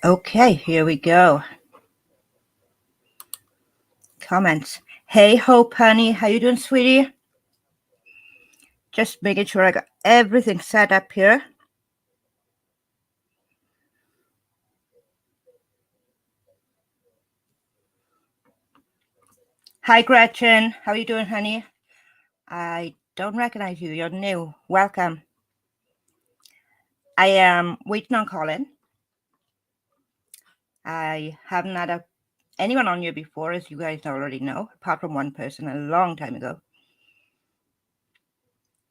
Okay, here we go. Comments. Hey, Hope, honey. How you doing, sweetie? Just making sure I got everything set up here. Hi, Gretchen. How you doing, honey? I don't recognize you. You're new. Welcome. I am waiting on Colin. I haven't had anyone on here before, as you guys already know, apart from one person a long time ago.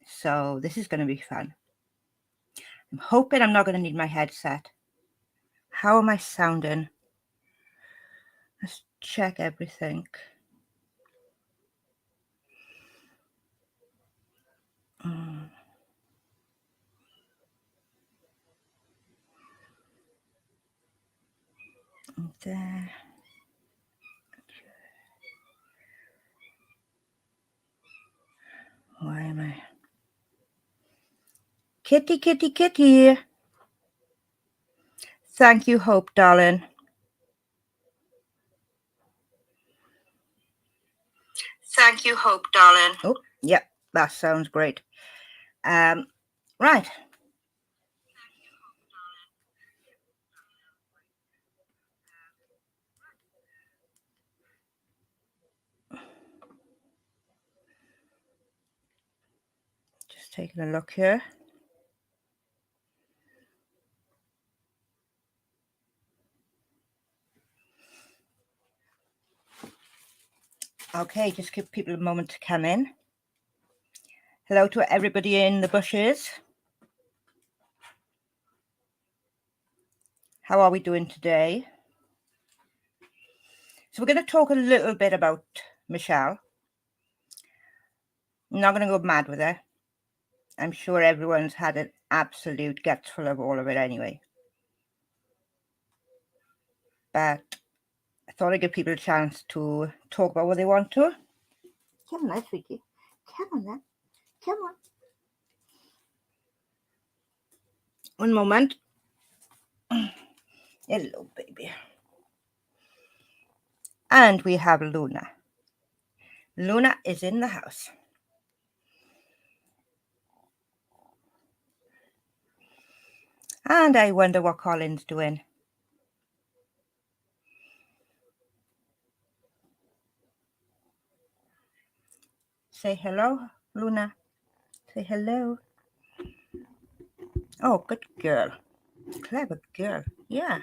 So this is going to be fun. I'm hoping I'm not going to need my headset. How am I sounding? Let's check everything. There. Why am I? Kitty, kitty, kitty. Thank you, Hope, darling. Thank you, Hope, darling. Oh, yeah, that sounds great. Right. Just taking a look here. Okay, just give people a moment to come in. Hello to everybody in the bushes. How are we doing today? So we're going to talk a little bit about Michelle. I'm not going to go mad with her. I'm sure everyone's had an absolute gutful of all of it anyway. But I thought I'd give people a chance to talk about what they want to. Come on, sweetie. Come on, then. Come on. One moment. Hello, baby. And we have Luna. Luna is in the house. And I wonder what Colin's doing. Say hello, Luna. Say hello. Oh, good girl. Clever girl. Yeah.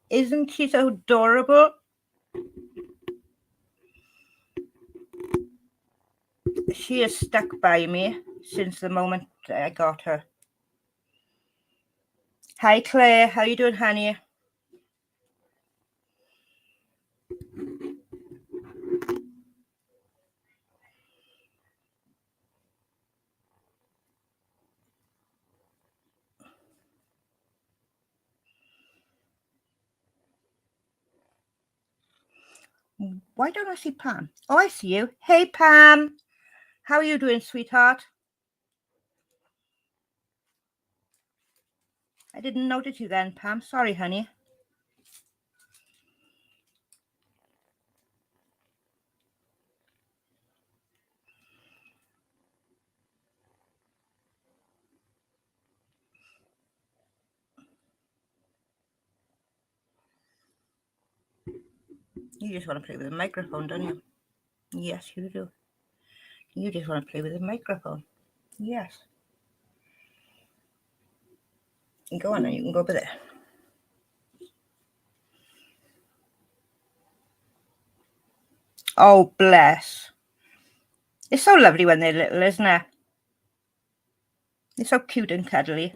Isn't she so adorable? She is stuck by me since the moment I got her. Hi, Claire. How you doing, honey? Why don't I see Pam? Oh, I see you. Hey, Pam. How are you doing, sweetheart? I didn't notice you then, Pam. Sorry, honey. You just want to play with the microphone, don't you? Yes, you do. You just want to play with the microphone. Yes. Go on, you can go over there. Oh, bless. It's so lovely when they're little, isn't it? They're so cute and cuddly.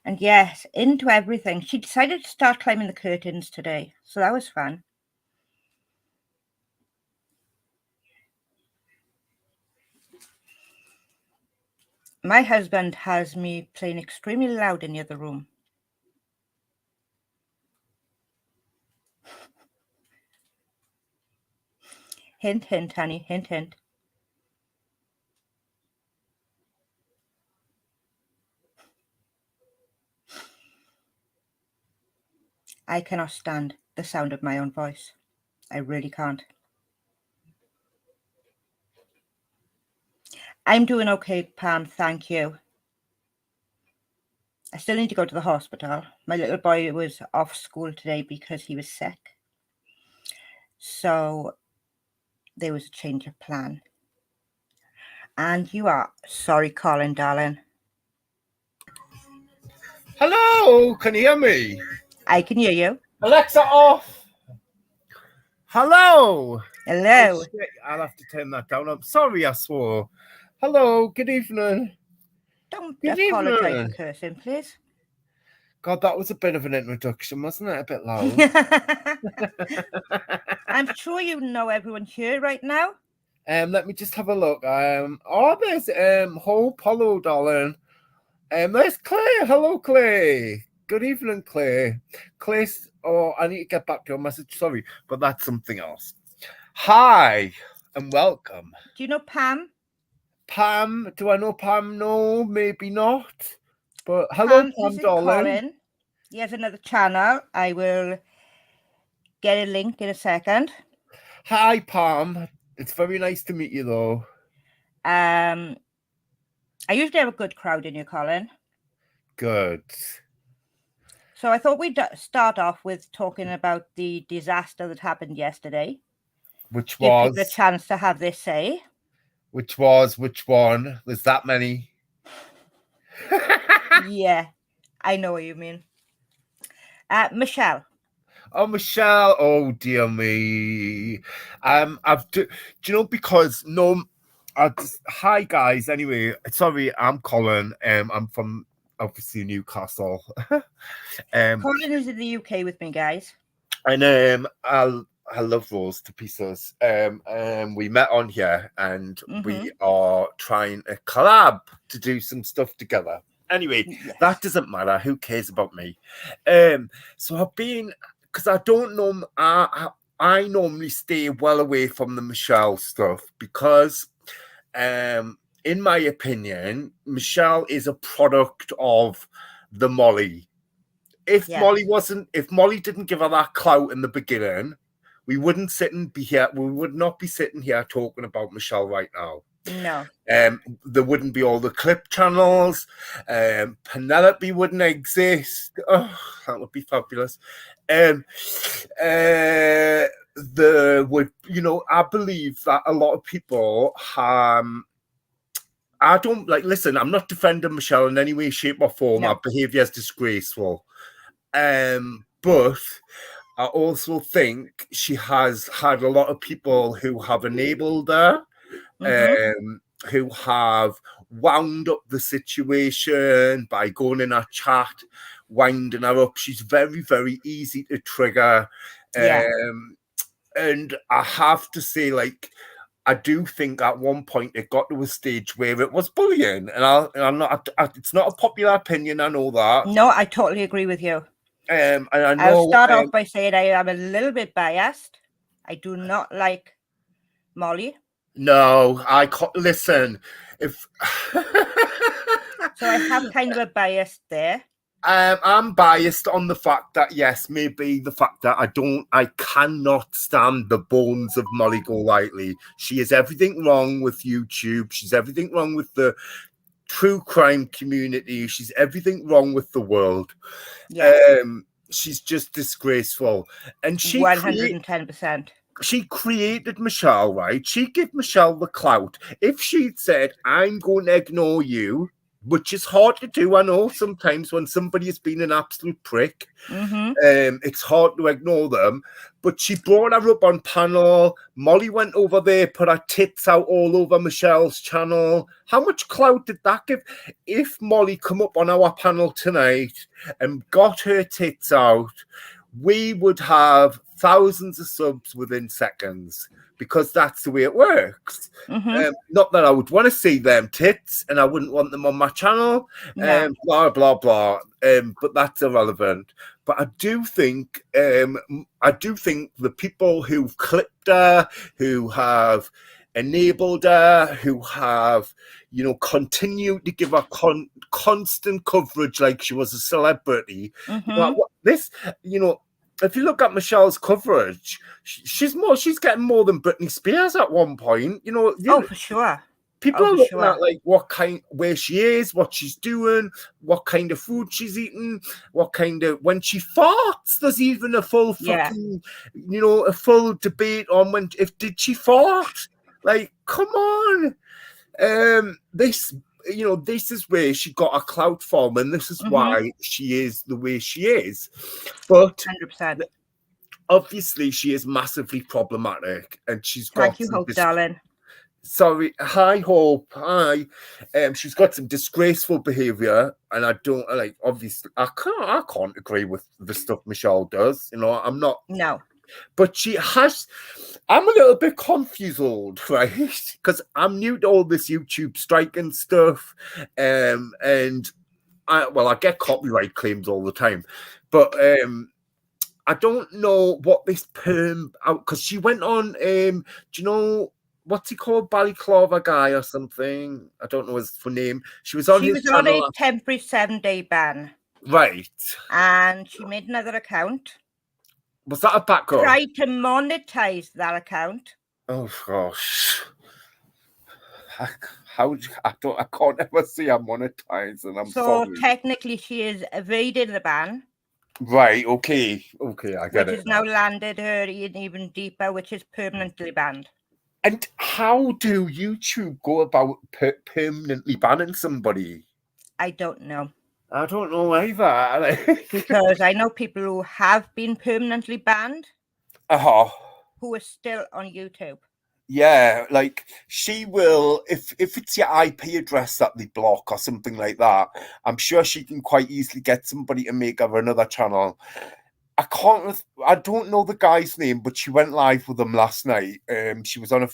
And yes, into everything. She decided to start climbing the curtains today, so that was fun. My husband has me playing extremely loud in the other room. Hint, hint, honey, hint, hint. I cannot stand the sound of my own voice. I really can't. I'm doing okay, Pam, thank you. I still need to go to the hospital. My little boy was off school today because he was sick. So there was a change of plan. And you are sorry, Colin, darling. Hello, can you hear me? I can hear you. Alexa off. Hello. Hello. Oh, shit, I'll have to turn that down. I'm sorry I swore. Hello, good evening. Don't Good apologise for evening. cursing, please. God, that was a bit of an introduction, wasn't it? A bit loud. I'm sure you know everyone here right now. Let me just have a look. There's Hope. Hello, darling. There's Clay. Hello, Clay. Good evening, Clay. Clay. Oh, I need to get back to your message. Sorry, but that's something else. Hi and welcome. Do you know Pam? Pam, do I know Pam? No, maybe not. But hello, Pam, this darling. Is Colin. He has another channel. I will get a link in a second. Hi, Pam. It's very nice to meet you, though. I usually have a good crowd in here, Colin. Good. So I thought we'd start off with talking about the disaster that happened yesterday. Which Give was? people a chance to have their say. Which one? There's that many. Yeah, I know what you mean. Michelle. Oh, Michelle. Oh, dear me. Do you know, because hi guys. Anyway, sorry, I'm Colin. I'm from obviously Newcastle. Colin is in the UK with me, guys. And I love Rose to pieces. We met on here, and we are trying a collab to do some stuff together. Anyway, yes. That doesn't matter. Who cares about me? So I've been, because I don't know, I normally stay well away from the Michelle stuff because, in my opinion, Michelle is a product of the Molly. If Molly didn't give her that clout in the beginning, we wouldn't be here. We would not be sitting here talking about Michelle right now. No. There wouldn't be all the clip channels. Penelope wouldn't exist. Oh, that would be fabulous. I believe that a lot of people I don't listen, I'm not defending Michelle in any way, shape, or form. No. Her behavior is disgraceful. But I also think she has had a lot of people who have enabled her, who have wound up the situation by going in her chat, winding her up. She's very, very easy to trigger. And I have to say, I do think at one point it got to a stage where it was bullying, and it's not a popular opinion. I know that. No, I totally agree with you. And I know, I'll start off by saying I am a little bit biased. I do not like Molly. No, listen. If so, I have kind of a bias there. I'm biased on the fact that maybe the fact that I cannot stand the bones of Molly Golightly. She is everything wrong with YouTube. She's everything wrong with the true crime community. She's everything wrong with the world. She's just disgraceful. And she 110%. She created Michelle, right? She gave Michelle the clout. If she'd said, I'm going to ignore you, which is hard to do, I know, sometimes when somebody has been an absolute prick, it's hard to ignore them. But she brought her up on panel. Molly went over there, put her tits out all over Michelle's channel. How much clout did that give? If Molly come up on our panel tonight and got her tits out, we would have thousands of subs within seconds, because that's the way it works. Not that I would want to see them tits and I wouldn't want them on my channel, blah, blah, blah. But that's irrelevant. But I do think the people who've clipped her, who have enabled her, who have, continued to give her constant coverage like she was a celebrity. if you look at Michelle's coverage, she's getting more than Britney Spears at one point. You know, Oh, for sure. people Oh, are for looking sure. at like where she is, what she's doing, what kind of food she's eating, what kind of when she farts. There's even a full fucking, a full debate on did she fart? Like, come on. This this is where she got a clout from, and this is why she is the way she is. But 100%. obviously, she is massively problematic, and she's got Thank you, Hope, darling. Sorry, hi Hope, hi. She's got some disgraceful behaviour, and I don't like. Obviously, I can't agree with the stuff Michelle does. You know, I'm not. No. But she has. I'm a little bit confused, right? Because I'm new to all this YouTube striking stuff, and I get copyright claims all the time, but I don't know what this perm out because she went on. Do you know what's he called? Balaclava guy or something? I don't know his full name. She was on his on channel. a temporary 7-day ban. Right. And she made another account. Was that a backup? Tried to monetize that account. Oh gosh. I can't ever see her monetizing. I'm sorry. So technically she is evading the ban. Right, okay, I get which it. has now landed her in even deeper, which is permanently banned. And how do YouTube go about permanently banning somebody? I don't know. I don't know either. Because I know people who have been permanently banned who are still on YouTube. Yeah, like she will, if it's your IP address that they block or something like that, I'm sure she can quite easily get somebody to make her another channel. I don't know the guy's name, but she went live with him last night. She was on a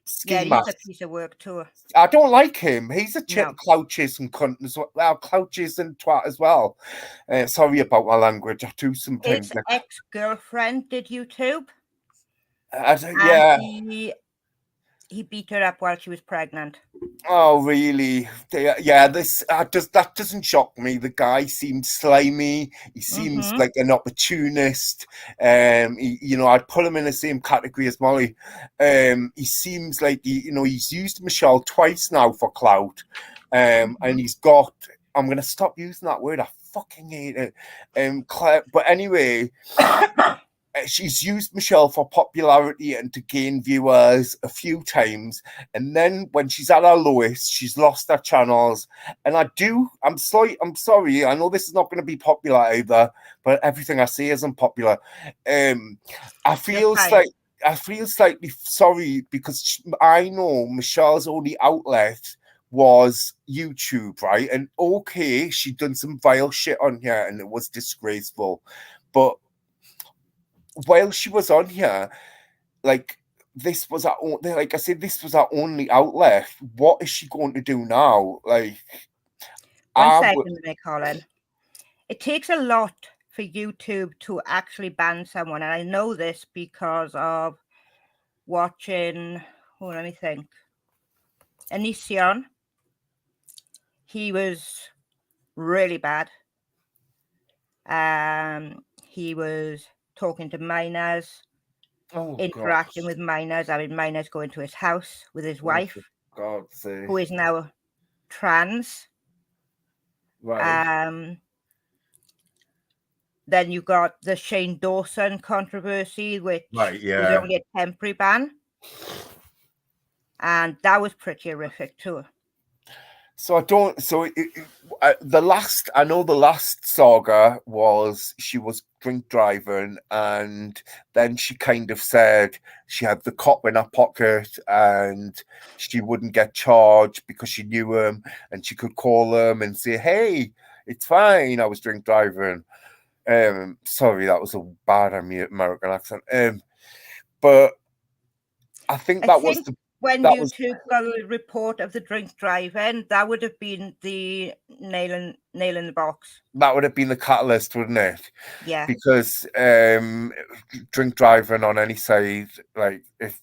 ski mask. He's a piece of work too. I don't like him. He's a clout chasing cunt as well. Clout chasing twat as well. Sorry about my language. I do sometimes. His ex-girlfriend did YouTube. Yeah. He beat her up while she was pregnant. Oh, really? Yeah, that doesn't shock me. The guy seems slimy. He seems like an opportunist. I'd put him in the same category as Molly. He seems like he's used Michelle twice now for clout, and he's got. I'm gonna stop using that word. I fucking hate it. But anyway. She's used Michelle for popularity and to gain viewers a few times, and then when she's at her lowest, she's lost her channels. And I'm sorry. I know this is not going to be popular either, but everything I say isn't popular. I feel slightly sorry because I know Michelle's only outlet was YouTube, right? And okay, she'd done some vile shit on here, and it was disgraceful, but while she was on here, like this was like I said, this was our only outlet. What is she going to do now? Like, one second, Colin. It takes a lot for YouTube to actually ban someone, and I know this because of watching. Oh, let me think. Anision. He was really bad. He was talking to minors, interacting with minors, having minors go into his house with his wife, who is now trans. Right. Then you got the Shane Dawson controversy, which was only a temporary ban. And that was pretty horrific too. So the last saga was she was drink driving, and then she kind of said she had the cop in her pocket and she wouldn't get charged because she knew him and she could call him and say, "Hey, it's fine, I was drink driving." Sorry, that was a bad American accent. But I think when YouTube got a report of the drink driving, that would have been the nail in the box. That would have been the catalyst, wouldn't it? Yeah. Because drink driving on any side, like if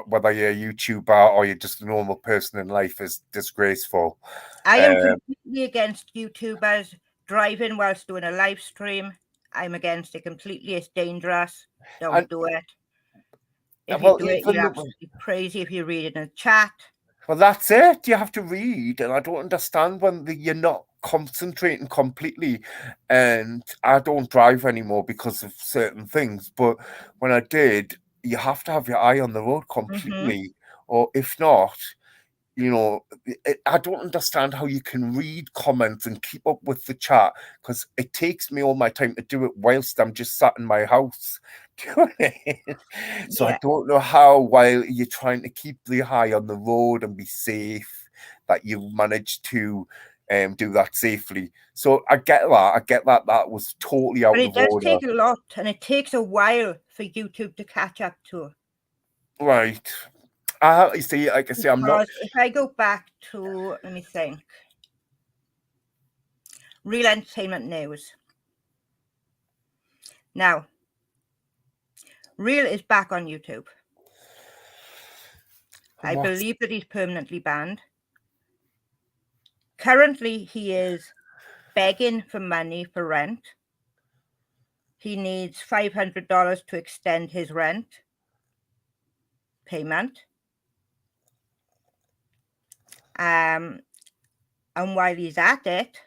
whether you're a YouTuber or you're just a normal person in life, is disgraceful. I am completely against YouTubers driving whilst doing a live stream. I'm against it completely. It's dangerous. Don't do it. If you well, do it, you're absolutely crazy if you read it in a chat. Well, that's it. You have to read, and I don't understand when you're not concentrating completely. And I don't drive anymore because of certain things. But when I did, you have to have your eye on the road completely, or if not, you know, I don't understand how you can read comments and keep up with the chat, because it takes me all my time to do it whilst I'm just sat in my house doing it. So I don't know how, while you're trying to keep the eye on the road and be safe, that you managed to do that safely. So I get that that was totally out of order. But it does take a lot, and it takes a while for YouTube to catch up to. Right. You see, like I say, I'm not. If I go back to, let me think, Real Entertainment News. Now, Real is back on YouTube. I believe that he's permanently banned. Currently, he is begging for money for rent. He needs $500 to extend his rent payment. And while he's at it,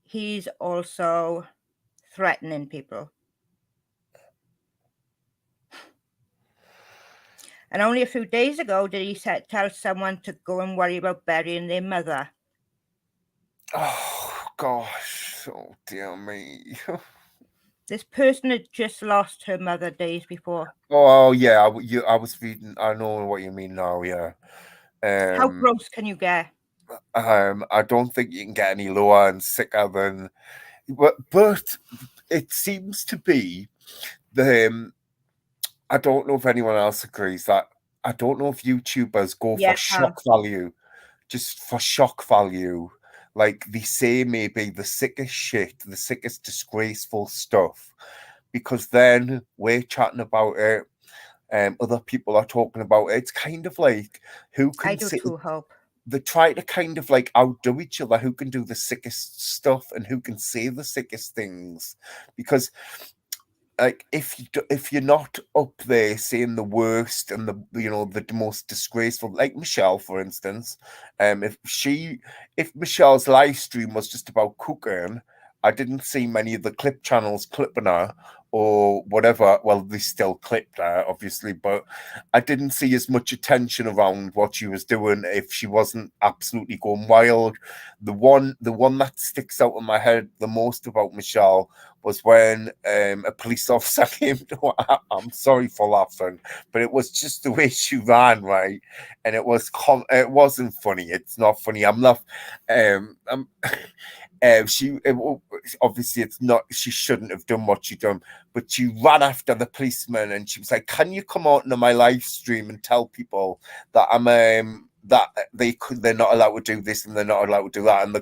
he's also threatening people. And only a few days ago did he tell someone to go and worry about burying their mother. Oh, gosh. Oh, dear me. This person had just lost her mother days before. Oh, yeah. I was reading. I know what you mean now, yeah. How gross can you get? I don't think you can get any lower and sicker than... But it seems to be the... I don't know if anyone else agrees that... I don't know if YouTubers go for shock value. Just for shock value. Like, they say maybe the sickest shit, the sickest disgraceful stuff, because then we're chatting about it, other people are talking about it. It's kind of like, who can... I do too, Hope. They try to kind of like outdo each other, who can do the sickest stuff and who can say the sickest things, because like if you're not up there saying the worst and the most disgraceful, like Michelle, for instance, if Michelle's live stream was just about cooking, I didn't see many of the clip channels clipping her or whatever. Well, they still clipped her, obviously, but I didn't see as much attention around what she was doing if she wasn't absolutely going wild. The one that sticks out in my head the most about Michelle was when a police officer came to her. I'm sorry for laughing, but it was just the way she ran, right? And it wasn't funny. It's not funny. I'm not. Obviously it's not. She shouldn't have done what she done, but she ran after the policeman and she was like, "Can you come out into my live stream and tell people that I'm that they're not allowed to do this and they're not allowed to do that?" And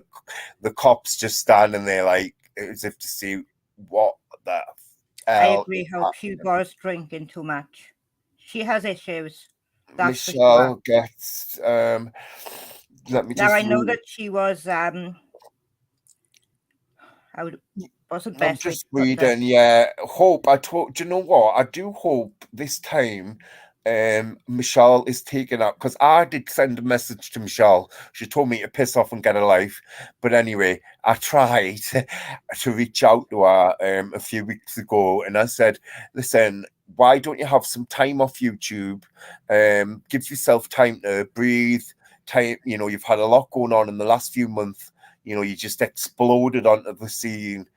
the cops just standing there like as if to see what the hell. I agree, Hope. She was drinking too much. She has issues. That's Michelle gets let me just... Now I know that she was wasn't best. I'm just reading, yeah. Hope, do you know what? I do hope this time Michelle is taken up, because I did send a message to Michelle. She told me to piss off and get a life. But anyway, I tried to reach out to her a few weeks ago and I said, listen, why don't you have some time off YouTube? Give yourself time to breathe. Time, you've had a lot going on in the last few months. You just exploded onto the scene.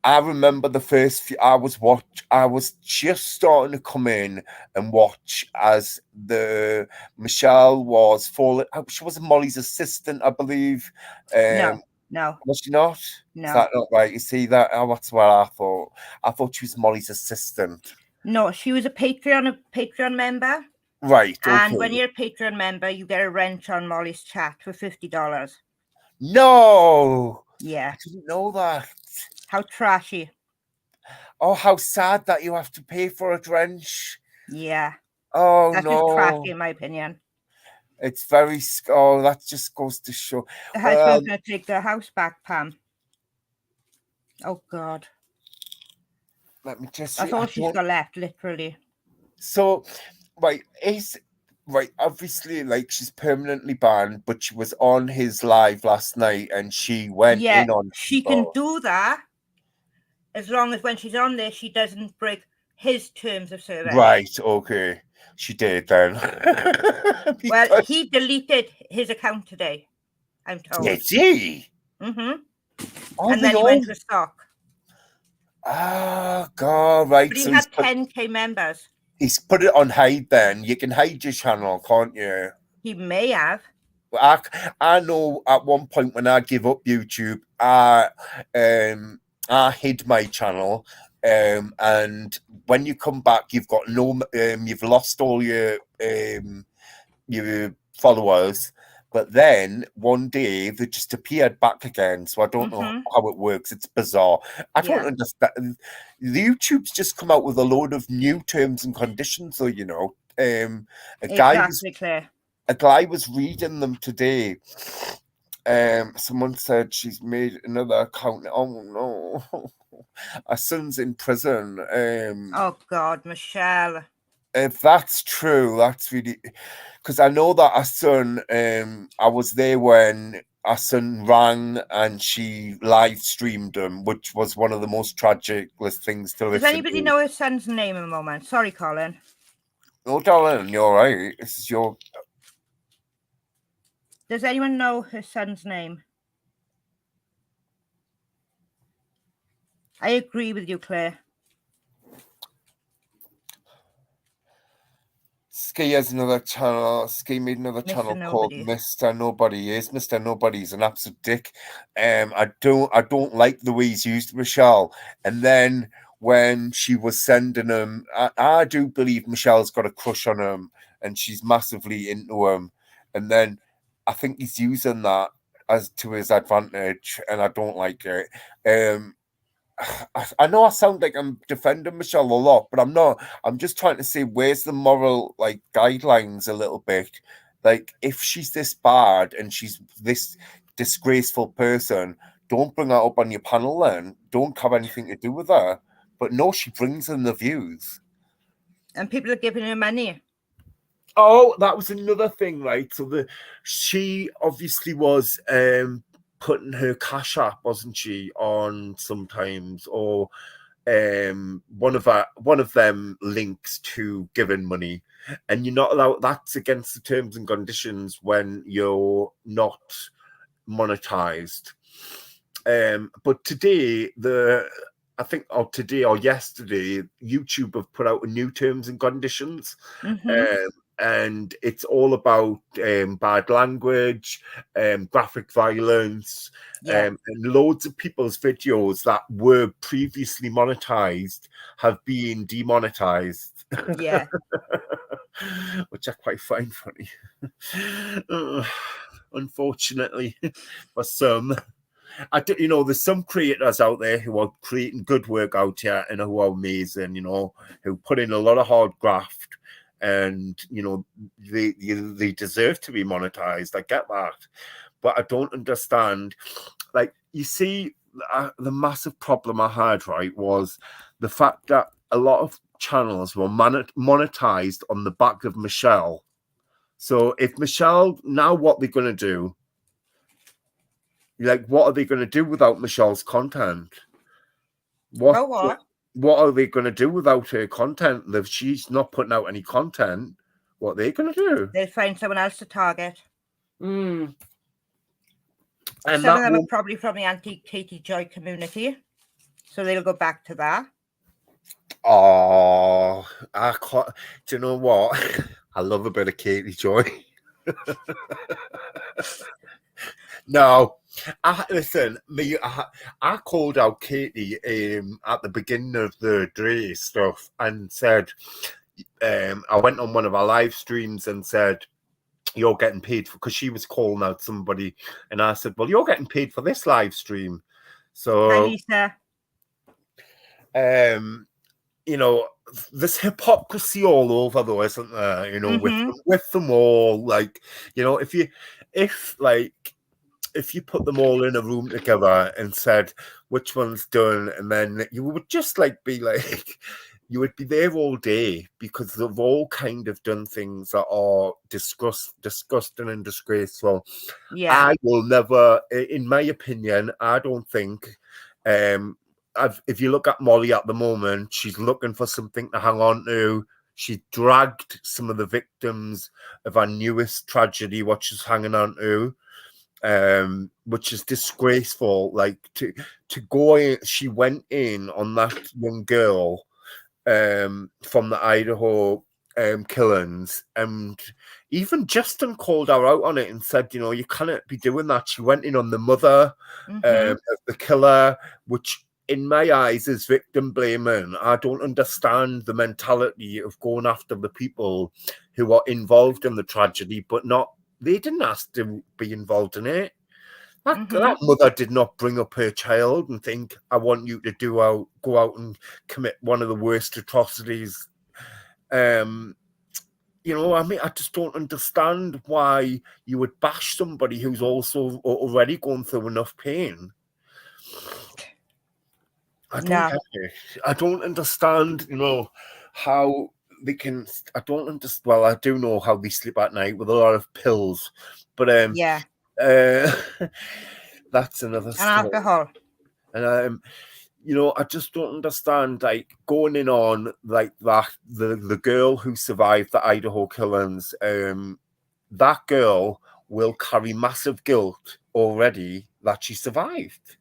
I remember the first few, I was just starting to come in and watch as the Michelle was falling. She was Molly's assistant, I believe. No. Was she not? No. Is that not right? You see that? Oh, that's what I thought. I thought she was Molly's assistant. No, she was a Patreon member. Right. Okay. And when you're a Patreon member, you get a wrench on Molly's chat for $50. No. Yeah. I didn't know that. How trashy. Oh, how sad that you have to pay for a drench. Yeah. Oh, that's no. just trashy, in my opinion. It's very... Oh, that just goes to show. The husband's going to take the house back, Pam. Oh God. Let me just. That's all she's got left, literally. So, right, obviously, like, she's permanently banned, but she was on his live last night and she went in on she can do that as long as when she's on there, she doesn't break his terms of service. Right, okay. She did then. Well, he deleted his account today, I'm told. Did he? Mm-hmm. And then he went to stock. Oh, God, right. But he had 10K members. He's put it on hide then. You can hide your channel, can't you? He may have. I know at one point when I gave up YouTube, I hid my channel, and when you come back, you've got you've lost all your followers. But then one day they just appeared back again. So I don't know how it works. It's bizarre. I don't understand. The YouTube's just come out with a load of new terms and conditions, though, you know. A guy was reading them today. Someone said she's made another account. Oh no, our son's in prison. Oh God, Michelle. If that's true, that's really, because I know that our son. I was there when our son rang and she live streamed him, which was one of the most tragic things to listen to. Does anybody know his son's name at the moment? Sorry, Colin. No, darling, you're right. This is your. Does anyone know his son's name? I agree with you, Claire. Ski has another channel. Ski made another channel called Mr. Nobody. Mr. Nobody's an absolute dick. I don't like the way he's used Michelle. And then when she was sending him, I do believe Michelle's got a crush on him and she's massively into him. And then I think he's using that as to his advantage, and I don't like it. I know I sound like I'm defending Michelle a lot, but I'm not. I'm just trying to say where's the moral guidelines a little bit. Like, if she's this bad and she's this disgraceful person, don't bring her up on your panel then. Don't have anything to do with her. But no, she brings in the views. And people are giving her money. Oh, that was another thing, right? So she obviously was putting her Cash App, wasn't she, on sometimes, or one of them links to giving money, and you're not allowed. That's against the terms and conditions when you're not monetized. But today, I think today or yesterday, YouTube have put out a new terms and conditions. And it's all about bad language, graphic violence, and loads of people's videos that were previously monetized have been demonetized. Yeah. Which I quite find funny. Unfortunately, for some. There's some creators out there who are creating good work out here and who are amazing, who put in a lot of hard graft. And they deserve to be monetized. I get that, but I don't understand. Like, you see, the massive problem I had, right, was the fact that a lot of channels were monetized on the back of Michelle. So if Michelle, now what they're going to do? Like, what are they going to do without Michelle's content? What are they going to do without her content? If she's not putting out any content, what are they going to do? They'll find someone else to target. And some of them are probably from the anti-Katie Joy community, so they'll go back to that. Oh, do you know what? I love a bit of Katie Joy. No, listen, I called out Katie at the beginning of the Dre stuff and said, I went on one of our live streams and said, you're getting paid because she was calling out somebody, and I said, well, you're getting paid for this live stream. So, hi, Lisa. There's hypocrisy all over, though, isn't there? With them all, if if you put them all in a room together and said which one's done, and then you would just be like, you would be there all day because they've all kind of done things that are disgusting and disgraceful. Yeah. I will never, in my opinion, I don't think. If you look at Molly at the moment, she's looking for something to hang on to. She dragged some of the victims of our newest tragedy, what she's hanging on to, which is disgraceful. Like to go in, she went in on that young girl from the Idaho killings, and even Justin called her out on it and said, you cannot be doing that. She went in on the mother of the killer, which in my eyes is victim blaming. I don't understand the mentality of going after the people who are involved in the tragedy, but they didn't ask to be involved in it. That mother did not bring up her child and think, I want you to go out and commit one of the worst atrocities. I just don't understand why you would bash somebody who's also already going through enough pain. I don't get it. I don't understand, how they can. I don't understand. Well, I do know how they sleep at night with a lot of pills, but yeah, that's another story. And alcohol. And I just don't understand, going in on that. The girl who survived the Idaho killings, that girl will carry massive guilt already that she survived.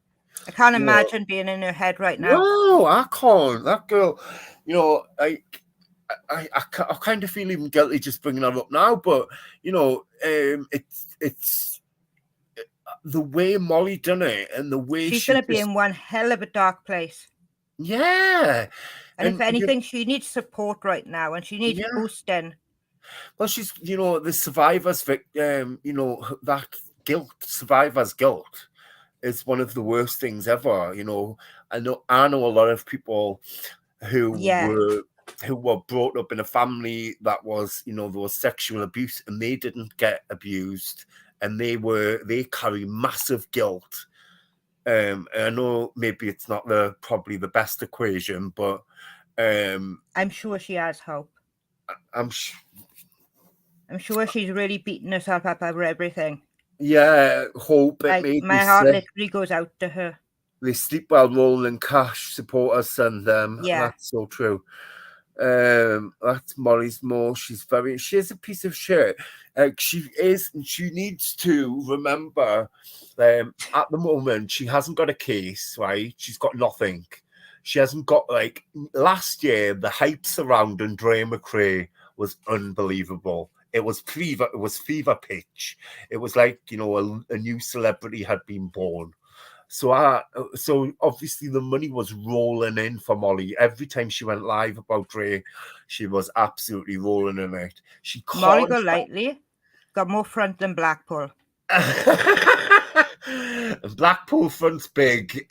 I can't imagine being in her head right now. No, I can't. That girl, I kind of feel even guilty just bringing her up now, but it's the way Molly done it and the way she's going to be in one hell of a dark place. Yeah. And if anything, she needs support right now, and she needs boosting. Well, she's, the survivor's that guilt, survivor's guilt is one of the worst things ever. I know a lot of people who were brought up in a family that was, there was sexual abuse, and they didn't get abused, and they carry massive guilt. I know maybe it's not probably the best equation, but I'm sure she has hope. I'm sure she's really beating herself up over everything. Yeah, hope. My heart literally goes out to her. They sleep well, Roland Cash, supporters send them. Yeah, that's so true. That's Molly's Moore. She is a piece of shit. She needs to remember, at the moment, she hasn't got a case, right? She's got nothing. She hasn't got, last year, the hype surrounding Dre McRae was unbelievable. It was fever pitch. It was like, a new celebrity had been born. So obviously the money was rolling in for Molly. Every time she went live about Dre, she was absolutely rolling in it. Molly Golightly got more front than Blackpool. Blackpool front's big.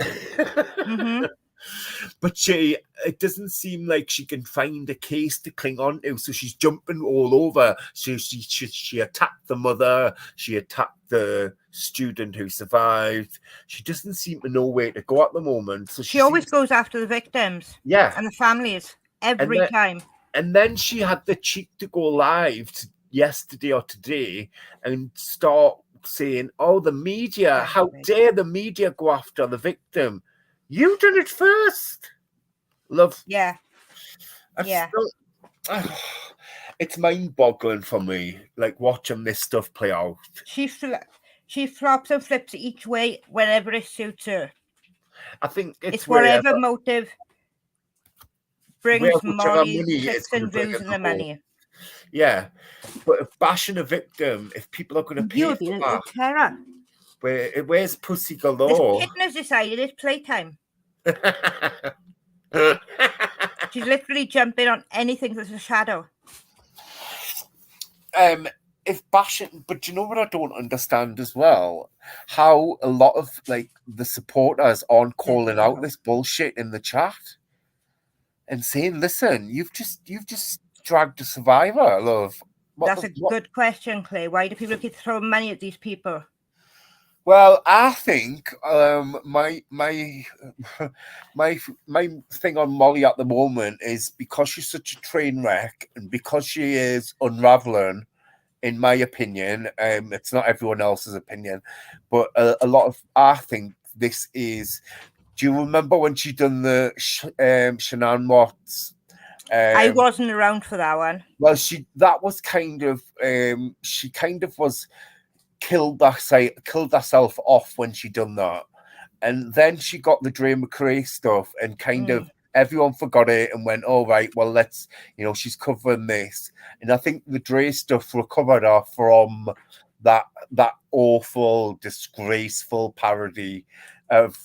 But it doesn't seem like she can find a case to cling on to, so she's jumping all over. So she attacked the mother, she attacked the student who survived. She doesn't seem to know where to go at the moment. So she always goes after the victims, and the families every time. And then she had the cheek to go live yesterday or today and start saying, "Oh, the media! How dare the media go after the victim? You did it first, love." Yeah. It's mind-boggling for me, watching this stuff play out. She flops and flips each way whenever it suits her. I think it's whatever motive brings Molly clicks and views and the money. Yeah, but if bashing a victim, if people are going to pay for that, terror. Where's Pussy Galore? This kitten has decided it's playtime. She's literally jumping on anything that's a shadow. If bashing, but you know what I don't understand as well? How a lot of the supporters aren't calling out this bullshit in the chat and saying, "Listen, you've just dragged a survivor, love." That's a good question, Clay. Why do people keep throwing money at these people? Well, I think my my thing on Molly at the moment is because she's such a train wreck and because she is unraveling, in my opinion. It's not everyone else's opinion, but a lot of I think this is. Do you remember when she done the Shanann Watts? I Um, wasn't around for that one. well, that was kind of she kind of was killed herself off when she done that, and then she got the Dre McRae stuff, and kind of everyone forgot it and went, "All right, well, let's she's covering this," and I think the Dre stuff recovered her from that awful, disgraceful parody of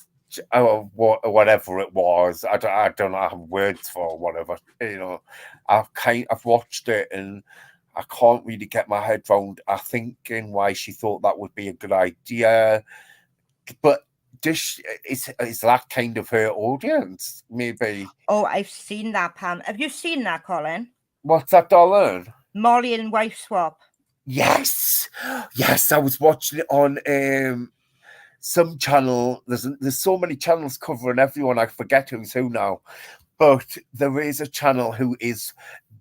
whatever it was. I don't have words for whatever. I've watched it and I can't really get my head around. I thinking why she thought that would be a good idea, but is that kind of her audience? Maybe. Oh, I've seen that, Pam. Have you seen that, Colin? What's that, darling? Molly and Wife Swap. Yes, yes. I was watching it on some channel. There's so many channels covering everyone. I forget who's who now. But there is a channel who is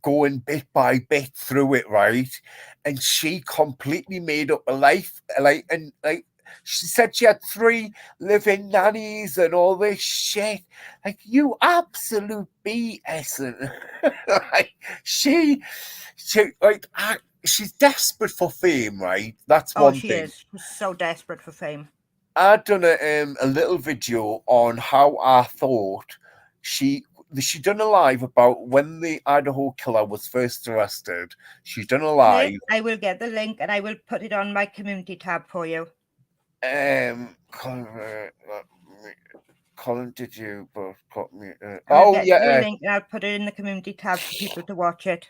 going bit by bit through it, right? And she completely made up a life, like she said she had 3 living nannies and all this shit. Like, you absolute BS. Like, she like she's desperate for fame, right? That's Oh, one she thing. is. She's so desperate for fame. I'd done a little video on how I thought she done a live about when the Idaho killer was first arrested. She's done a Okay, live. I will get the link and I will put it on my community tab for you. Colin, did you both got me? I'll get the link and I'll put it in the community tab for people to watch it.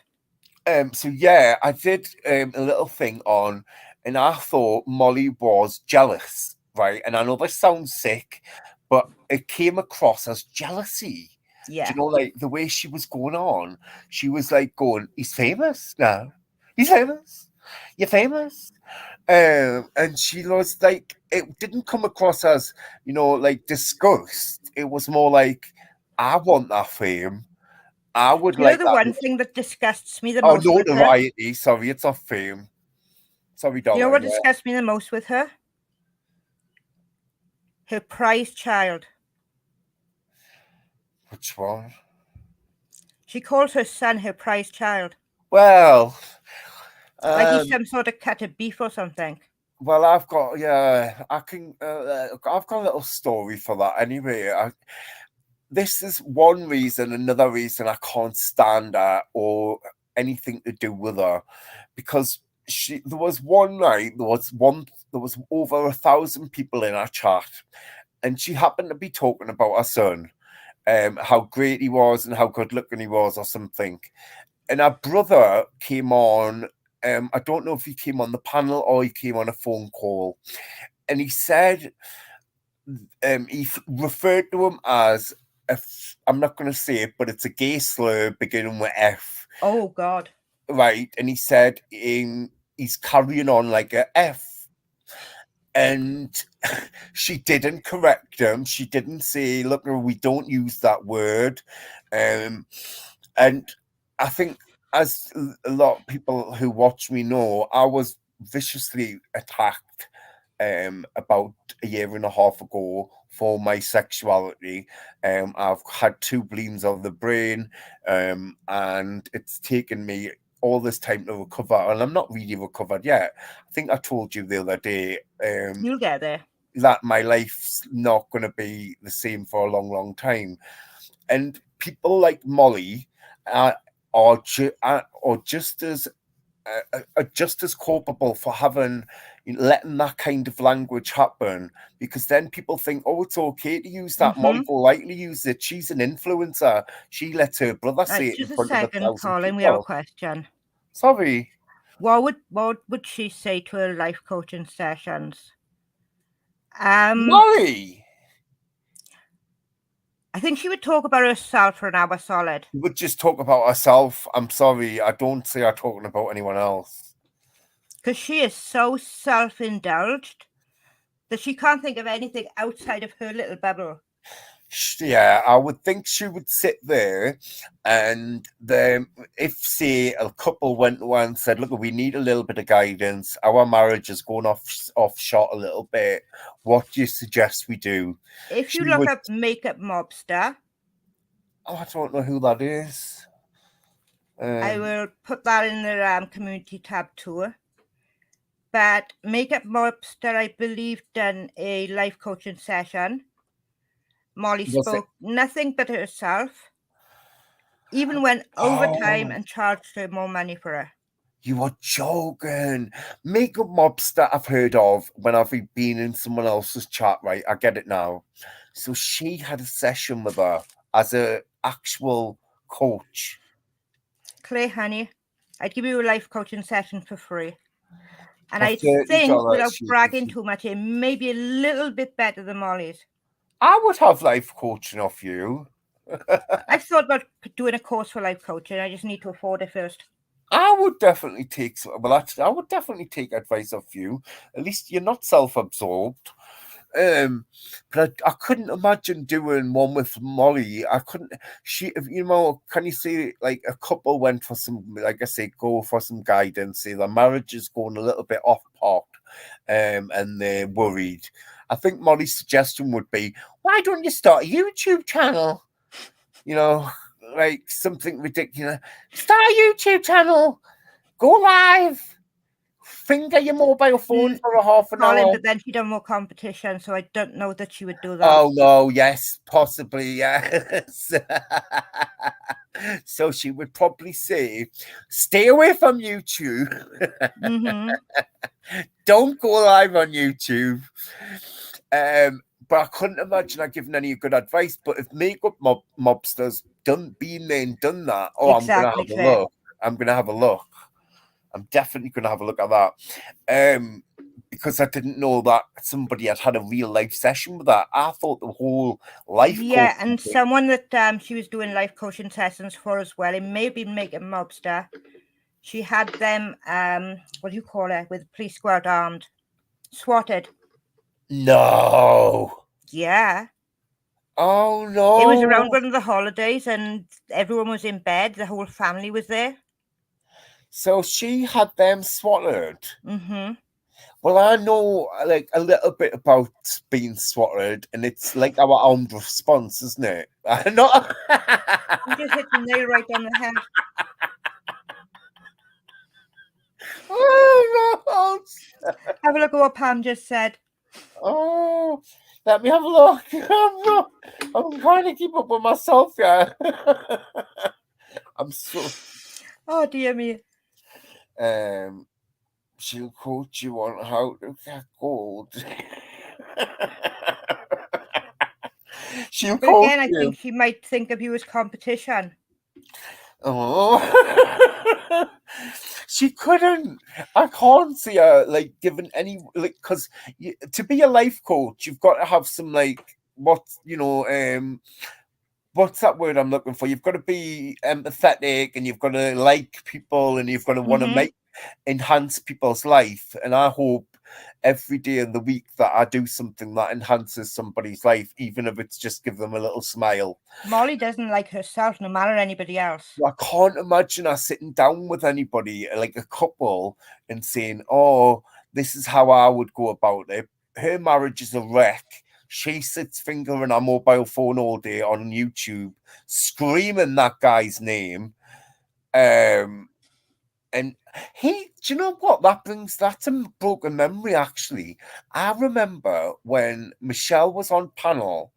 So yeah, I did a little thing on, and I thought Molly was jealous, right? And I know this sounds sick, but it came across as jealousy. Yeah. Do you know, like the way she was going on? She was like going, "He's famous now. He's famous. You're famous." And she was like, it didn't come across as like disgust. It was more like, I want that fame. I would You know like the that. one thing that disgusts me the Oh, most with her? notoriety. Sorry, it's off fame. Sorry, darling. You know what disgusts me the most with her? Her prized child. Which one? She calls her son her prized child. Well, like he's some sort of cut of beef or something. Well, I've got I've got a little story for that anyway. This is one reason. Another reason I can't stand her or anything to do with her, because there was one night there was over 1,000 people in our chat, and she happened to be talking about her son, how great he was and how good looking he was or something. And our brother came on. I don't know if he came on the panel or he came on a phone call, and he said he referred to him as I'm not going to say it, but it's a gay slur beginning with F. Oh God! Right, and he said he's carrying on like a F, and she didn't correct him. She didn't say, "Look, we don't use that word," and I think, as a lot of people who watch me know, I was viciously attacked about a year and a half ago for my sexuality. I've had 2 bleeds of the brain, and it's taken me all this time to recover, and I'm not really recovered yet. I think I told you the other day. You'll get there. That my life's not going to be the same for a long, long time, and people like Molly are just as culpable for letting that kind of language happen, because then people think, oh, it's okay to use that. Molly Golightly used it. She's an influencer. She lets her brother say it in front of 1,000 Colin, people. we have a question. Sorry. What would she say to her life coaching sessions? Molly, I think she would talk about herself for an hour solid. She would just talk about herself. I'm sorry, I don't see her talking about anyone else. Because she is so self-indulged. That she can't think of anything outside of her little bubble. Yeah, I would think she would sit there, and then if, say, a couple went to her and said, "Look, we need a little bit of guidance. Our marriage is going off shot a little bit. What do you suggest we do?" If you She look would. up makeup mobster, Oh, I don't know who that is. I will put that in the community tab too. But makeup mobster, I believe, done a life coaching session. Molly spoke nothing but herself, even went overtime and charged her more money for her. You are joking. Makeup mobster I've heard of when I've been in someone else's chat, right? I get it now. So she had a session with her as a actual coach. Clay, honey, I'd give you a life coaching session for free. And For I think, $30, without bragging too much, it may be a little bit better than Molly's. I would have life coaching off you. I've thought about doing a course for life coaching. I just need to afford it first. I would definitely take I would definitely take advice off you. At least you're not self-absorbed. But I couldn't imagine doing one with Molly. I couldn't. Can you say like a couple went for some, like I say, go for some guidance, say their marriage is going a little bit off pot, and they're worried. I think Molly's suggestion would be, why don't you start a YouTube channel? Like something ridiculous. Start a YouTube channel. Go live. Finger your mobile phone for a half an Colin, hour. but then she'd have more competition, so I don't know that she would do that. Oh no, yes, possibly, yes. So she would probably say, stay away from YouTube. Don't go live on YouTube. But I couldn't imagine her giving any good advice. But if makeup mobsters been there and done that, exactly, I'm gonna have a look. I'm definitely gonna have a look at that. Because I didn't know that somebody had a real life session with that. I thought the whole life. Yeah, and someone that she was doing life coaching sessions for as well. It may be makeup mobster. She had them, what do you call it, with police squad armed, swatted. No. Yeah. Oh no. It was around one of the holidays and everyone was in bed. The whole family was there. So she had them swatted. Well, I know like a little bit about being swatted, and it's like our armed response, isn't it? Not. You just hit the nail right on the head. Oh no! Have a look at what Pam just said. Oh, let me have a look. I'm trying to keep up with myself, yeah. I'm so. Oh dear me. She'll coach you on how to get gold. But again, I think she might think of you as competition. Oh, she couldn't. I can't see her like giving any like because to be a life coach, you've got to have some like what's that word I'm looking for? You've got to be empathetic, and you've got to like people, and you've got to want to enhance people's life. And I hope every day of the week that I do something that enhances somebody's life, even if it's just give them a little smile. Molly doesn't like herself, no matter anybody else. I can't imagine her sitting down with anybody, like a couple, and saying, oh, this is how I would go about it. Her marriage is a wreck. She sits fingering her mobile phone all day on YouTube, screaming that guy's name. And do you know what? That's a broken memory, actually. I remember when Michelle was on panel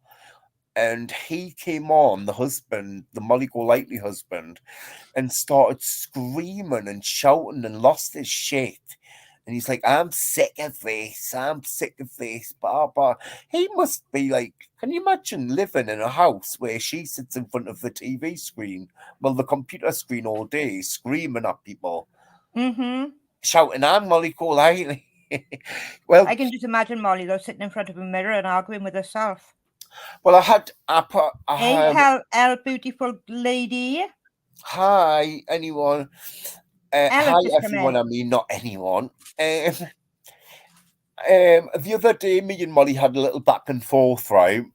and he came on, the husband, the Molly Golightly husband, and started screaming and shouting and lost his shit. And he's like, I'm sick of this. I'm sick of this. Blah, blah. He must be like, can you imagine living in a house where she sits in front of the TV screen, well, the computer screen all day, screaming at people, shouting, I'm Molly Golightly. Well, I can just imagine Molly, though, sitting in front of a mirror and arguing with herself. Well, Hey, beautiful lady. Hi, anyone. Hi, everyone. I mean, not anyone. The other day, me and Molly had a little back and forth, right?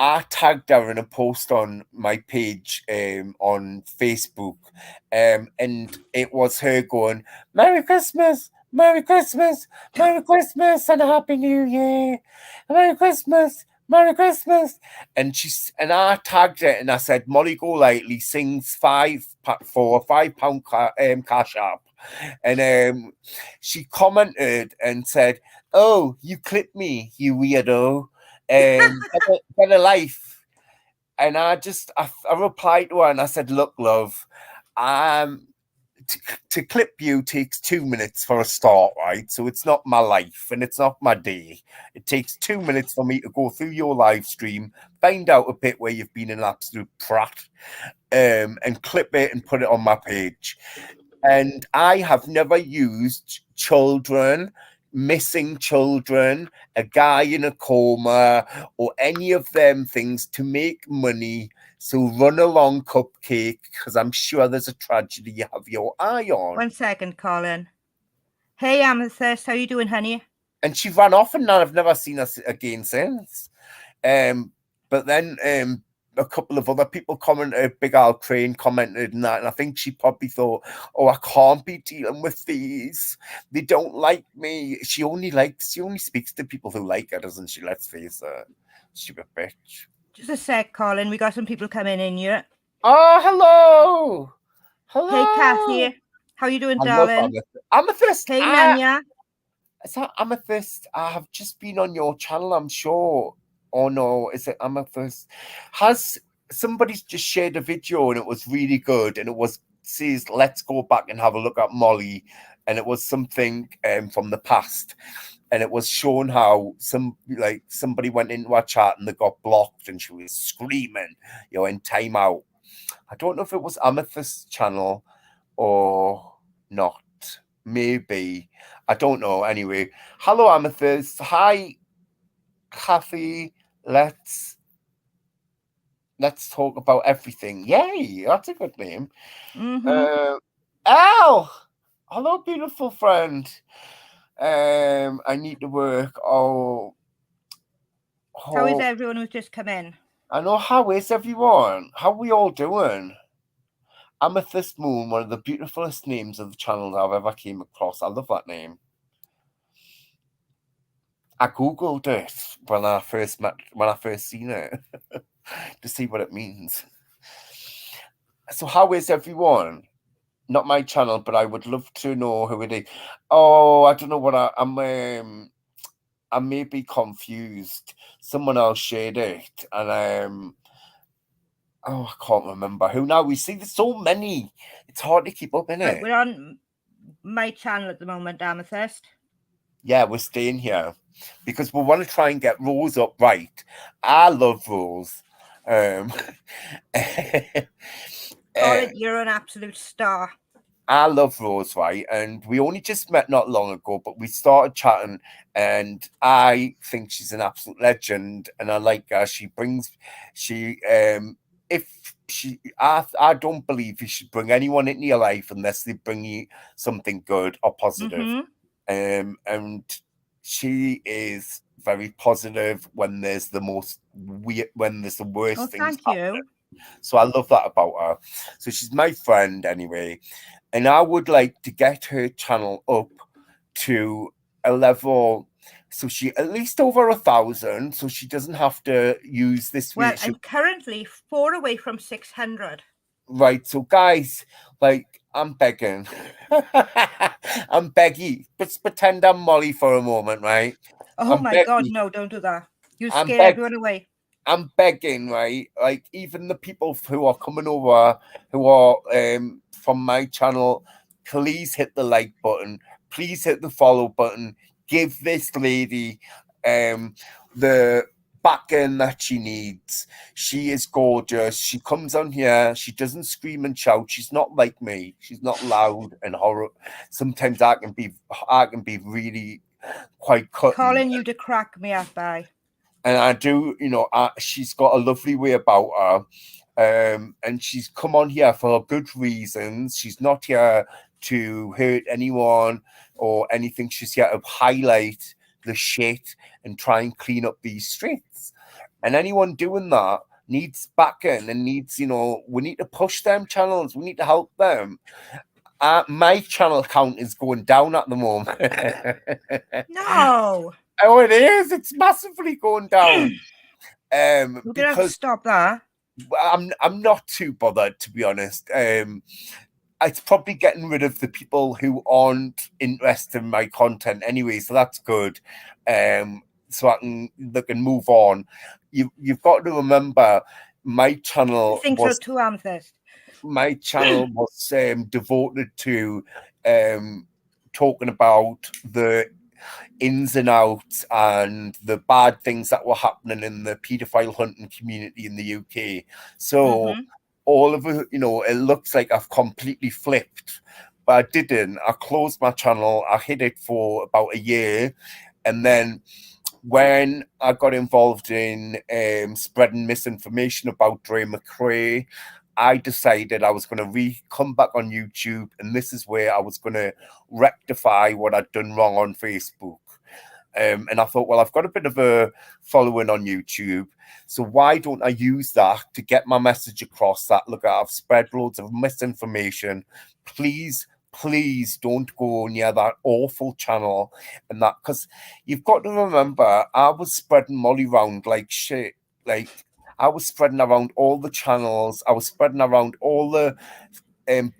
I tagged her in a post on my page on Facebook, and it was her going, "Merry Christmas, Merry Christmas, Merry Christmas, and a Happy New Year, Merry Christmas, Merry Christmas." And I tagged it and I said, "Molly Golightly sings for £5 cash app," and she commented and said, "Oh, you clipped me, you weirdo. Get a life." And I replied to her and I said, "Look, love, um, to clip you takes 2 minutes for a start, right? So it's not my life and it's not my day. It takes 2 minutes for me to go through your live stream, find out a bit where you've been an absolute prat, and clip it and put it on my page." And I have never used children, missing children, a guy in a coma, or any of them things to make money. So run along, Cupcake, because I'm sure there's a tragedy you have your eye on. 1 second, Colin. Hey, Amethyst, how you doing, honey? And she ran off, and I've never seen her again since. But then a couple of other people commented, Big Al Crane commented and that, and I think she probably thought, "Oh, I can't be dealing with these. They don't like me." She only speaks to people who like her, doesn't she? Let's face it. Stupid bitch. Just a sec, Colin. We got some people coming in here. Oh, hello. Hello. Hey, Kathy. How you doing, I darling? love Amethyst. Hey, Nanya. Is that Amethyst? I have just been on your channel, I'm sure. Oh no, is it Amethyst? Has somebody just shared a video and it was really good, and it says, "Let's go back and have a look at Molly," and it was something from the past, and it was shown how somebody went into our chat and they got blocked and she was screaming, in timeout. I don't know if it was Amethyst's channel or not. Maybe. I don't know. Anyway, hello, Amethyst. Hi, Kathy. Let's talk about everything. Yay, that's a good name. Al, hello, beautiful friend. I need to work. How is everyone who's just come in? I know. How is everyone? How are we all doing? Amethyst Moon, one of the beautifulest names of the channel I've ever came across. I love that name. I googled it when I first seen it to see what it means. So how is everyone? Not my channel, but I would love to know who it is. Oh, I don't know what I may be confused. Someone else shared it, and I can't remember who now. We see there's so many. It's hard to keep up, innit? We're on my channel at the moment, Amethyst. Yeah, we're staying here because we want to try and get Rose up right. I love Rose. Colin, you're an absolute star. I love Rose, right? And we only just met not long ago, but we started chatting, and I think she's an absolute legend, and I like her. I don't believe you should bring anyone into your life unless they bring you something good or positive. And she is very positive when there's the worst things happening. So I love that about her. So she's my friend anyway, and I would like to get her channel up to a level so she at least over 1,000, so she doesn't have to use this. Well, I'm currently 4 away from 600. Right, so guys, I'm begging. I'm begging. Let's pretend I'm Molly for a moment, right? Oh my God, no, don't do that. You scare everyone away. I'm begging, right? Like, even the people who are coming over, who are from my channel, please hit the like button. Please hit the follow button. Give this lady the backing that she needs. She is gorgeous. She comes on here. She doesn't scream and shout. She's not like me. She's not loud and horror. Sometimes I can be really quite cutting. Colin, you to crack me up, bye. And I do, she's got a lovely way about her. And she's come on here for good reasons. She's not here to hurt anyone, or anything. She's here to highlight the shit and try and clean up these streets. And anyone doing that needs backing and needs, we need to push them channels. We need to help them. My channel count is going down at the moment. No. Oh, it is. It's massively going down. We're gonna have to Because stop that. I'm not too bothered, to be honest. It's probably getting rid of the people who aren't interested in my content anyway, so that's good. So they can move on. You've got to remember, my channel I think so too, Amethyst. My channel was devoted to talking about the ins and outs and the bad things that were happening in the paedophile hunting community in the UK. So all of it, it looks like I've completely flipped, but I didn't. I closed my channel. I hid it for about a year, and then when I got involved in spreading misinformation about Dre McRae, I decided I was going to come back on YouTube, and this is where I was going to rectify what I'd done wrong on Facebook. And I thought, well, I've got a bit of a following on YouTube, so why don't I use that to get my message across that, look, I've spread loads of misinformation. Please don't go near that awful channel. And that, because you've got to remember, I was spreading Molly around like shit. Like, I was spreading around all the channels. I was spreading around all the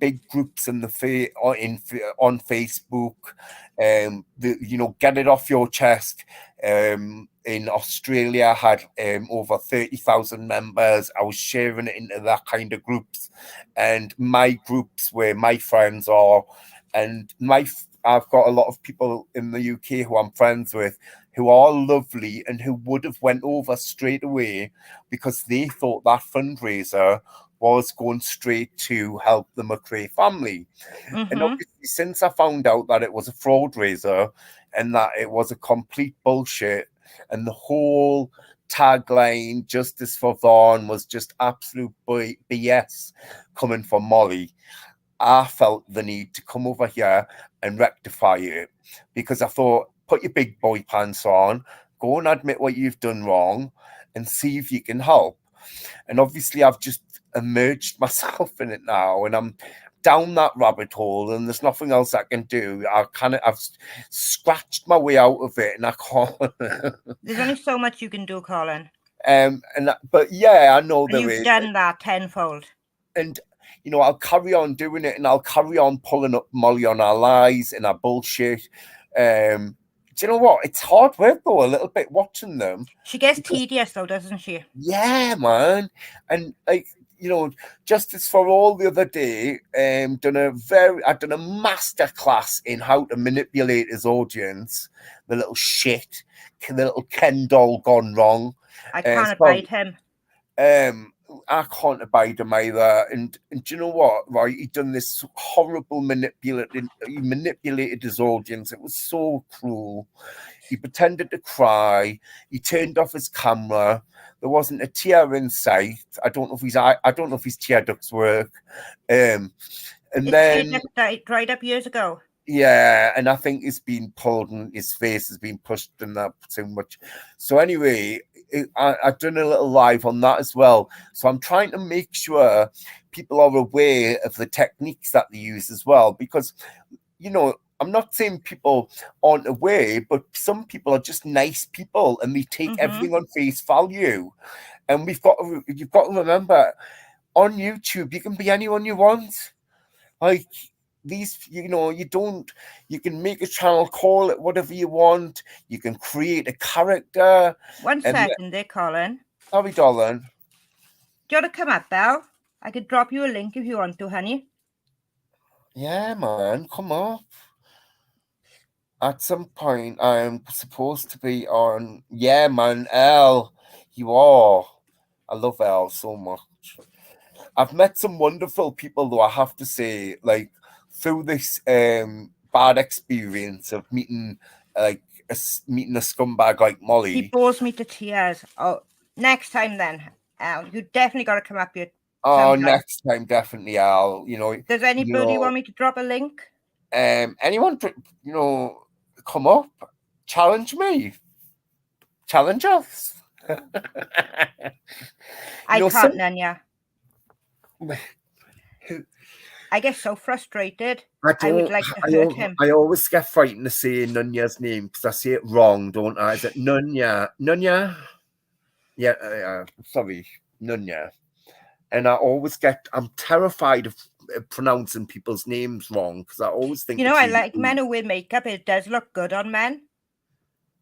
big groups in on Facebook. Get it off your chest. In Australia, I had over 30,000 members. I was sharing it into that kind of groups, and my groups where my friends are, and I've got a lot of people in the UK who I'm friends with, who are lovely and who would have went over straight away because they thought that fundraiser was going straight to help the McRae family. And obviously, since I found out that it was a fraud raiser and that it was a complete bullshit, and the whole tagline, Justice for Vaughan, was just absolute BS coming from Molly, I felt the need to come over here and rectify it, because I thought, put your big boy pants on, go and admit what you've done wrong, and see if you can help. And obviously, I've just immersed myself in it now, and I'm down that rabbit hole, and there's nothing else I can do. I've scratched my way out of it, and I can't. There's only so much you can do, Colin. But yeah, I know and you've done that tenfold. And I'll carry on doing it, and I'll carry on pulling up Molly on our lies and our bullshit. Do you know what? It's hard work though, a little bit watching them. She gets tedious though, doesn't she? Yeah, man. And Justice for All the other day, I've done a master class in how to manipulate his audience. The little shit, the little Ken doll gone wrong. I can't abide him. I can't abide him either. And do you know what? Right, he done this horrible he manipulated his audience. It was so cruel. He pretended to cry. He turned off his camera. There wasn't a tear in sight. I don't know if his tear ducts work. And then dried up years ago. Yeah, and I think it's been pulled and his face has been pushed and that too much. So anyway, I've done a little live on that as well. So I'm trying to make sure people are aware of the techniques that they use as well, because, I'm not saying people aren't aware, but some people are just nice people and they take everything on face value. And you've got to remember, on YouTube, you can be anyone you want. Like, these, you can make a channel, call it whatever you want. You can create a character. One second there, Colin. Sorry, darling. Do you want to come up, Belle? I could drop you a link if you want to, honey. Yeah, man, come up. At some point, I'm supposed to be on. Yeah, man, Elle, you are. I love Elle so much. I've met some wonderful people, though, I have to say, like, through this bad experience of meeting a scumbag like Molly. He bores me to tears. Oh, next time then, Al, you definitely got to come up here. Oh, next time, definitely, Al. Does anybody want me to drop a link? Anyone, come up, challenge me, challenge us. I can't, Nanya. Who- I get so frustrated. I I would don't. like to hurt him. I always get frightened to say Nunya's name because I say it wrong, don't I? Is it Nunya? Nunya? Yeah, sorry, Nunya. And I'm terrified of pronouncing people's names wrong because I always think I like men who wear makeup. It does look good on men.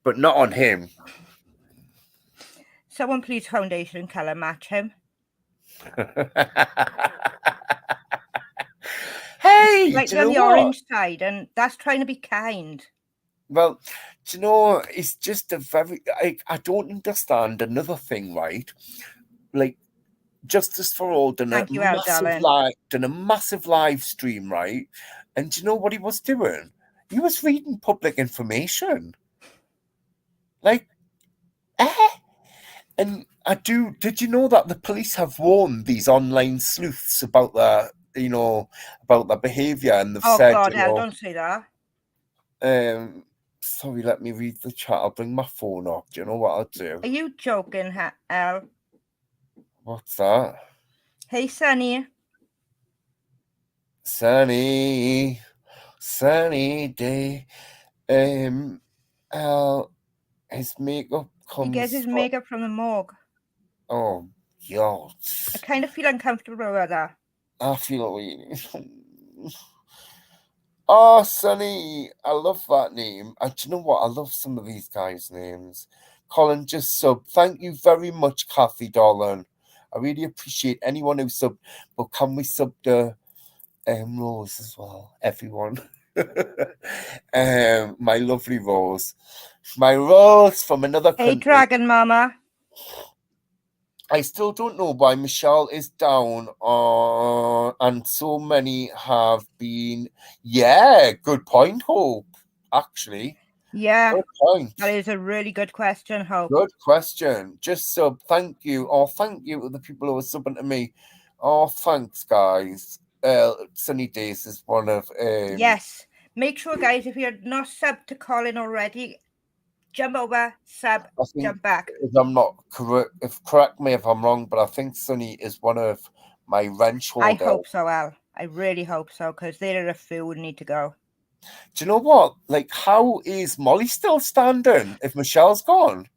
But not on him. Someone please foundation colour match him. Hey, Slightly on the orange side, and that's trying to be kind. Well, it's just a very... I don't understand another thing, right? Like, Justice for All done a massive live stream, right? And do you know what he was doing? He was reading public information. Like, And did you know that the police have warned these online sleuths about their behaviour, and they've said... God, hell, don't say that. Sorry, let me read the chat. I'll bring my phone up. Do you know what I'll do? Are you joking, Al? What's that? Hey, Sunny. Sunny day. Al, his makeup comes... He gets his makeup from the morgue. Oh, God. I kind of feel uncomfortable with that. I feel... Oh, Sunny, I love that name. And do you know what? I love some of these guys' names. Colin just sub. Thank you very much, Kathy, darling. I really appreciate anyone who sub. But can we sub the Rose as well, everyone? My lovely Rose. My Rose from another country. Hey, Dragon Mama. I still don't know why Michelle is down, and so many have been. Yeah, good point, Hope. Actually, yeah, good point. That is a really good question, Hope. Good question. Just sub. Thank you. Oh, thank you to the people who are subbing to me. Oh, thanks, guys. Sunny Days is one of. Yes, make sure, guys, if you're not subbed to Colin already, jump over, sub, jump back. If I'm not correct, correct me if I'm wrong, but I think Sunny is one of my wrench holders. I hope so, Al. I really hope so, because there are a few who need to go. Do you know what? Like, how is Molly still standing if Michelle's gone?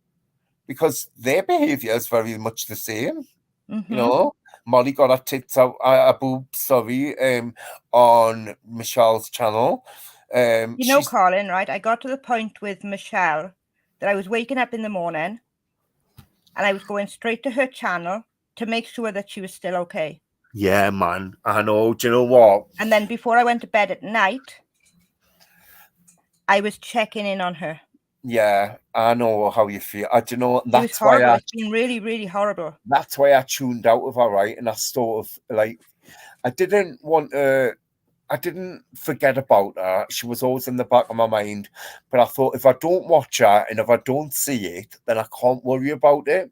Because their behaviour is very much the same. Mm-hmm. You know, Molly got her tits out, her boobs, on Michelle's channel. Colin, right? I got to the point with Michelle that I was waking up in the morning and I was going straight to her channel to make sure that she was still okay. Yeah, man. I know. Do you know what? And then before I went to bed at night, I was checking in on her. Yeah, I know how you feel. Do you know, that's it was horrible. It's been really, really horrible. That's why I tuned out of her, right? And I sort of, like, I didn't want to... I didn't forget about her. She was always in the back of my mind. But I thought, if I don't watch her and if I don't see it, then I can't worry about it.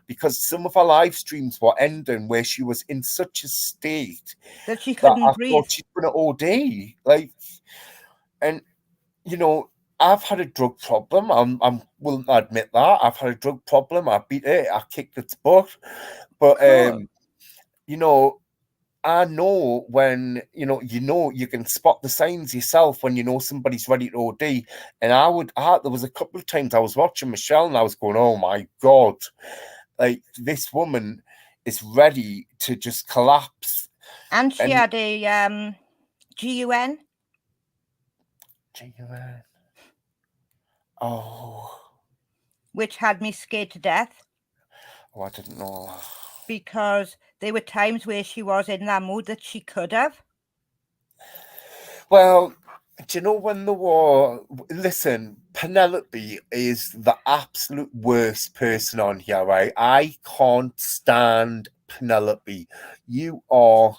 Because some of her live streams were ending where she was in such a state that she couldn't breathe. Thought she'd been all day. Like, and, I've had a drug problem. I will admit that. I've had a drug problem. I beat it. I kicked its butt. But, cool. I know when, you can spot the signs yourself when you know somebody's ready to OD. And there was a couple of times I was watching Michelle and I was going, oh my God, like this woman is ready to just collapse. And she had a GUN. GUN. Oh. Which had me scared to death. Oh, I didn't know. Because there were times where she was in that mood that she could have. Well, do you know when the war... Listen, Penelope is the absolute worst person on here, right? I can't stand Penelope. You are...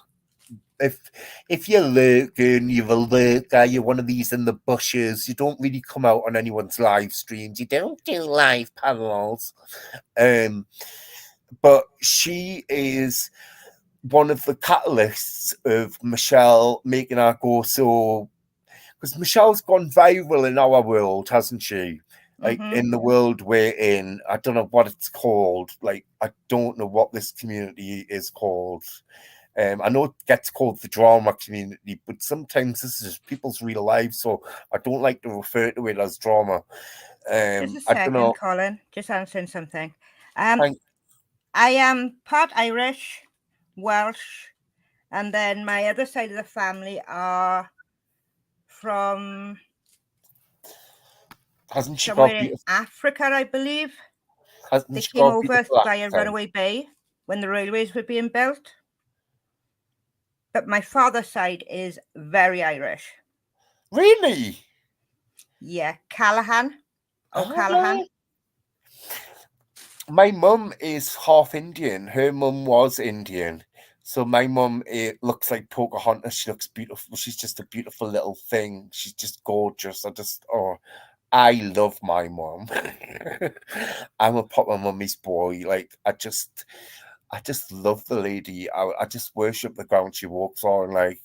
If you're lurking, you're a lurker, you're one of these in the bushes, you don't really come out on anyone's live streams, you don't do live panels. But she is one of the catalysts of Michelle making her go so because Michelle's gone viral in our world, hasn't she? Like Mm-hmm. in the world we're in, I don't know what it's called. Like I don't know what this community is called. I know it gets called the drama community, but sometimes this is people's real lives, so I don't like to refer to it as drama. Just a I don't know. second, Colin. Just answering something. Thank- I am part Irish, Welsh, and then my other side of the family are from hasn't she got somewhere in beautiful? Africa, I believe. Hasn't They she came got a over beautiful via accent? Runaway Bay when the railways were being built. But my father's side is very Irish. Really? Yeah, Callahan. Oh, O'Callahan. my mum is half Indian. Her mum was Indian. So my mum, it looks like Pocahontas. She looks beautiful. She's just a beautiful little thing. She's just gorgeous. I love my mum. I'm a proper mummy's boy. Like I just love the lady. I just worship the ground she walks on. Like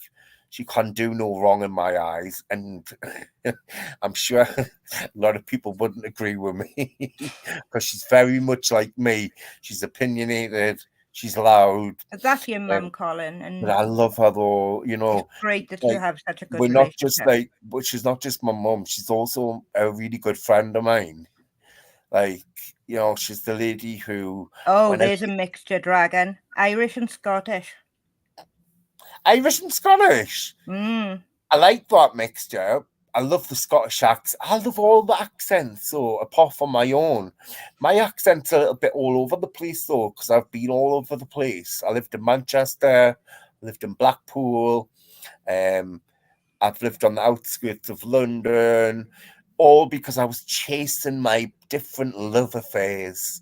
she can do no wrong in my eyes, and I'm sure a lot of people wouldn't agree with me because she's very much like me. She's opinionated. She's loud. That's your Um, mum, Colin, but and I love her though. You it's know, great that you like have such a good we're not just relationship. like, but she's not just my mum. She's also a really good friend of mine. Like, she's the lady who, Oh, when I there's a mixture dragon. Irish and Scottish. Irish and Scottish. Mm. I like that mixture. I love the Scottish accent. I love all the accents, so apart from my own. My accent's a little bit all over the place, though, because I've been all over the place. I lived in Manchester, I lived in Blackpool, I've lived on the outskirts of London, all because I was chasing my different love affairs.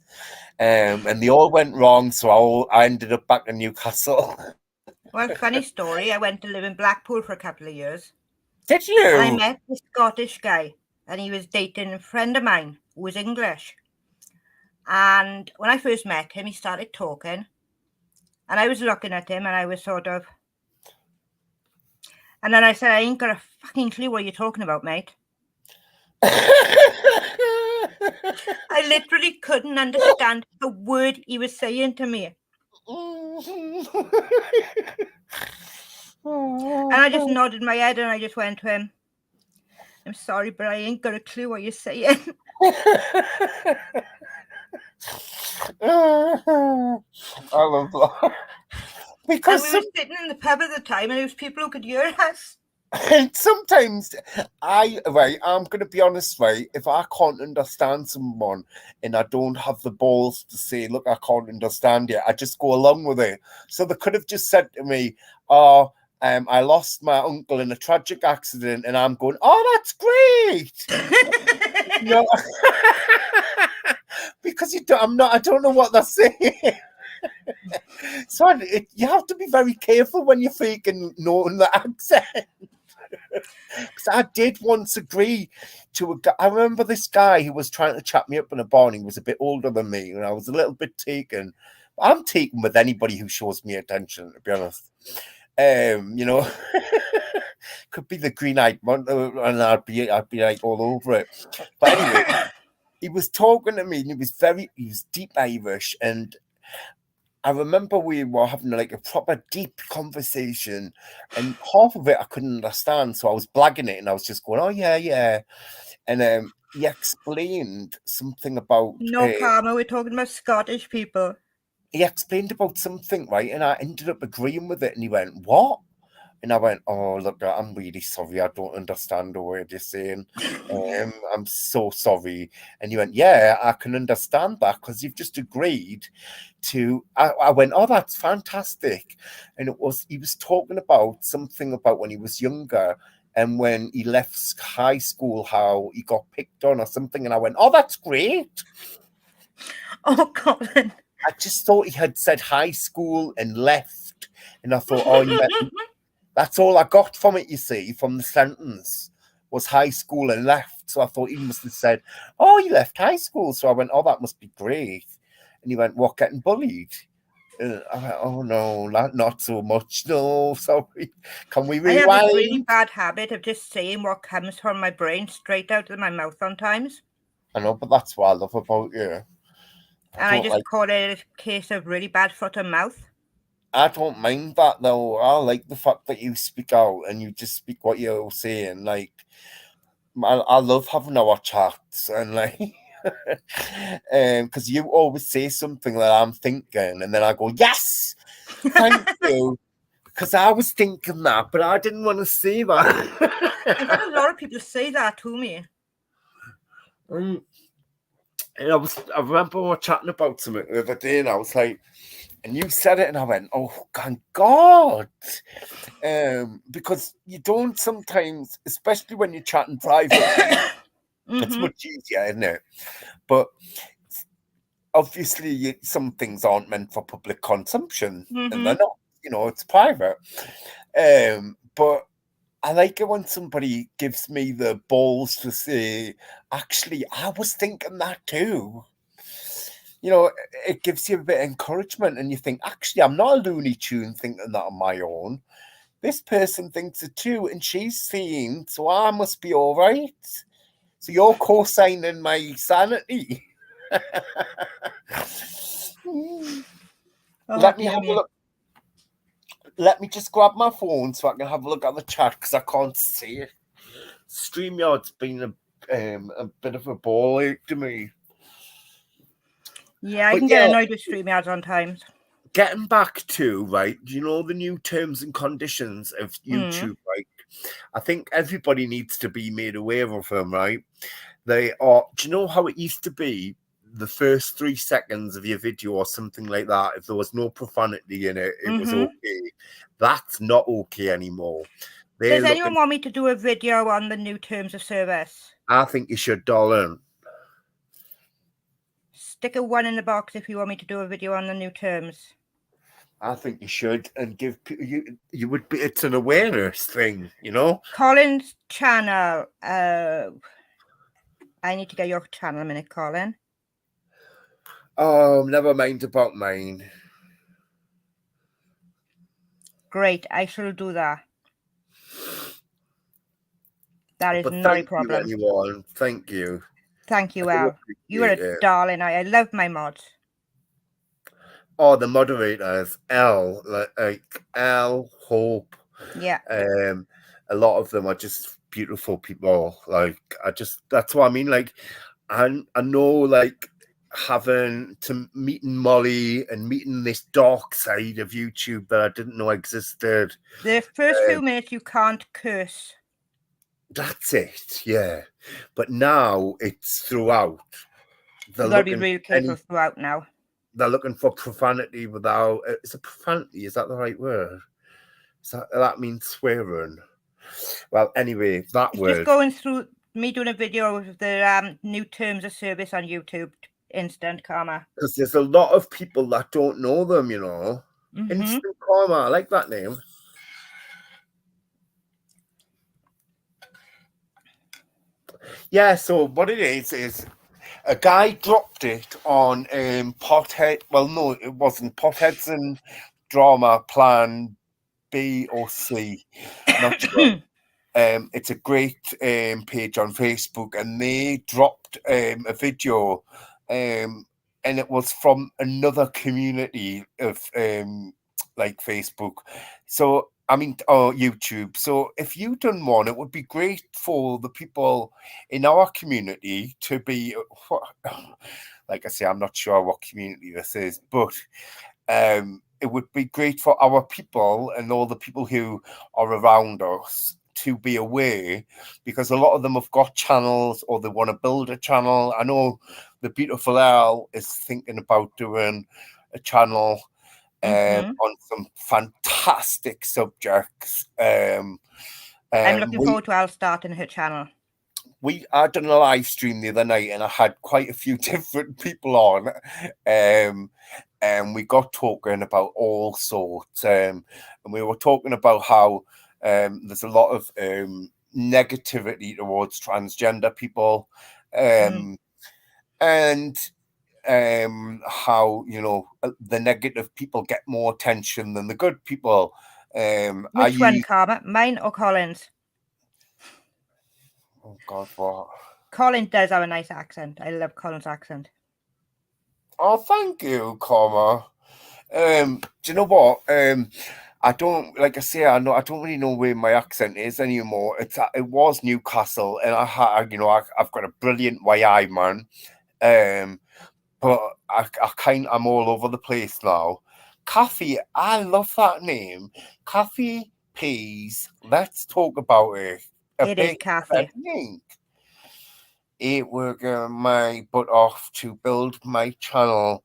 And they all went wrong, so I ended up back in Newcastle. Well, funny story. I went to live in Blackpool for a couple of years. Did And I you? met this Scottish guy, and he was dating a friend of mine who was English. And when I first met him, he started talking, and I was looking at him, and I was sort of. And then I said, I ain't got a fucking clue what you're talking about, mate. I literally couldn't understand a word he was saying to me. And I just nodded my head and I just went to him, I'm sorry, but I ain't got a clue what you're saying. I love that. Because and we were sitting in the pub at the time and there was people who could hear us. sometimes I'm going to be honest, right? If I can't understand someone and I don't have the balls to say, look, I can't understand it, I just go along with it. So they could have just said to me, oh, I lost my uncle in a tragic accident, and I'm going, oh, that's great. No, because I don't know what they're saying. So you have to be very careful when you're faking knowing the accent. Because I did once agree to a guy. I remember this guy who was trying to chat me up in a bar, and he was a bit older than me, and I was a little bit taken. I'm taken with anybody who shows me attention, to be honest. Could be the green-eyed monitor, and I'd be like all over it. But anyway, he was talking to me, and he was deep Irish, and I remember we were having like a proper deep conversation, and half of it I couldn't understand, so I was blagging it, and I was just going, "Oh yeah, yeah," and he explained something about. No karma, we're talking about Scottish people. He explained about something, right, and I ended up agreeing with it, and he went, "What?" And I went, oh, look, I'm really sorry. I don't understand the word you're saying. I'm so sorry. And he went, yeah, I can understand that because you've just agreed to. I went, oh, that's fantastic. And he was talking about something about when he was younger and when he left high school, how he got picked on or something. And I went, oh, that's great. Oh, Colin. I just thought he had said high school and left. And I thought, oh, yeah. That's all I got from it, you see, from the sentence, was high school and left. So I thought he must have said, oh, he left high school. So I went, oh, that must be great. And he went, what, getting bullied? I went, oh no, not so much. No, sorry. Can we I have this really rewind? bad habit of just saying what comes from my brain straight out of my mouth sometimes. I know, but that's what I love about you. And I just call it a case of really bad foot and mouth. I don't mind that though. I like the fact that you speak out and you just speak what you're saying. Like, I love having our chats and like, because you always say something that I'm thinking, and then I go, yes, thank you, because I was thinking that, but I didn't want to say that. I've had a lot of people say that to me. And I remember we were chatting about something the other day, and I was like, and you said it, and I went, oh, thank God. Because you don't sometimes, especially when you're chatting privately, it's much easier, isn't it? But obviously, some things aren't meant for public consumption, and they're not, it's private. But I like it when somebody gives me the balls to say, actually, I was thinking that too. It gives you a bit of encouragement, and you think, actually, I'm not a Looney Tune thinking that on my own. This person thinks it too, and she's seeing, so I must be all right. So you're co-signing my sanity. Let me have a look. Let me just grab my phone so I can have a look at the chat because I can't see it. StreamYard's been a bit of a ball ache to me. Yeah, I can get annoyed with StreamYard sometimes. Getting back to, right, do you know the new terms and conditions of YouTube, right? I think everybody needs to be made aware of them, right? They are, do you know how it used to be? The first 3 seconds of your video or something like that, if there was no profanity in it, it was okay. That's not okay anymore. Does anyone want me to do a video on the new terms of service? I think you should, darling. Stick a 1 in the box if you want me to do a video on the new terms. I think you should, and give you would be. It's an awareness thing, Colin's channel. I need to get your channel a minute, Colin. Oh, never mind about mine. Great, I shall do that. That is not a problem. Thank you, anyone. Thank you. Thank you, Al. You are a darling. I love my mods. Oh, the moderators, L, like L, Hope. Yeah. A lot of them are just beautiful people. Like, that's what I mean. Like, I know, like, having to meeting Molly and meeting this dark side of YouTube that I didn't know existed. The first few minutes you can't curse. That's it, yeah. But now it's throughout. You've got to be really careful throughout now. They're looking for profanity without. Is it profanity? Is that the right word? That means swearing? Well, anyway, that it's word. Just going through me doing a video of the new terms of service on YouTube. Instant Karma. Because there's a lot of people that don't know them, Instant Karma. I like that name. Yeah, so what it is a guy dropped it on Pothead. Well, no, it wasn't. Potheads and Drama Plan B or C. Not sure. It's a great page on Facebook, and they dropped a video, and it was from another community of like Facebook. So YouTube. So if you've done one, it would be great for the people in our community to be. Like I say, I'm not sure what community this is, but it would be great for our people and all the people who are around us to be aware, because a lot of them have got channels or they want to build a channel. I know the beautiful Al is thinking about doing a channel on some fantastic subjects. I'm looking forward to Al starting her channel. I done a live stream the other night and I had quite a few different people on, and we got talking about all sorts, and we were talking about how there's a lot of negativity towards transgender people, and how, you know, the negative people get more attention than the good people. Which one, Karma? Mine or Colin's? Oh God, what? Colin does have a nice accent. I love Colin's accent. Oh, thank you, Karma. Do you know what? I don't, like I say, I don't really know where my accent is anymore. It was Newcastle, and I've got a brilliant YI man. But I'm all over the place now. Kathy, I love that name. Kathy Peas. Let's talk about it. It is Kathy. It working my butt off to build my channel.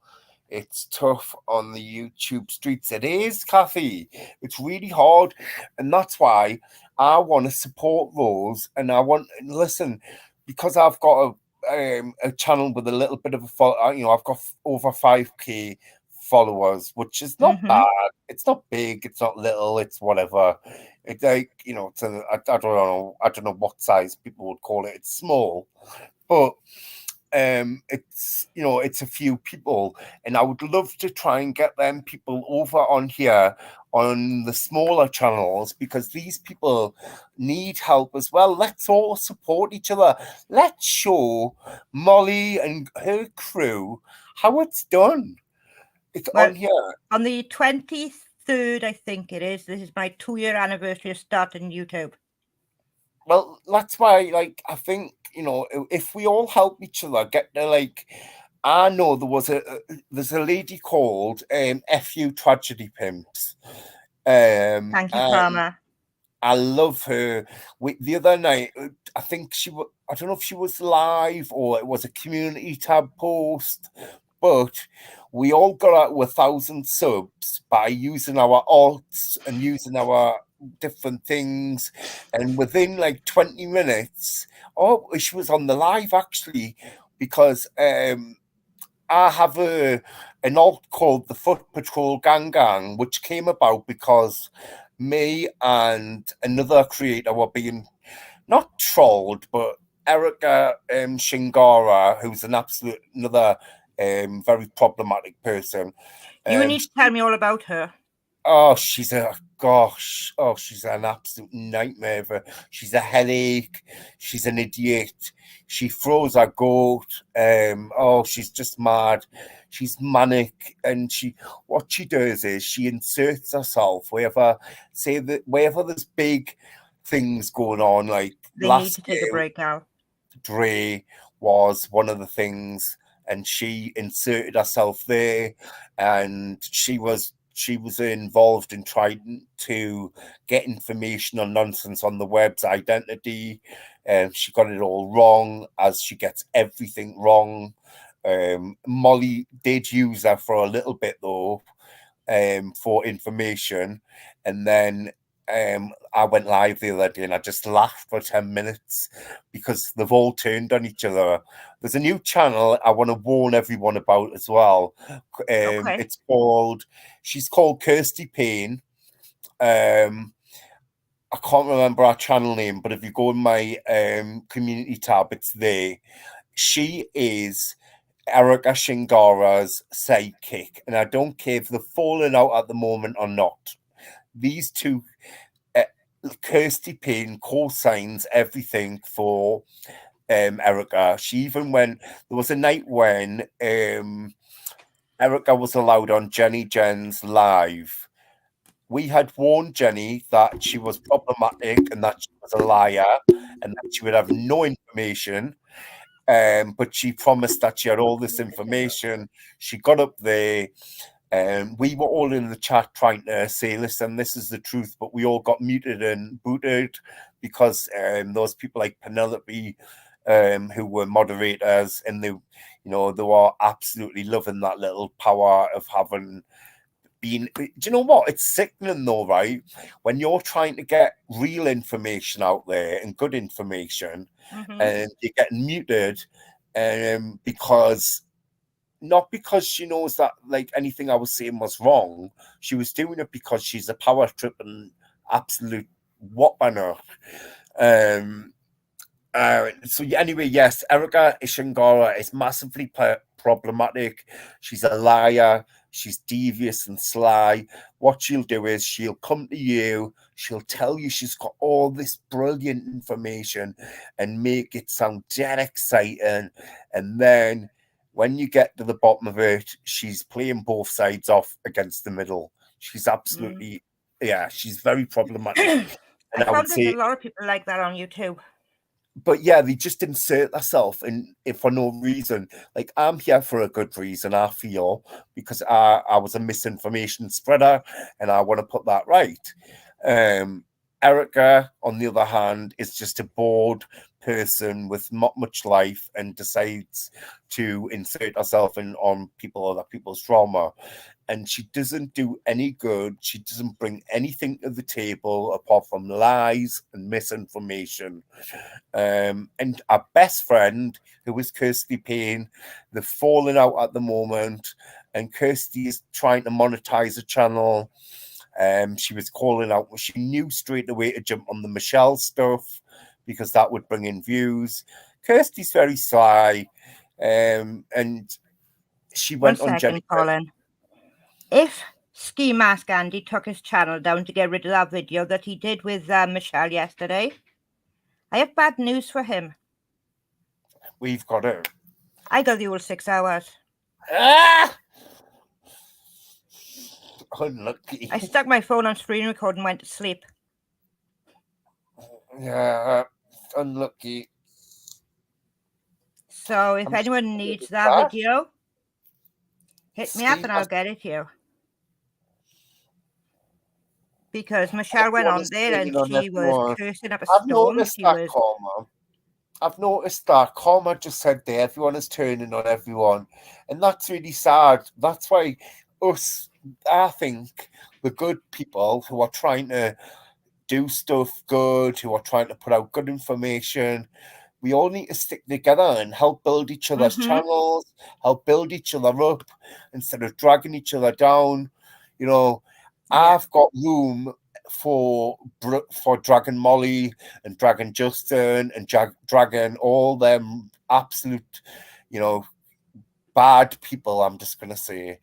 It's tough on the YouTube streets. It is, Kathy. It's really hard, and that's why I want to support those. And I want listen because I've got a channel with a little bit of a follow. You know, I've got over 5K followers, which is not bad. It's not big. It's not little. It's whatever. It's like, you know, I don't know. I don't know what size people would call it. It's small, but it's, you know, it's a few people, and I would love to try and get them people over on here on the smaller channels, because these people need help as well. Let's all support each other. Let's show Molly and her crew how it's done. It's on here on the 23rd, I think it is. This is my 2-year anniversary of starting YouTube. Well, that's why, like, I think, you know, if we all help each other get to, like, I know there's a lady called FU Tragedy Pimps. Thank you, Karma. I love her. The other night, I think I don't know if she was live or it was a community tab post, but we all got out 1,000 subs by using our alts and using our different things, and within like 20 minutes, she was on the live actually, because I have an alt called the Foot Patrol Gang, which came about because me and another creator were being not trolled, but Erica Shingara, who's another very problematic person. You need to tell me all about her. Oh, she's an absolute nightmare. She's a headache. She's an idiot. She throws a goat. She's just mad. She's manic, and what she does is she inserts herself wherever there's big things going on. Like they need to take a break now. Dre was one of the things, and she inserted herself there, and she was involved in trying to get information on nonsense on the web's identity, and she got it all wrong, as she gets everything wrong. Molly did use her for a little bit though, for information, and then I went live the other day and I just laughed for 10 minutes because they've all turned on each other. There's a new channel I want to warn everyone about as well. Okay. She's called Kirsty Payne. I can't remember our channel name, but if you go in my community tab, it's there. She is Erica Shingara's sidekick, and I don't care if they're falling out at the moment or not. These two, Kirsty Payne co-signs everything for Erica. She even there was a night when Erica was allowed on Jenny Jen's live. We had warned Jenny that she was problematic and that she was a liar and that she would have no information. But she promised that she had all this information. She got up there. We were all in the chat trying to say, listen, this is the truth, but we all got muted and booted because those people like Penelope, who were moderators, and they were absolutely loving that little power of having been. Do you know what? It's sickening though, right? When you're trying to get real information out there and good information, and you're getting muted, because. Not because she knows that like anything I was saying was wrong. She was doing it because she's a power trip and absolute whopper. So anyway, yes, Erica Ishingara is massively problematic. She's a liar. She's devious and sly. What she'll do is she'll come to you. She'll tell you she's got all this brilliant information and make it sound dead exciting. And then when you get to the bottom of it, she's playing both sides off against the middle. She's absolutely, she's very problematic. And I found there's a lot of people like that on YouTube. But yeah, they just insert themselves in for no reason. Like, I'm here for a good reason, I feel, because I was a misinformation spreader and I want to put that right. Erica, on the other hand, is just a bored person with not much life and decides to insert herself in on other people's trauma. And she doesn't do any good. She doesn't bring anything to the table apart from lies and misinformation. And our best friend, who is Kirsty Payne, they're falling out at the moment. And Kirsty is trying to monetize a channel. She was calling out. She knew straight away to jump on the Michelle stuff because that would bring in views. Kirsty's very sly. And she went on Jennifer. Colin. If Ski Mask Andy took his channel down to get rid of that video that he did with Michelle yesterday, I have bad news for him. We've got it. I got the whole 6 hours. Unlucky. I stuck my phone on screen record and went to sleep. Yeah, unlucky. So if anyone needs that video, hit me up and I'll get it to you. Because Michelle went on there and she was cursing up a storm. I've noticed that Karma just said there, everyone is turning on everyone. And that's really sad. That's why I think the good people who are trying to do stuff good, who are trying to put out good information, we all need to stick together and help build each other's channels, help build each other up instead of dragging each other down. You know, I've got room for Dragon Molly and Dragon Justin and Dragon, all them absolute, bad people, I'm just going to say.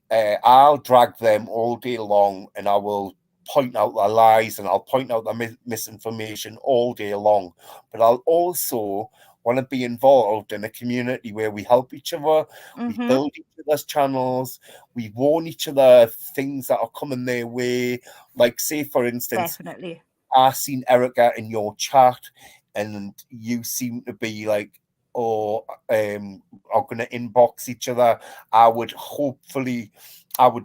I'll drag them all day long and I will point out their lies and I'll point out their misinformation all day long. But I'll also want to be involved in a community where we help each other, we build each other's channels, we warn each other things that are coming their way. Like, say, for instance, definitely, I seen Erica in your chat and you seem to be like, are going to inbox each other. I would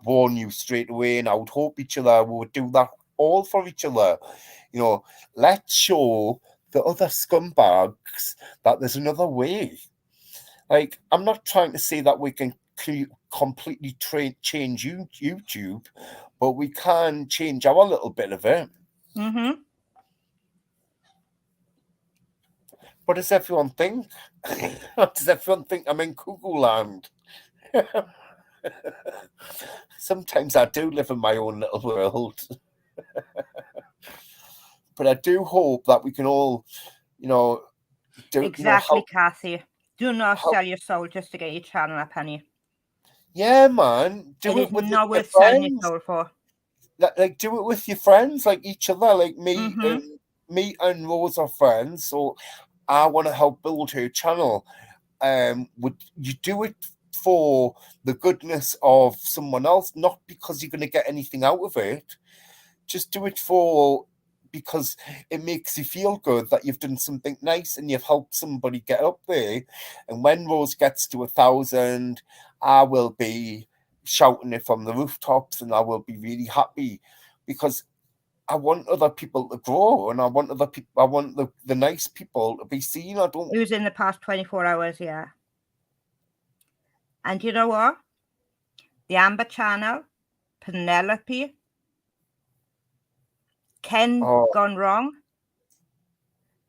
warn you straight away and I would hope each other would do that all for each other. Let's show the other scumbags that there's another way. Like, I'm not trying to say that we can completely change YouTube, but we can change our little bit of it. What does everyone think? Does everyone think I'm in cuckoo land? Sometimes I do live in my own little world. But I do hope that we can all, do exactly, Kathy. Do not sell your soul just to get your channel up, honey. Yeah, man. Do it with not your worth friends. selling your soul for. Like, do it with your friends, like each other. Like me and Rose are friends, so I want to help build her channel. Would you do it for the goodness of someone else, not because you're going to get anything out of it? Just do it because it makes you feel good that you've done something nice and you've helped somebody get up there. And when Rose gets to 1,000, I will be shouting it from the rooftops and I will be really happy because I want other people to grow and I want other people, I want the nice people to be seen. I don't. It was in the past 24 hours, yeah. And you know what? The Amber channel, Penelope, Ken gone wrong,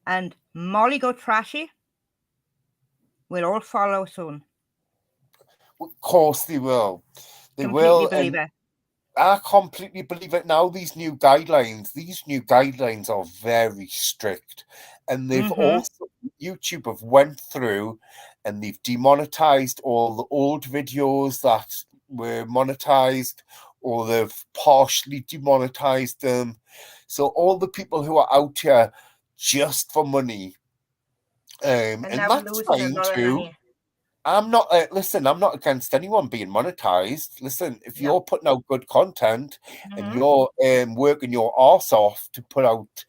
and Molly go trashy will all follow soon. Of course they will. They completely will. Believe it. I completely believe it now. These new guidelines are very strict, and they've also YouTube have went through and they've demonetized all the old videos that were monetized, or they've partially demonetized them. So all the people who are out here just for money, And and now that's losing a fine lot of too. money. I'm not listen. I'm not against anyone being monetized. Listen, if No. you're putting out good content and Mm-hmm. you're working your arse off to put out,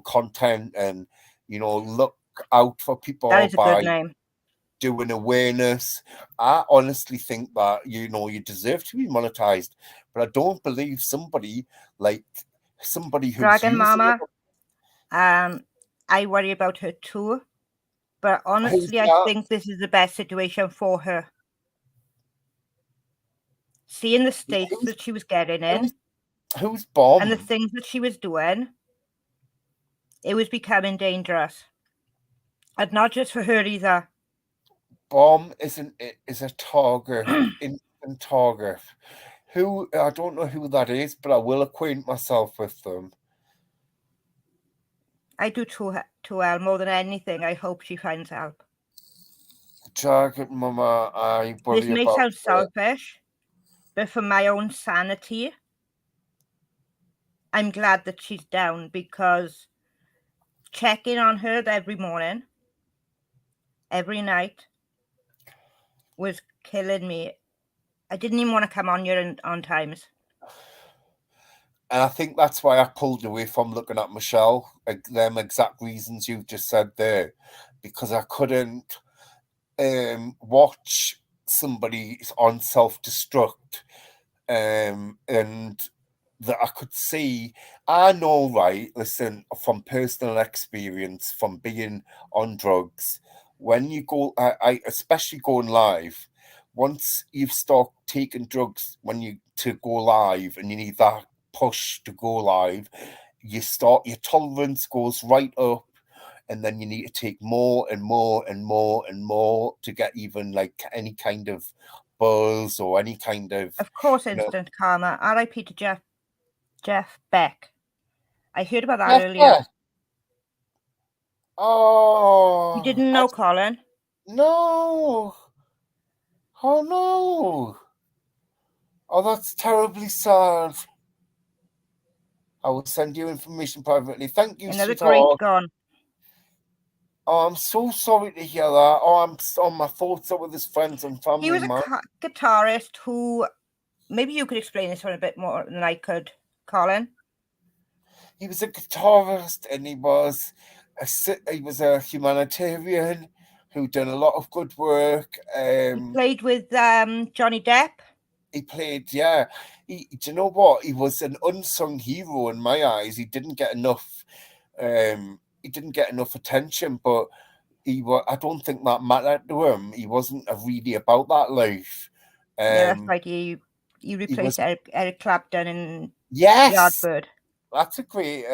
content and look out for That people is a good by name. doing awareness, I honestly think that you deserve to be monetized. But I don't believe somebody who's Dragon using it. Mama, I worry about her too. But Who's honestly, I that? think this is the best situation for her. Seeing the states Who's that she was getting who's, in who's and the bomb? things that she was doing, it was becoming dangerous. And not just for her either. Bomb is a target, instant target. Who I don't know who that is, but I will acquaint myself with them. I do too well. More than anything, I hope she finds help. Target Mama, I This worry may about sound selfish, but for my own sanity, I'm glad that she's down, because checking on her every morning, every night, was killing me. I didn't even want to come on here on times. And I think that's why I pulled away from looking at Michelle. Them exact reasons you've just said there, because I couldn't watch somebody on self destruct, and that I could see. I know, right? Listen, from personal experience, from being on drugs, when you go, I especially going live. Once you've stopped taking drugs, when you to go live, and you need that push to go live, your tolerance goes right up, and then you need to take more and more and more and more to get even like any kind of buzz or any kind of Of course, you know. instant karma. R.I.P. to Jeff Beck. I heard about that Yes, earlier. yes. You Oh, didn't know, Colin? no. Oh, no. Oh, that's terribly sad. I will send you information privately. Thank you, Another great sweetheart. gone. Oh, I'm so sorry to hear that. Oh, I'm on my thoughts are with his friends and He family, was a man. guitarist who, maybe you could explain this one a bit more than I could, Colin. He was a guitarist, and he was a humanitarian who done a lot of good work. He played with Johnny Depp. He played, yeah. Do you know what? He was an unsung hero in my eyes. He didn't get enough. He didn't get enough attention, but I don't think that mattered to him. He wasn't really about that life. Yeah, that's Um, right. He he replaced was Eric Clapton in yes. Yardbird. That's a great.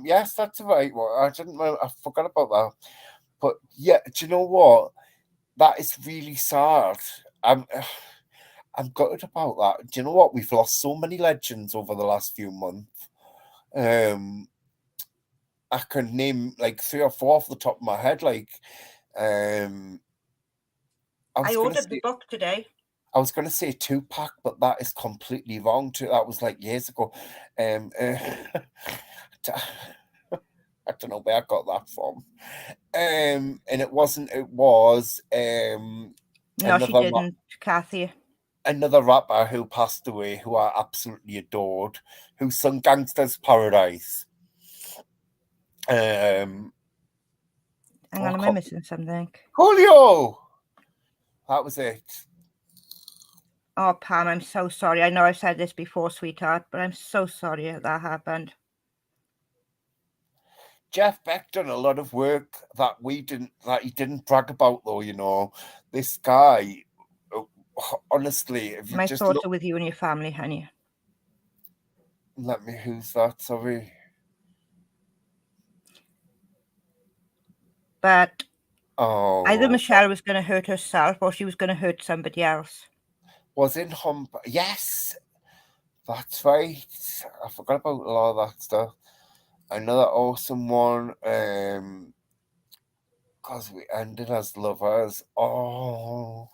Yes, that's the right one. I forgot about that. But yeah, do you know what? That is really sad. I'm. I'm gutted about that. Do you know what? We've lost so many legends over the last few months. Um, I can name like 3 or 4 off the top of my head. Um, I I was gonna ordered the say, book today. I was gonna say Tupac, but that is completely wrong. Too, that was like years ago. I don't know where I got that from. And it wasn't. It was No, she another didn't, Kathy. another rapper who passed away, who I absolutely adored, who sung "Gangster's Paradise." Um, Hang I on, am I can't- missing something? Julio. That was it. Oh, Pam, I'm so sorry. I know I've said this before, sweetheart, but I'm so sorry that happened. Jeff Beck done a lot of work that he didn't brag about, though. This guy. Honestly, if you My just thoughts look, are with you and your family, honey. let me. Who's that? Sorry. But either Oh, Michelle was going to hurt herself or she was going to hurt somebody else. was in Hum. Yes, That's right. I forgot about a lot of that stuff. Another awesome one. Because we ended as lovers. Oh,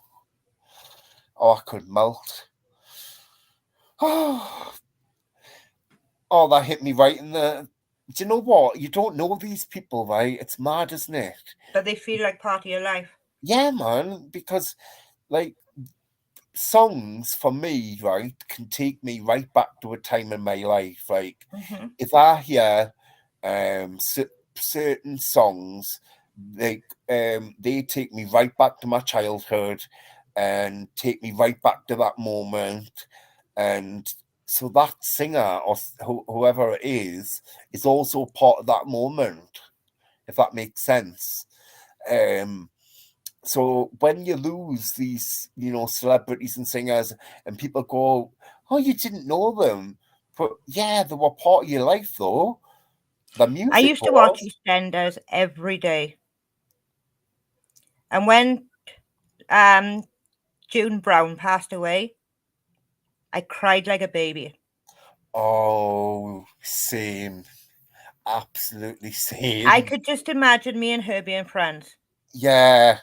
I could melt. Oh, that hit me right in the. Do you know what? You don't know these people, right? It's mad, isn't it? But they feel like part of your life. Yeah, man. Because, like, songs for me, right, can take me right back to a time in my life. Like, Mm-hmm. if I hear certain songs, they take me right back to my childhood and take me right back to that moment. And so that singer or whoever it is also part of that moment, if that makes sense. Um, so when you lose these, celebrities and singers, and people go, "Oh, you didn't know them," but yeah, they were part of your life, though. The I music used to watch was. EastEnders every day. And when um, June Brown passed away, I cried like a baby. Oh, same. Absolutely I same. could just imagine me and her being friends. Yeah.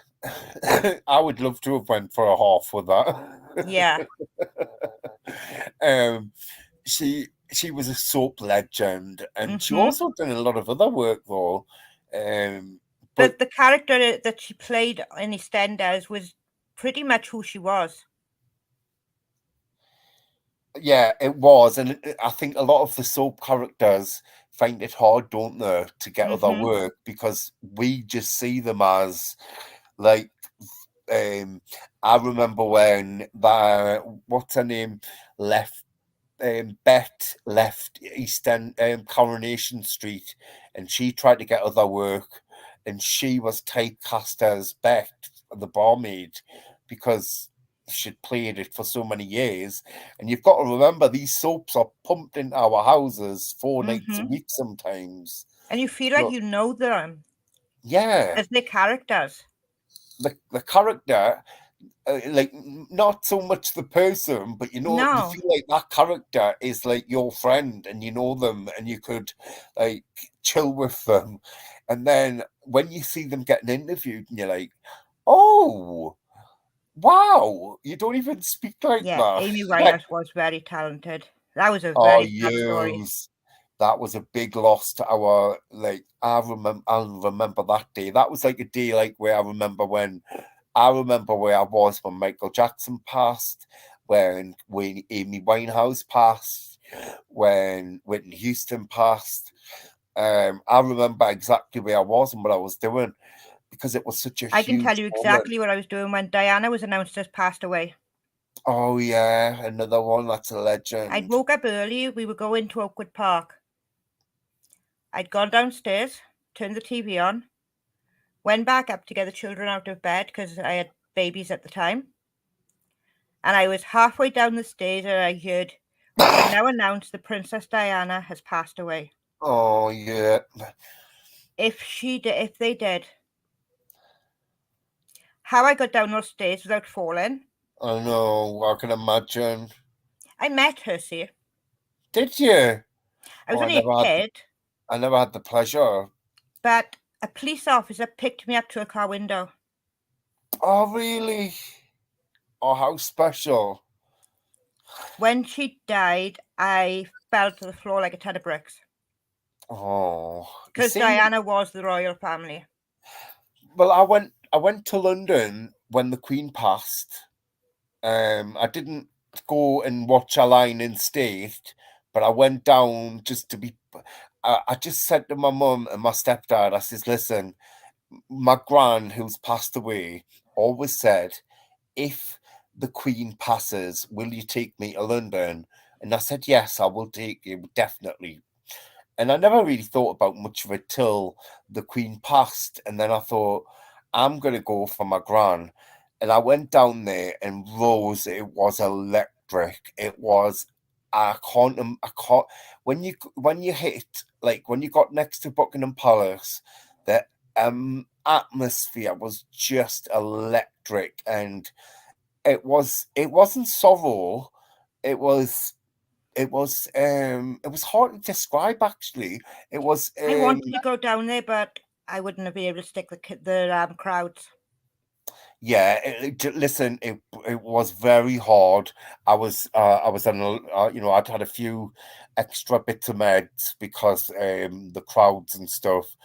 I would love to have went for a half with Yeah. that. um, she was a soap legend, and she Mm-hmm. also done a lot of other work though. Um, but But the character that she played in EastEnders was pretty much who she was. yeah, it was, and I think a lot of the soap characters find it hard, don't they, to get other Mm-hmm. work because we just see them as like. Um, I remember when that what's her name left. Bet left East End Coronation Street, and she tried to get other work, and she was typecast as Bet, the barmaid, because she'd played it for so many years. And you've got to remember these soaps are pumped into our houses 4 nights a Mm-hmm. week sometimes. And you feel like So you know them yeah, as their characters. the character like not so much the person, but you No. feel like that character is like your friend, and you know them, and you could like chill with them, and then when you see them getting interviewed, and you're like, oh wow, you don't even speak like Yeah, that. Amy Like, Winehouse was very talented. That was a oh very sad story. yes, that was a big loss to our like. I'll remember that day. That was like a day like where I remember where I was when Michael Jackson passed, when Amy Winehouse passed, when Whitney Houston passed. I remember exactly where I was and what I was doing because it was such a I can tell huge you moment. exactly what I was doing when Diana was announced as passed away. Oh yeah, another one that's a I'd legend. woke up early. We were going to Oakwood Park. I'd gone downstairs, turned the TV on, went back up to get the children out of bed because I had babies at the time. And I was halfway down the stairs and I heard, we can now announce that Princess Diana has passed away. Oh yeah, If they did, how I got down those stairs without falling. I know. I can imagine. I met her, see. Did you? I was Oh, only a kid, I never had the pleasure. but a police officer picked me up to a car window. Oh really? Oh, how special. When she died, I fell to the floor like a ton of bricks. Oh, you Because see, Diana was the royal family. well, I went to London when the Queen passed. I didn't go and watch a line in state, but I went down just to be. I just said to my mum and my stepdad, I says, "Listen, my gran, who's passed away, always said, if the Queen passes, will you take me to London?" And I said, "Yes, I will take you, definitely." And I never really thought about much of it till the Queen passed. And then I thought, I'm going to go for my gran. And I went down there, and Rose, it was electric. It was, I can't, when you hit, like when you got next to Buckingham Palace, the atmosphere was just electric. And it wasn't sorrow. It was it was hard to describe actually. It was I wanted to go down there, but I wouldn't have been able to stick the crowds. yeah, listen, it was very hard. I was on I'd had a few extra bits of meds because the crowds and stuff.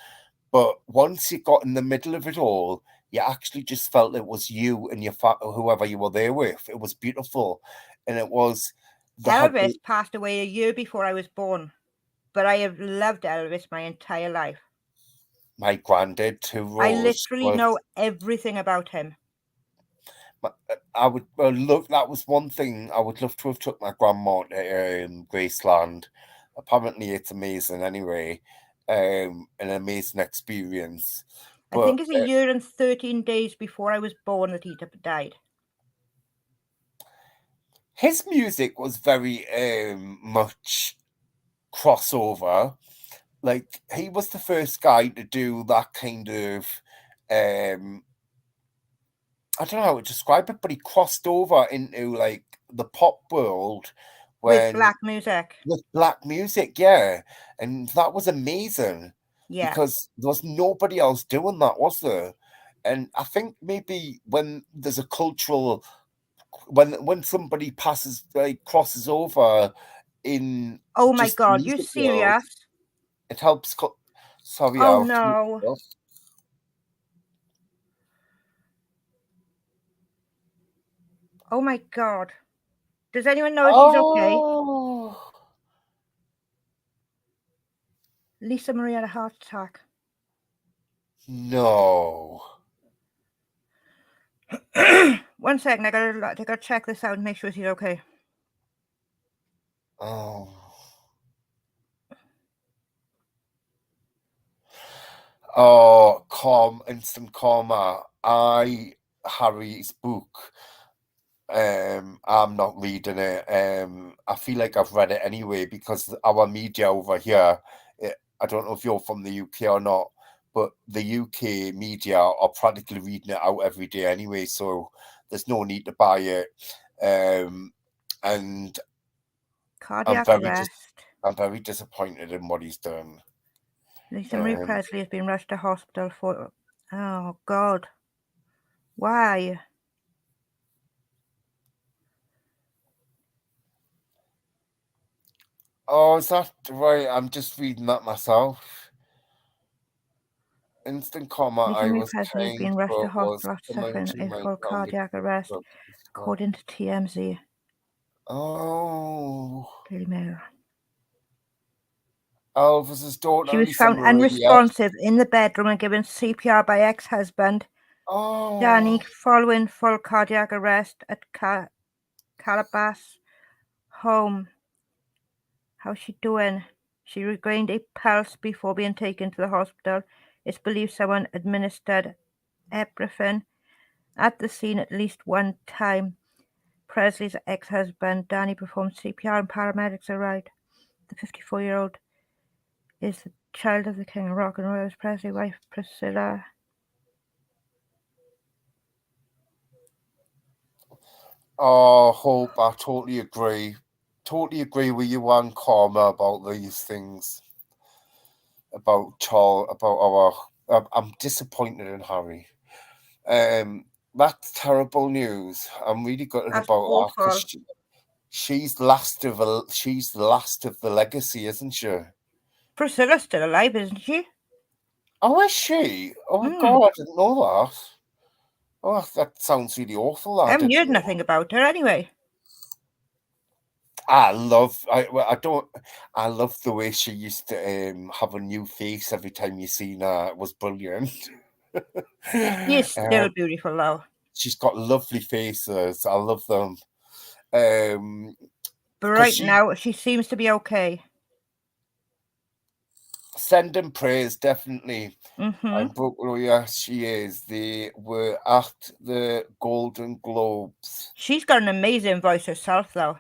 But once you got in the middle of it all, you actually just felt it was you and your whoever you were there with. It was beautiful, and it was Elvis passed away a year before I was born, but I have loved Elvis my entire life. My granddad too. I literally know everything about him. I would love. That was one thing I would love to have took my grandma to Graceland. Apparently, it's amazing. Anyway, an amazing experience. But I think it's a year and 13 days before I was born that he died. His music was very much crossover. Like he was the first guy to do that kind of I don't know how to describe it, but he crossed over into like the pop world with black music. With black music, yeah. And that was amazing. Yeah. Because there was nobody else doing that, was there? And I think maybe when there's a cultural when somebody passes crosses over in oh my god, you're serious? World, it helps sorry, oh no. Oh my god. Does anyone know if she's okay? Lisa Marie had a heart attack. No. 1 second, I gotta check this out and make sure she's okay. Oh. Oh, instant karma. Harry's book. I'm not reading it. I feel like I've read it anyway because our media over here, I don't know if you're from the UK or not, but the UK media are practically reading it out every day anyway, so there's no need to buy it. And cardiac arrest. I'm very disappointed in what he's done. Lisa Marie Presley has been rushed to hospital for... Oh, God. Why? Oh, is that right? I'm just reading that myself. Instant coma. Lisa Marie Presley has been rushed to hospital suffering a full cardiac arrest, according to TMZ. Oh. Daily Mail. Elvis's daughter. She was found unresponsive in the bedroom and given CPR by ex-husband Danny following full cardiac arrest at Calabas home. How's she doing? She regained a pulse before being taken to the hospital. It's believed someone administered epiphone at the scene at least one time. Presley's ex-husband Danny performed CPR and paramedics arrived. The 54-year-old is the child of the king of rock and roll, Elvis Presley's wife Priscilla. Oh, Hope, I totally agree. Totally agree with you and Karma about these things. About Charles, about our... I'm disappointed in Harry. That's terrible news. I'm really gutted about that because she's the last of the legacy, isn't she? Priscilla's still alive, isn't she? Oh, is she? Oh my God, I didn't know that. Oh, that sounds really awful. I haven't heard nothing about her anyway. I love the way she used to have a new face every time you seen her. It was brilliant. She is still beautiful though. She's got lovely faces. I love them. But right now she seems to be okay. Sending prayers, definitely. Yes, she is. They were at the Golden Globes. She's got an amazing voice herself, though.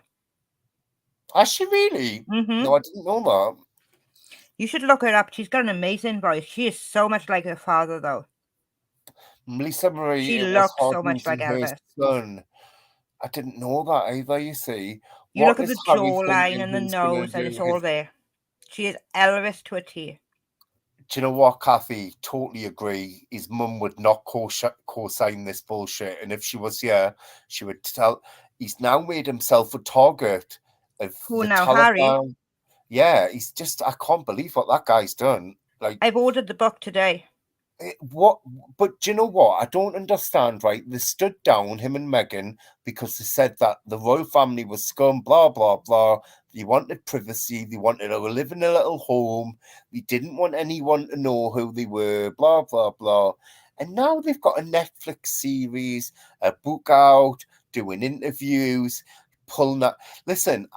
Has she really? No, I didn't know that. You should look her up. She's got an amazing voice. She is so much like her father, though. Lisa Marie. She looks so much like Elvis. Son. I didn't know that either, you see. You look at the Harry jawline thinking and the he's going to nose, and do it's all there. She is Elvis to a T. Do you know what, Kathy? Totally agree. His mum would not co-sign this bullshit, and if she was here, she would tell. He's now made himself a target of Who the now, Harry? Taliban. Yeah, he's just. I can't believe what that guy's done. Like, I've ordered the book today. what? But do you know what? I don't understand. Right? They stood down him and Meghan because they said that the royal family was scum. Blah blah blah. They wanted privacy. They wanted to live in a little home. They didn't want anyone to know who they were. Blah blah blah. And now they've got a Netflix series, a book out, doing interviews, pulling that. Listen,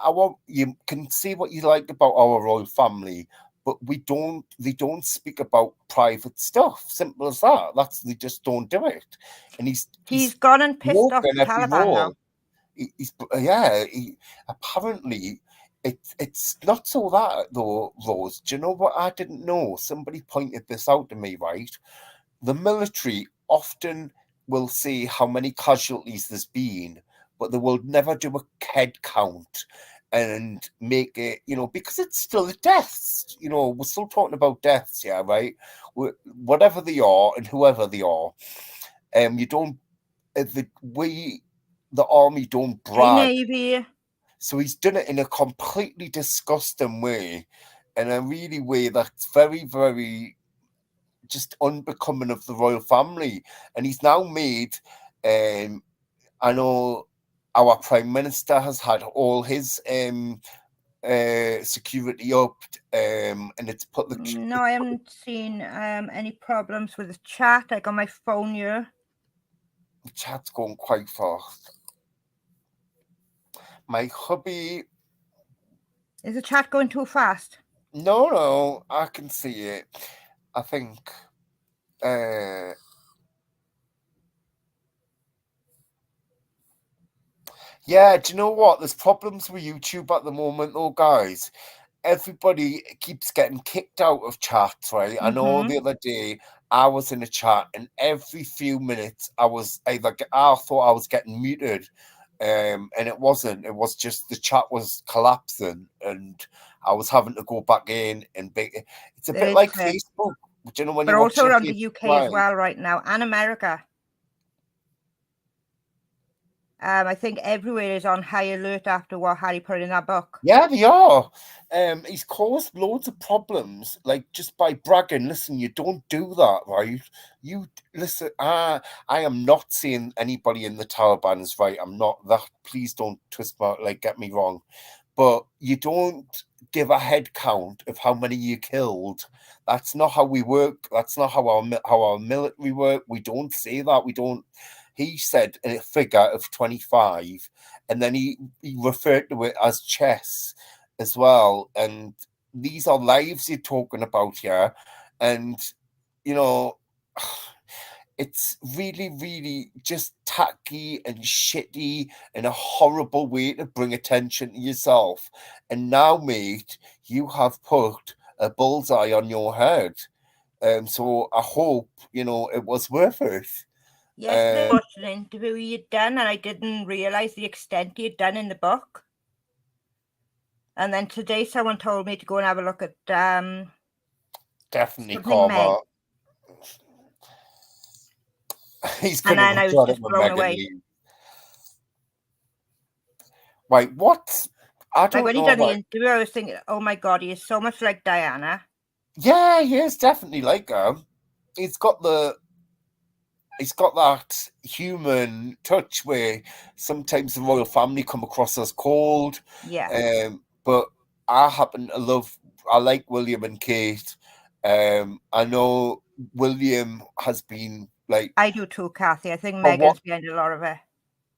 you can see what you like about our royal family, but they don't speak about private stuff. Simple as that. They just don't do it. And he's gone and pissed off the every Taliban now. Apparently it's not so that though, Rose. Do you know what I didn't know? Somebody pointed this out to me, right? The military often will say how many casualties there's been, but they will never do a head count and make it, because it's still deaths. We're still talking about deaths, yeah, right? Whatever they are and whoever they are, you don't. The army don't brag. Navy. So he's done it in a completely disgusting way, in a really way that's very, very just unbecoming of the royal family. And he's now made, I know our Prime Minister has had all his security upped, and it's put the... No, I haven't seen any problems with the chat. I got my phone here. The chat's going quite fast. My hubby... Is the chat going too fast? No, I can see it. I think... Yeah, do you know what? There's problems with YouTube at the moment, though, guys. Everybody keeps getting kicked out of chats, right? I know the other day I was in a chat, and every few minutes I thought I was getting muted, and it wasn't. It was just the chat was collapsing, and I was having to go back in and it's a bit like Facebook. Do you know when you're also around Facebook the UK Live? as well right now, and America. I think everywhere is on high alert after what Harry put in that book. Yeah, they are. He's caused loads of problems, like just by bragging. Listen, you don't do that, right? You listen. I am not saying anybody in the Taliban is right. I'm not that. Please don't twist get me wrong, but you don't give a head count of how many you killed. That's not how we work. That's not how our military work. We don't say that. We don't. He said a figure of 25, and then he referred to it as chess as well. And these are lives you're talking about here. And, it's really, really just tacky and shitty and a horrible way to bring attention to yourself. And now, mate, you have put a bullseye on your head. So I hope, it was worth it. Yesterday, I watched an interview he had done, and I didn't realise the extent he had done in the book. And then today, someone told me to go and have a look at definitely Karma. He's going to I was just blown away. Wait, what? I don't know. When he done the interview, I was thinking, oh my God, he is so much like Diana. Yeah, he is definitely like her. He's got that human touch where sometimes the royal family come across as cold. Yeah. But I like William and Kate. I know William has been like... I do too, Kathy. I think Meghan's behind a lot of it.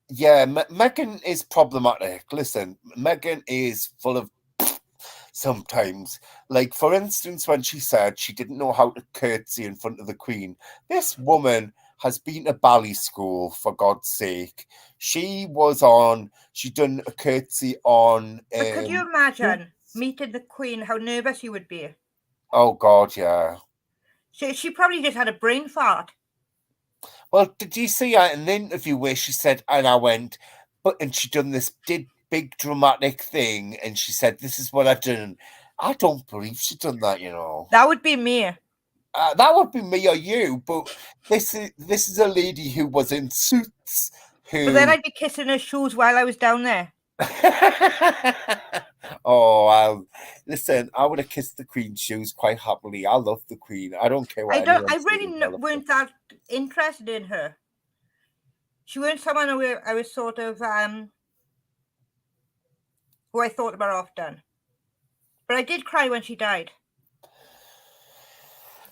Yeah, Meghan is problematic. Listen, Meghan is full of sometimes. Like, for instance, when she said she didn't know how to curtsy in front of the Queen. This woman has been to ballet school, for God's sake. She done a curtsy on... But could you imagine meeting the Queen, how nervous you would be? Oh, God, yeah. She probably just had a brain fart. Well, did you see her in the interview where she said, and I went, and she did big dramatic thing, and she said, "This is what I've done." I don't believe she done that. That would be me. That would be me or you, but this is a lady who was in suits. But then I'd be kissing her shoes while I was down there. Oh, listen, I would have kissed the Queen's shoes quite happily. I love the Queen. I don't care what anyone I really weren't that interested in her. She weren't someone who I was sort of who I thought about often. But I did cry when she died.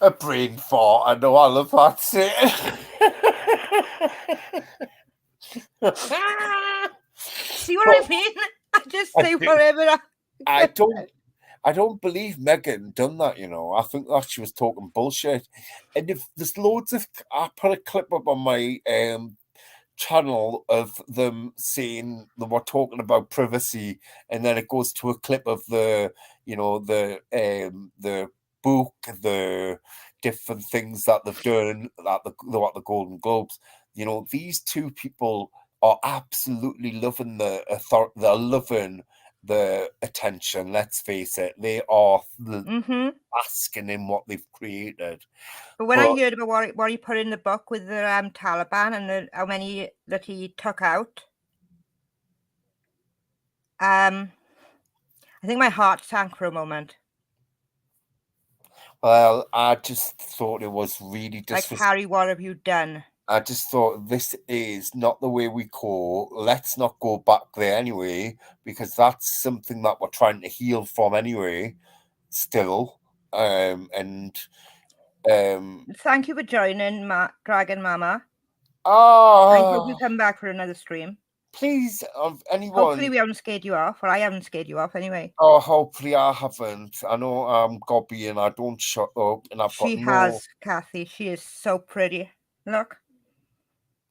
A brain fart. I know. I love that. See what I mean? I just say whatever. I don't believe Megan done that. I think that she was talking bullshit. And if there's loads of, I put a clip up on my channel of them saying they were talking about privacy, and then it goes to a clip of the book, the different things that they've done at the Golden Globes. These two people are absolutely loving they're loving the attention. Let's face it, they are basking in what they've created. But when I heard about what he put in the book with the Taliban and how many that he took out, I think my heart sank for a moment. Well, I just thought it was really disrespectful. Like, Harry, what have you done? I just thought this is not the way we go. Let's not go back there anyway, because that's something that we're trying to heal from anyway, still. Thank you for joining, Dragon Mama. I hope you come back for another stream. Please, anyone. Hopefully we haven't scared you off, or I haven't scared you off anyway. Oh, hopefully I haven't. I know I'm gobby and I don't shut up, and She has, Kathy. She is so pretty. Look.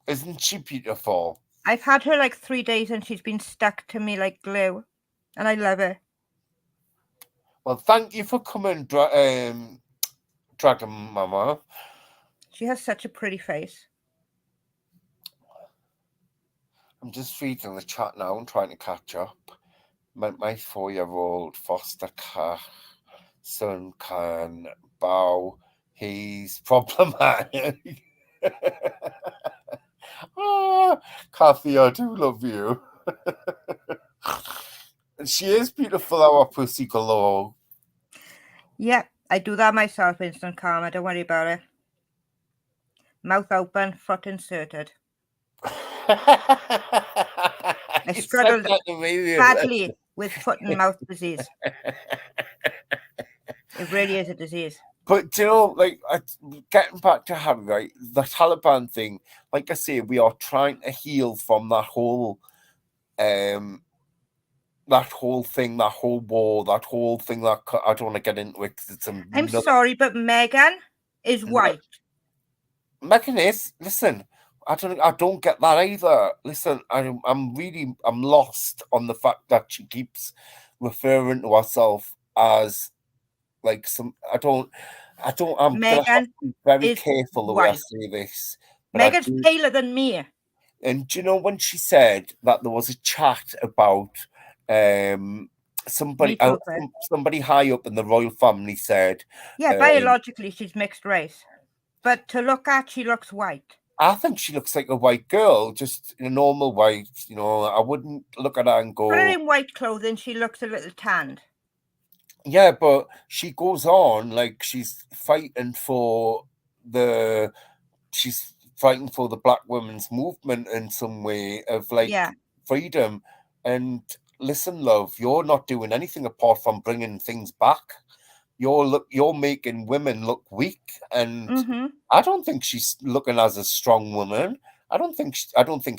Isn't she beautiful? I've had her like 3 days and she's been stuck to me like glue, and I love her. Well, thank you for coming, Dragon Mama. She has such a pretty face. I'm just reading the chat now and trying to catch up. My 4-year-old foster son can bow. He's problematic. Kathy, I do love you. She is beautiful, our pussy galore. Yeah, I do that myself, instant karma. Don't worry about it. Mouth open, foot inserted. I struggled badly with foot and mouth disease. It really is a disease. But getting back to Harry, right? The Taliban thing, like I say, we are trying to heal from that whole thing, that whole war, that whole thing that I don't want to get into it because I'm sorry, but Meghan is white. Meghan is. Listen, I don't get that either. Listen, I'm lost on the fact that she keeps referring to herself as like some. I'm Meghan gonna have to be very careful the way I say this. Meghan's paler than me. And do you know when she said that there was a chat about somebody high up in the royal family said, yeah, biologically she's mixed race, but to look at, she looks white. I think she looks like a white girl, just in a normal white. I wouldn't look at her and go. Put her in white clothing, she looks a little tanned. Yeah, but she goes on like she's fighting for the Black women's movement in some way of freedom. And listen, love, you're not doing anything apart from bringing things back. You're making women look weak, and I don't think she's looking as a strong woman. I don't think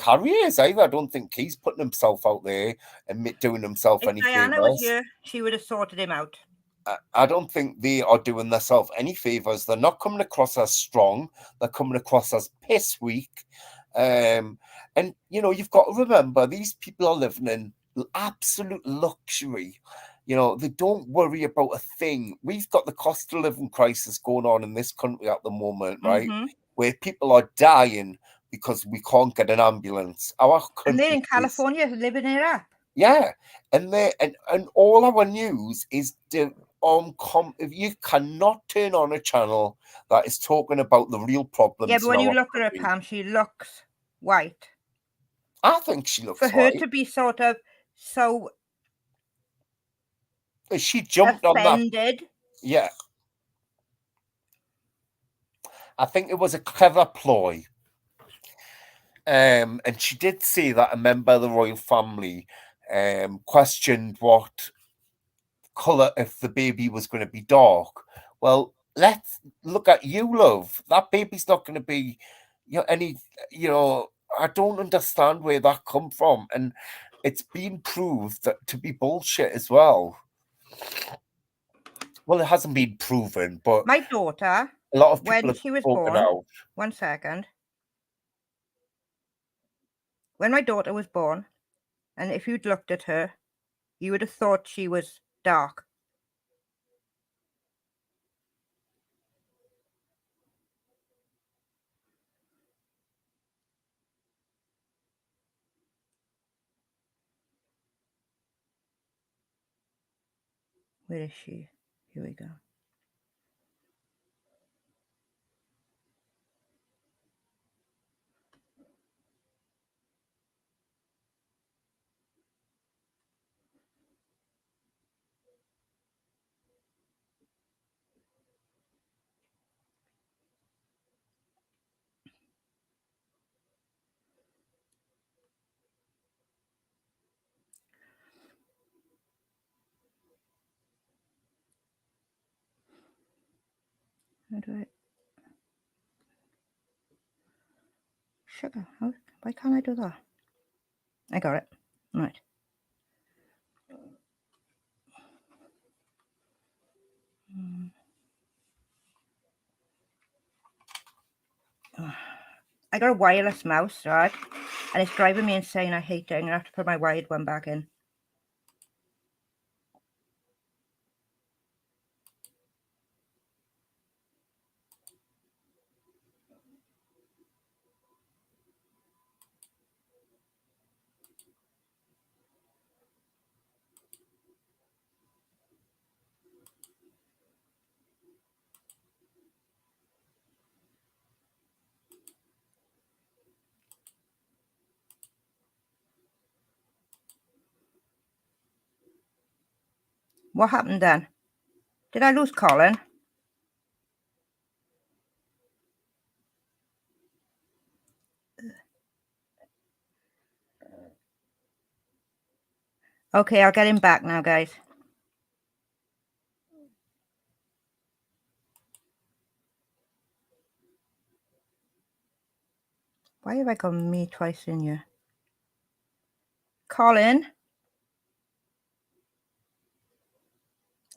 Harry is either. I don't think he's putting himself out there and doing himself any favors. If Diana was here, she would have sorted him out. I don't think they are doing themselves any favors. They're not coming across as strong. They're coming across as piss weak. And you've got to remember, these people are living in absolute luxury. They don't worry about a thing. We've got the cost of living crisis going on in this country at the moment, right? Where people are dying because we can't get an ambulance. Our country, and they're in California living it up. Yeah, and all our news is you cannot turn on a channel that is talking about the real problems. Yeah, but when in you our look at her, country. Pam, she looks white. I think she looks For her white. to be sort of so She jumped on that. offended. Yeah, I think it was a clever ploy. And she did say that a member of the royal family questioned what colour if the baby was going to be dark. Well, let's look at you, love. That baby's not going to be, I don't understand where that come from, and it's been proved that to be bullshit as well. Well, it hasn't been proven, but My daughter, a lot of people when have she was spoken born, out. 1 second. When my daughter was born, and if you'd looked at her, you would have thought she was dark. Where is she? Here we go. How do I... Sugar. Why can't I do that? I got it. Right. I got a wireless mouse, right? And it's driving me insane. I hate it. I'm going to have to put my wired one back in. What happened then? Did I lose Colin? Okay, I'll get him back now, guys. Why have I got me twice in here? Colin?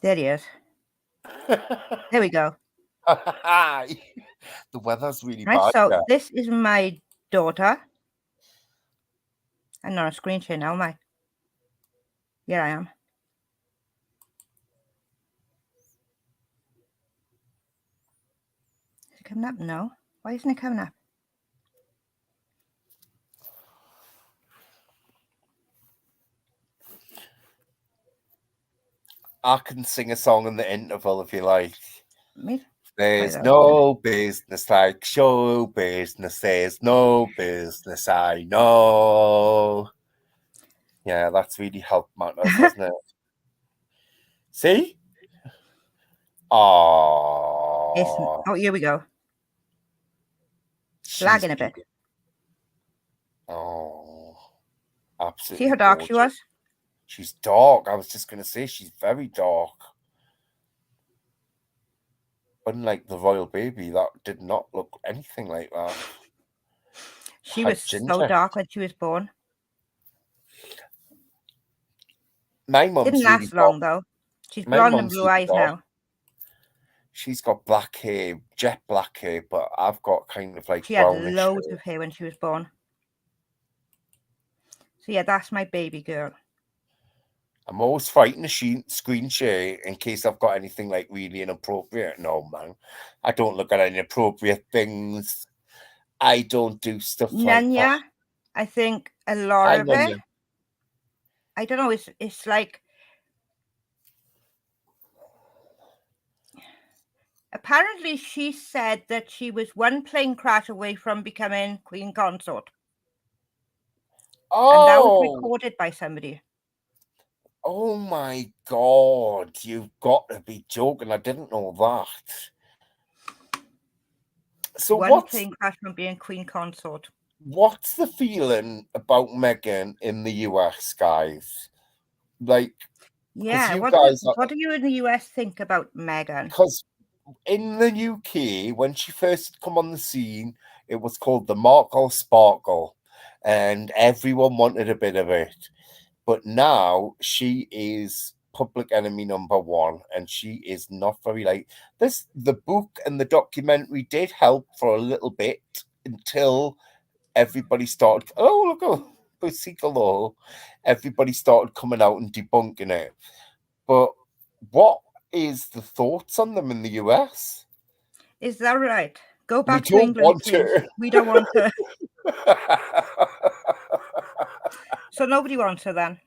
There he is. There we go. The weather's really Right, bad. so Yeah. this is my daughter. I'm not on a screen share now, am I? Here I am. Is it coming up? No. Why isn't it coming up? I can sing a song in the interval if you like. Me? There's no business like show business. There's no business I know. Yeah, that's really helped matters, hasn't it? See? Oh, here we go. she's Lagging a bit. Oh, absolutely. See how dark gorgeous. she was? She's dark. I was just going to say she's very dark. Unlike the royal baby, that did not look anything like that. She was so dark when she was born. My mum's didn't last long though. She's blonde and blue eyes now. She's got black hair, jet black hair, but I've got kind of like she had brownish loads hair. of hair when she was born. So yeah, that's my baby girl. I'm always fighting the screen share in case I've got anything like really inappropriate. No, man. I don't look at inappropriate things. I don't do stuff like that. I think a lot of it I don't know. It's like apparently she said that she was one plane crash away from becoming Queen Consort. And that was recorded by somebody. Oh my God, you've got to be joking. I didn't know that. So one plane crash from being Queen Consort. What's the feeling about Meghan in the US, guys? Like, yeah, what do you in the US think about Meghan? Because in the UK, when she first come on the scene, it was called the Markle Sparkle, and everyone wanted a bit of it. But now she is public enemy number one, and she is not very like this. The book and the documentary did help for a little bit until everybody started. Oh, look, everybody started coming out and debunking it. But what is the thoughts on them in the US? Is that right? Go back to England, please. We don't want her. So nobody wants her then?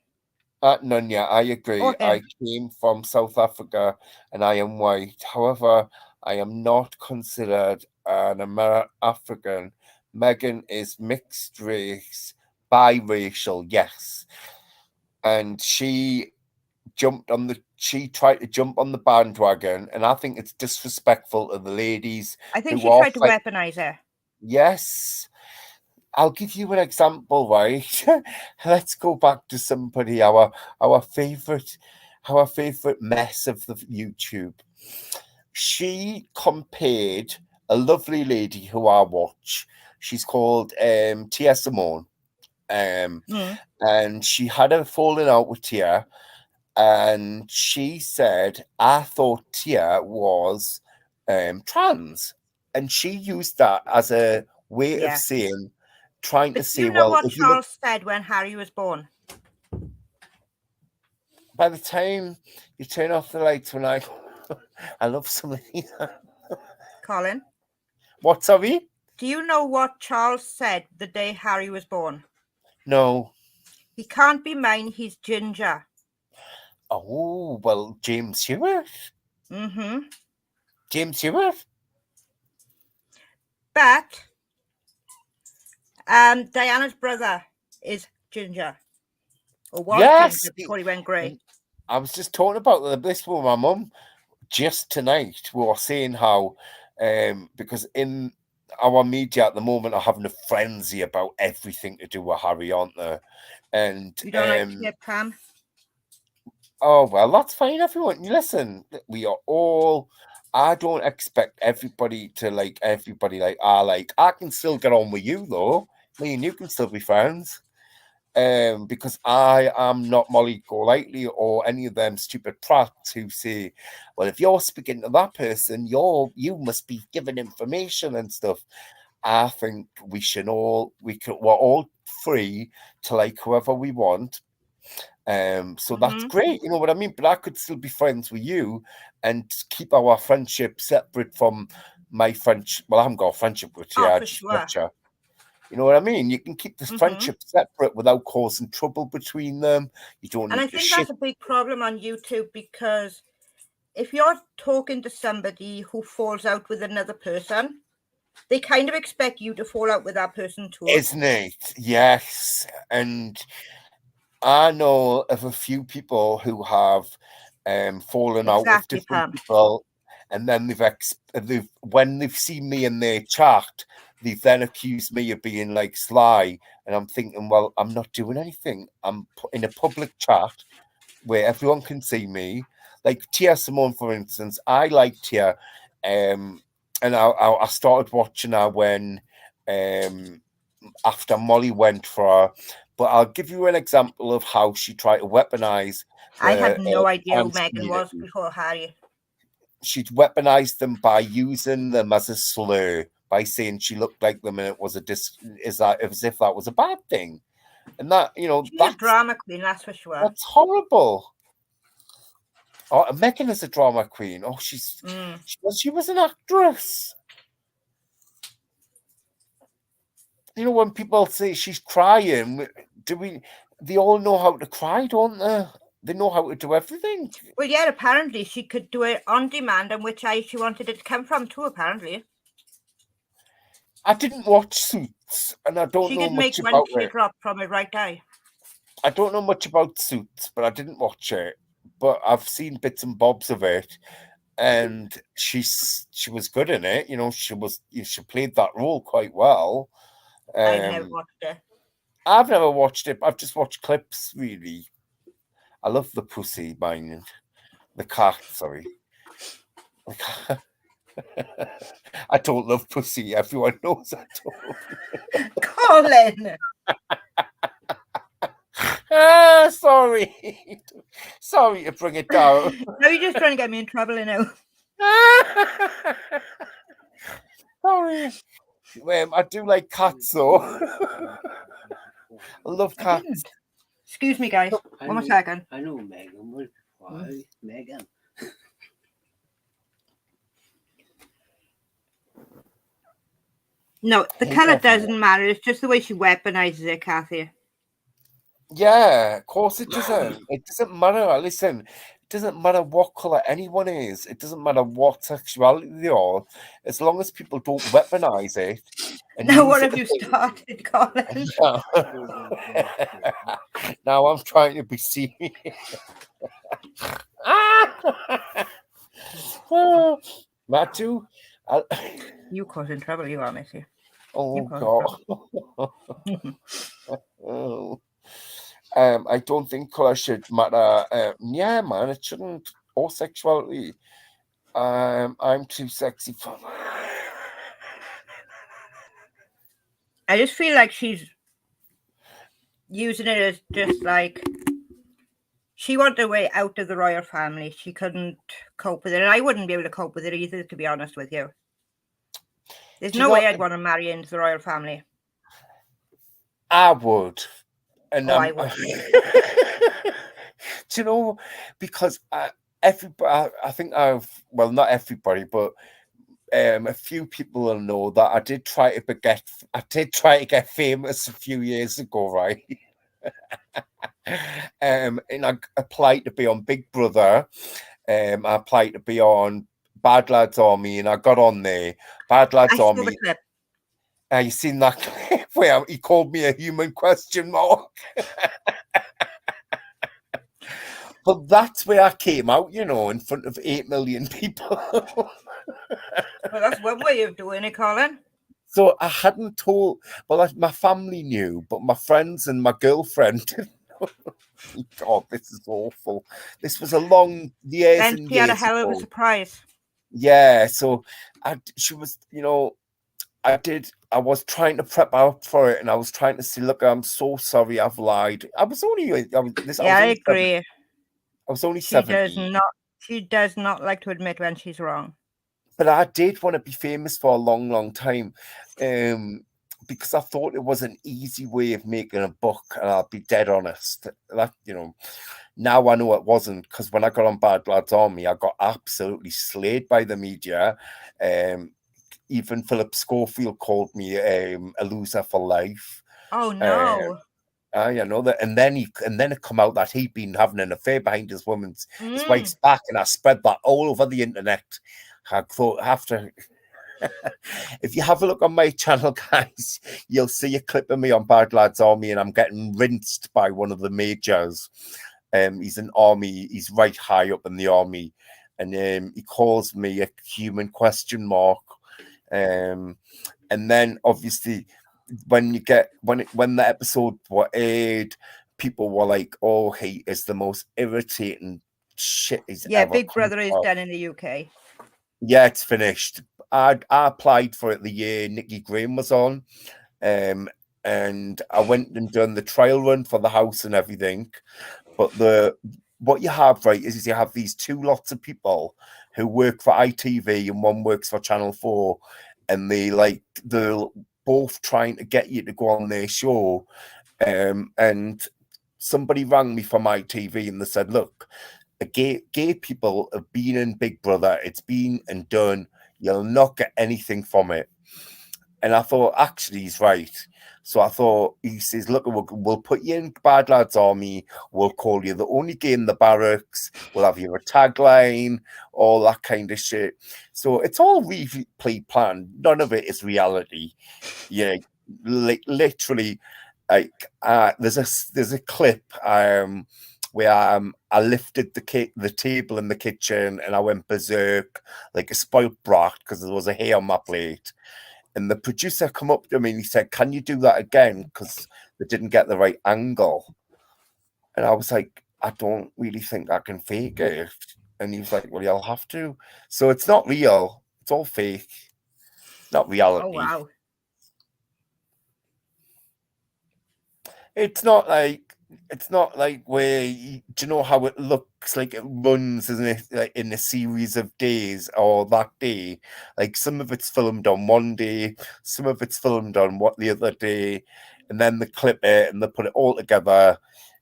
None, yeah, I agree. I came from South Africa and I am white. However, I am not considered an African. Meghan is mixed race, biracial, yes. And she tried to jump on the bandwagon, and I think it's disrespectful to the ladies. I think she tried to weaponize her. Yes. I'll give you an example, right? Let's go back to somebody, our favorite mess of the YouTube. She compared a lovely lady who I watch. She's called Tia Simone. And she had a falling out with Tia, and she said, I thought Tia was trans. And she used that as a way of saying, trying to say, you know what Charles said when Harry was born? By the time you turn off the lights when I love somebody. Colin? What, sorry? Do you know what Charles said the day Harry was born? No. He can't be mine, he's ginger. Oh, well, James Stewart. Mm-hmm. James Stewart. But Diana's brother is ginger. Or was ginger before he went grey. I was just talking about this with my mum just tonight. We were saying how, because in our media at the moment are having a frenzy about everything to do with Harry, aren't they? And you don't like to hear Pam? Oh, well, that's fine, everyone. Listen, we are all. I don't expect everybody to like everybody like I like. I can still get on with you though. Me and you can still be friends. Because I am not Molly Golightly or any of them stupid prats who say, well, if you're speaking to that person, you must be giving information and stuff. I think we're all free to like whoever we want. So that's great, you know what I mean? But I could still be friends with you and keep our friendship separate from my friendship. Well, I haven't got a friendship with you. For sure. You know what I mean? You can keep this friendship separate without causing trouble between them. You don't. And I think that's a big problem on YouTube, because if you're talking to somebody who falls out with another person, they kind of expect you to fall out with that person too. Isn't it? Yes. And I know of a few people who have fallen out with different people, and then when they've seen me in their chat, they've then accused me of being like sly, and I'm thinking, well, I'm not doing anything. I'm in a public chat where everyone can see me. Like Tia Simone, for instance, I like Tia, and I started watching her when after Molly went for her. But I'll give you an example of how she tried to weaponize. I had no idea who Meghan was before Harry. She'd weaponized them by using them as a slur, by saying she looked like them, and it was as if that was a bad thing. And that, she's a drama queen, that's for sure. That's horrible. Oh, Meghan is a drama queen. Oh, she was an actress. You know, when people say she's crying They all know how to cry, don't they? They know how to do everything. Well, yeah, apparently she could do it on demand and which eye she wanted it to come from too, apparently. I didn't watch Suits, and I don't She know could make much one about it. teardrop from her right eye. I don't know much about Suits, but I didn't watch it. But I've seen bits and bobs of it, and she was good in it. She played that role quite well. I've never watched it. I've never watched it. I've just watched clips. Really, I love the pussy, mine, the cat. Sorry, the cat. I don't love pussy. Everyone knows I don't. Colin! Sorry. Sorry to bring it down. Now you're just trying to get me in trouble, you know. Sorry. I do like cats, though. I love cats. Excuse me, guys. One more second. I know Megan. Why? Megan. No, the colour doesn't matter. It's just the way she weaponizes it, Kathy. Yeah, of course it doesn't. It doesn't matter. Listen, it doesn't matter what colour anyone is. It doesn't matter what sexuality they are. As long as people don't weaponize it. And now, what have you started, Colin? Now I'm trying to be serious. Matthew, you causing trouble, you are, Missy. Oh God. Oh. I don't think colour should matter. Yeah, man, it shouldn't. Or sexuality. I'm too sexy for. I just feel like she's using it as just like she wanted a way out of the royal family. She couldn't cope with it, and I wouldn't be able to cope with it either, to be honest with you. There's no way I'd want to marry into the royal family. I would. And I would. Do you know, because everybody, I think not everybody, but a few people will know that I did try to get famous a few years ago, right? And I applied to be on Big Brother. I applied to be on Bad Lads Army, and I got on there. Bad Lads Army. Saw the clip. You seen that clip where he called me a human question mark? But that's where I came out, in front of 8 million people. Well, that's one way of doing it, Colin. So I hadn't told, my family knew, but my friends and my girlfriend didn't know. God, this is awful. This was a long years then and she years had a hell of a surprise. Yeah, so she was, I was trying to prep out for it, and I was trying to say, look, I'm so sorry, I've lied. I agree. I was only 17. She does not like to admit when she's wrong. But I did want to be famous for a long, long time, because I thought it was an easy way of making a buck, and I'll be dead honest. That, now I know it wasn't, because when I got on Bad Lads Army, I got absolutely slayed by the media. Even Philip Schofield called me a loser for life. Oh no! You know that, and then it come out that he'd been having an affair behind his wife's back, and I spread that all over the internet. I thought after, if you have a look on my channel, guys, you'll see a clip of me on Bad Lads Army, and I'm getting rinsed by one of the majors. He's an army. He's right high up in the army, and he calls me a human question mark. And then obviously when the episode were aired, people were like, "Oh, he is the most irritating shit he's ever." Big Brother is done in the UK. Yeah, it's finished. I applied for it the year Nikki Graham was on, and I went and done the trial run for the house and everything. But what you have, right, is you have these two lots of people who work for ITV and one works for Channel 4, and they're both trying to get you to go on their show. And somebody rang me from ITV and they said, look, gay people have been in Big Brother. It's been and done. You'll not get anything from it. And I thought, actually, he's right. So I thought, he says, look, we'll put you in Bad Lads Army. We'll call you the only gay in the barracks. We'll have you a tagline, all that kind of shit. So it's all really pre-planned. None of it is reality. Yeah, literally, like there's a clip where I lifted the table in the kitchen and I went berserk like a spoiled brat because there was a hair on my plate. And the producer come up to me and he said, "Can you do that again? Because they didn't get the right angle." And I was like, "I don't really think I can fake it." And he was like, "Well, you'll have to." So it's not real. It's all fake. Not reality. Oh, wow. It's not like where do you know how it looks like it runs in a series of days or that day? Like some of it's filmed on one day, some of it's filmed on the other day, and then they clip it and they put it all together.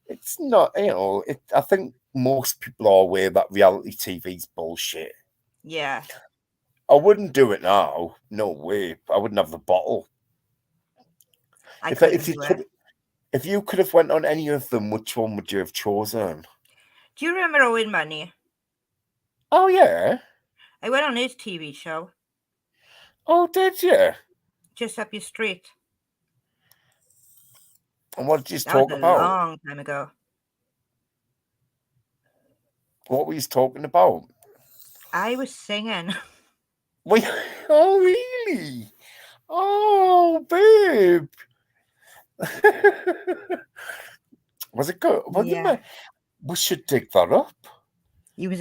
It's not, I think most people are aware that reality TV's bullshit. Yeah. I wouldn't do it now. No way. I wouldn't have the bottle. If you could have went on any of them, which one would you have chosen? Do you remember Owen Money? Oh, yeah. I went on his TV show. Oh, did you? Just up your street. And what did you That talk was a about? long time ago. What were you talking about? I was singing. Wait, oh, really? Oh, babe. Was it good? Yeah. We should dig that up. He's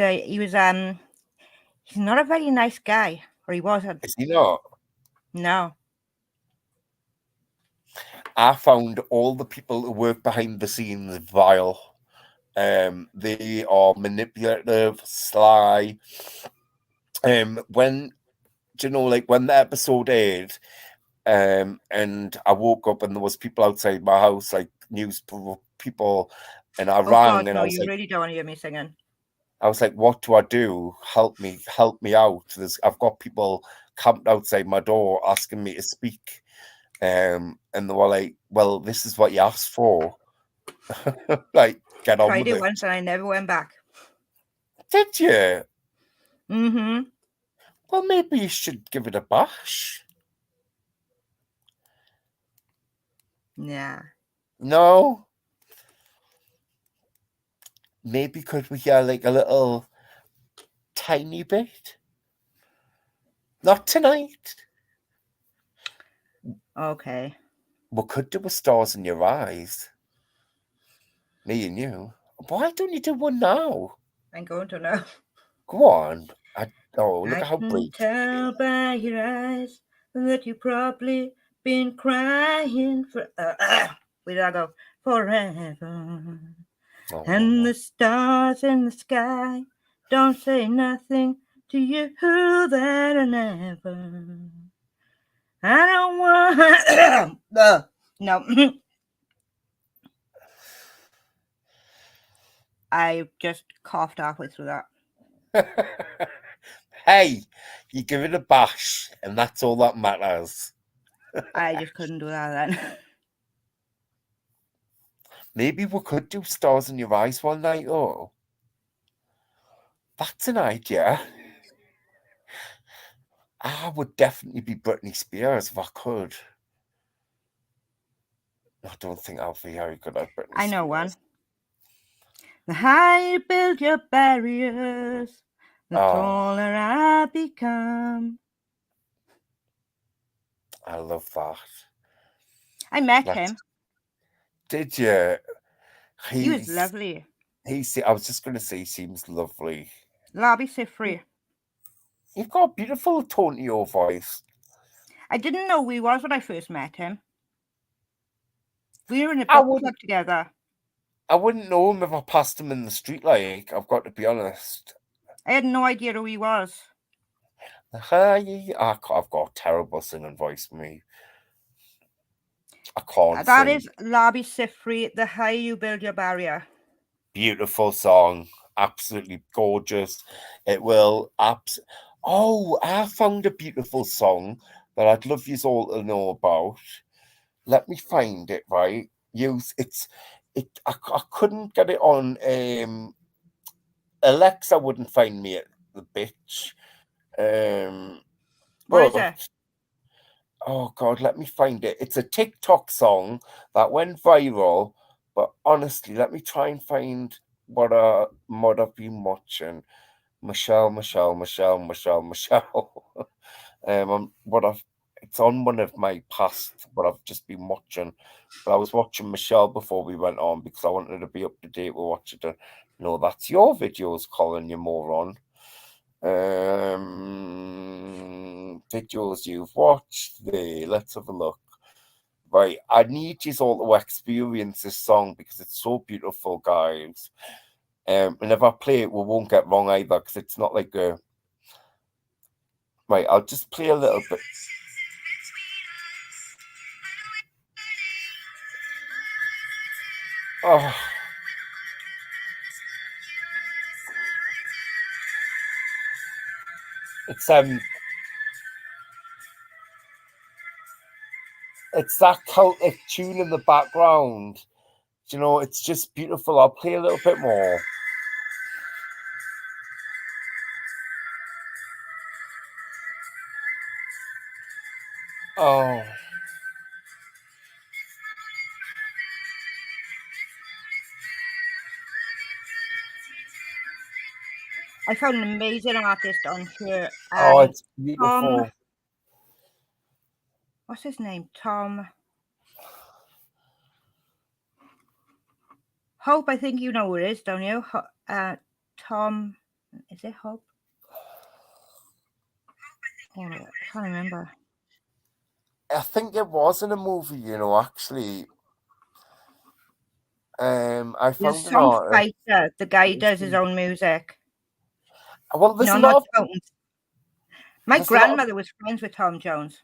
not a very nice guy, or he wasn't. Is he not? No. I found all the people who work behind the scenes vile. They are manipulative, sly. When the episode aired, and I woke up and there was people outside my house, like news people, and I rang God, and no, I was you like, really don't want to hear me singing. I was like, what do I do? Help me out. I've got people camped outside my door asking me to speak. And they were like, well, this is what you asked for. Like, get on Tried with it it. once and I never went back. Did you? Mm-hmm. Well, maybe you should give it a bash. Yeah. No? Maybe could we hear like a little tiny bit? Not tonight. Okay. We could do a Stars in Your Eyes. Me and you. Why don't you do one now? I'm going to now. Go on. Look at how I bright. can tell by your eyes that you've probably been crying for where did I go? Forever. Oh. And the stars in the sky don't say nothing to you that I never. I don't want no. I just coughed halfway through that. Hey, you give it a bash, and that's all that matters. I just couldn't do that then. Maybe we could do Stars in Your Eyes one night, though. That's an idea. I would definitely be Britney Spears if I could. I don't think I'll be very good at Britney Spears. I know one. The higher you build your barriers, the taller I become. I love that. I met him. Did you? He was lovely. I was just going to say he seems lovely. Lobby Sifri. You've got a beautiful tone to your voice. I didn't know who he was when I first met him. We were in a book club together. I wouldn't know him if I passed him in the street, like, I've got to be honest. I had no idea who he was. I've got a terrible singing voice, me. I can't That sing. is Lobby Sifri, The Higher You Build Your Barrier. Beautiful song. Absolutely gorgeous. It will I found a beautiful song that I'd love you all to know about. Let me find it, right? I couldn't get it on Alexa wouldn't find me at the bitch. What is it? But oh god, let me find it. It's a TikTok song that went viral, but honestly, let me try and find what I've been watching. Michelle. It's on one of my past what I've just been watching. But I was watching Michelle before we went on because I wanted to be up to date with watching it. No, that's your videos, Colin, you moron. Videos you've watched there. Let's have a look. Right, I need you all to experience this song because it's so beautiful, guys. And if I play it, we won't get wrong either because it's not like a. Right, I'll just play a little bit. Oh. It's that Celtic tune in the background. You know, it's just beautiful. I'll play a little bit more. Oh. I found an amazing artist on here. Oh, it's beautiful. What's his name? Tom Hope. I think you know who it is, don't you? Tom, is it Hope? Oh, I can't remember. I think it was in a movie, you know, actually. I found an artist. Fighter. The guy does his own music. Well, there's a lot of... My grandmother was friends with Tom Jones.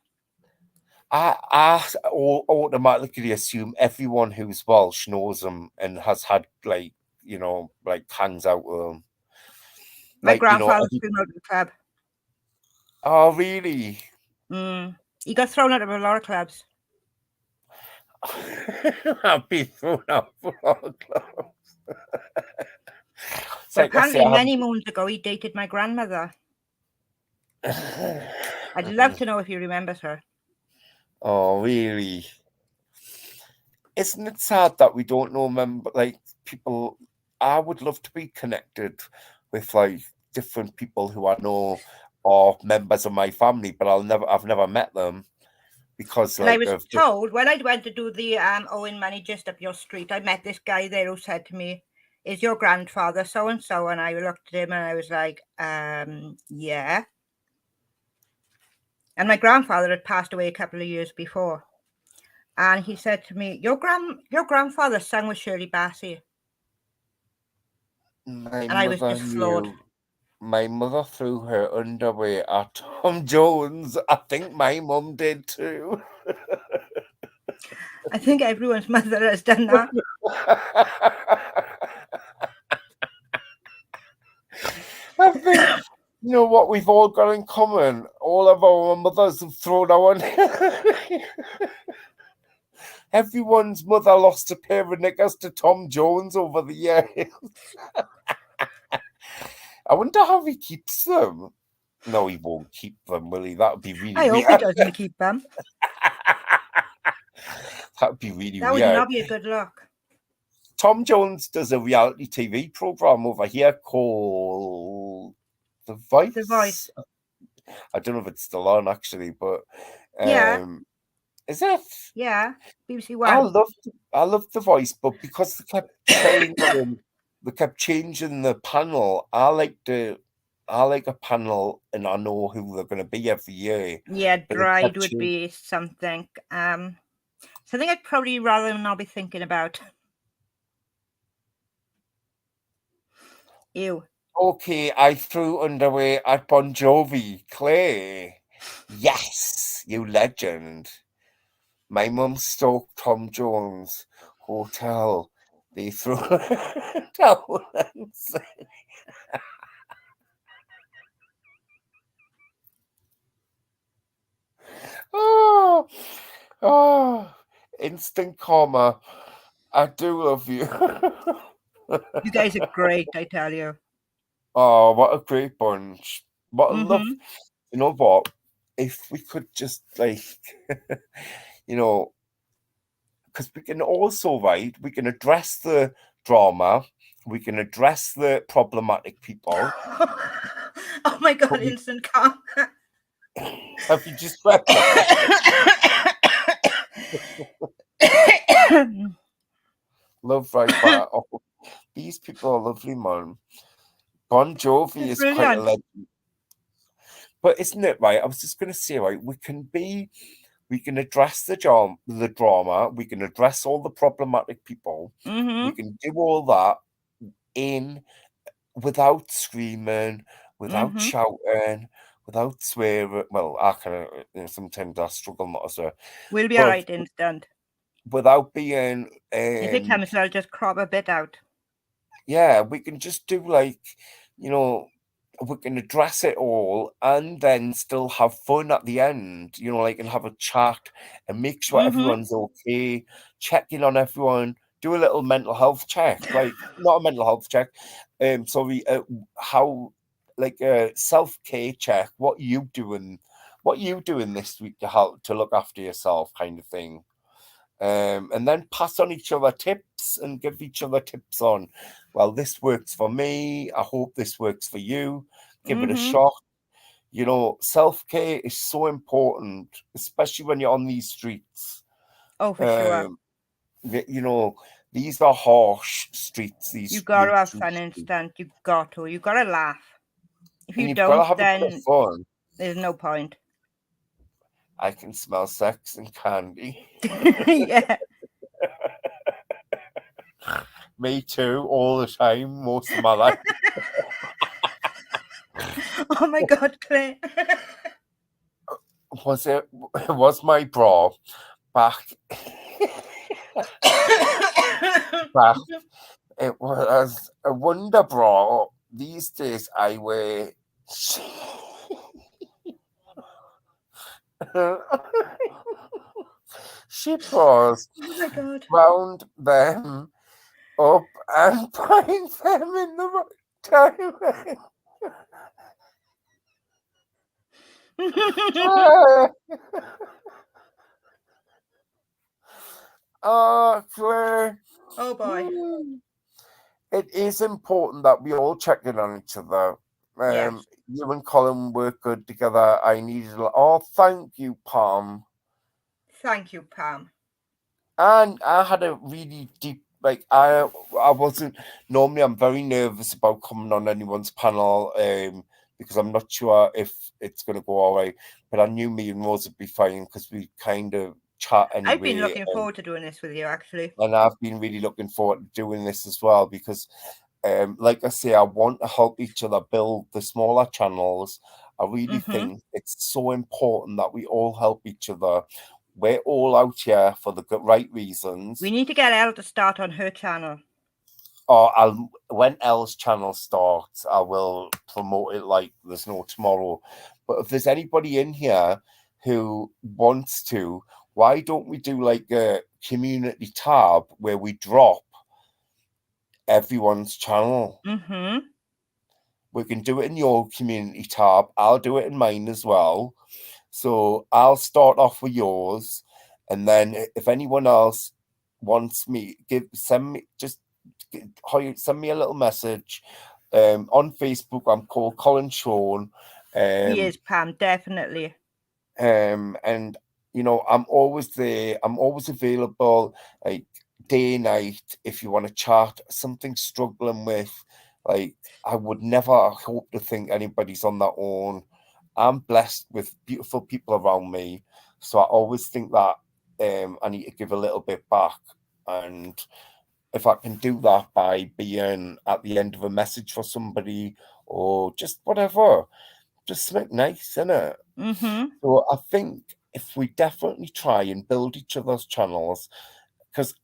I automatically assume everyone who's Welsh knows him and has had, like, you know, like hangs out with him. My grandfather was thrown out of the club. Oh, really? He got thrown out of a lot of clubs. I've been thrown out of a lot of clubs. But apparently, many moons ago, he dated my grandmother. I'd love to know if he remembers her. Oh, really? Isn't it sad that we don't know like people? I would love to be connected with like different people who I know are members of my family, but I've never met them because I was told when I went to do the Owen Money just up your street, I met this guy there who said to me, "Is your grandfather so and so?" And I looked at him and I was like, "Yeah." And my grandfather had passed away a couple of years before. And he said to me, your grandfather sang with Shirley Bassey. And I was just floored. My mother threw her underwear at Tom Jones. I think my mum did too. I think everyone's mother has done that. I think, you know what we've all got in common? All of our mothers have thrown our... Everyone's mother lost a pair of knickers to Tom Jones over the years. I wonder how he keeps them. No, he won't keep them, will he? That would be really weird. I hope he doesn't keep them. That would be really weird. That would not be a good look. Tom Jones does a reality TV program over here called The Voice. The Voice. I don't know if it's still on actually, but yeah. Is it? Yeah, BBC One. I love The Voice, but because they kept changing the panel, I like a panel and I know who they're going to be every year. Yeah, Bride would be something. Something I'd probably rather not be thinking about. Ew. Okay, I threw underwear at Bon Jovi. Claire. Yes, you legend. My mum stalked Tom Jones Hotel. They threw towel and said, Oh, oh, instant karma. I do love you. You guys are great, I tell you. Oh, what a great bunch. What a love. Mm-hmm. You know what? If we could just, like, you know, because we can also, right, we can address the drama, we can address the problematic people. Oh my But god, we, instant calm. have you just read that? Love right back. Oh, these people are lovely, man. Bon Jovi It's is quite a brilliant. legend. But isn't it right? I was just going to say, right, we can address the drama, we can address all the problematic people, we Mm-hmm. can do all that in without screaming, without Mm-hmm. shouting, without swearing. Well, I kind of sometimes I struggle not to swear, We'll be but alright instant. without being If it comes, I'll just crop a bit out. yeah, we can just do like, you know, we can address it all and then still have fun at the end, you know, like and have a chat and make sure Mm-hmm. everyone's okay, check in on everyone, do a little mental health check, like not a mental health check, sorry, how like a self-care check, what you doing this week to help to look after yourself kind of thing. And then pass on each other tips and give each other tips on, well, this works for me. I hope this works for you. Give it a Mm-hmm. shot. You know, self-care is so important, especially when you're on these streets. Oh, for sure. Um, you know, these are harsh streets, You these got to have YouTube fun streets. instant. You got to. You got to laugh. If And you you've got to don't, have a bit of then fun. there's no point. I can smell sex and candy. Yeah. Me too, all the time, most of my life. Oh my god, Claire. Was my bra back back. It was a wonder bra. These days I wear sheep bras Oh my god. round them up and bind them in the right time. Oh, Claire. Oh boy. It is important that we all check in on each other. Yes. You and Colin work good together. I needed oh, thank you, Palm. Thank you, Pam. And I had a really deep like I wasn't normally I'm very nervous about coming on anyone's panel because I'm not sure if it's gonna go all right. But I knew me and Rose would be fine because we kind of chat I've been anyway. looking forward to doing this with you, actually. And I've been really looking forward to doing this as well because like I say, I want to help each other build the smaller channels. I really Mm-hmm. think it's so important that we all help each other. We're all out here for the right reasons. We need to get Elle to start on her channel. Or when Elle's channel starts, I will promote it like there's no tomorrow. But if there's anybody in here who wants to, why don't we do like a community tab where we drop everyone's channel? Mm-hmm. We can do it in your community tab. I'll do it in mine as well. So I'll start off with yours, and then if anyone else wants me, send me send me a little message. On Facebook, I'm called Colin Sean. He is, Pam, definitely. And you know, I'm always there. I'm always available, like day, night. If you want to chat, something struggling with, like I would never hope to think anybody's on their own. I'm blessed with beautiful people around me, so I always think that I need to give a little bit back, and if I can do that by being at the end of a message for somebody or just whatever, just something nice, innit? Mm-hmm. So I think if we definitely try and build each other's channels, because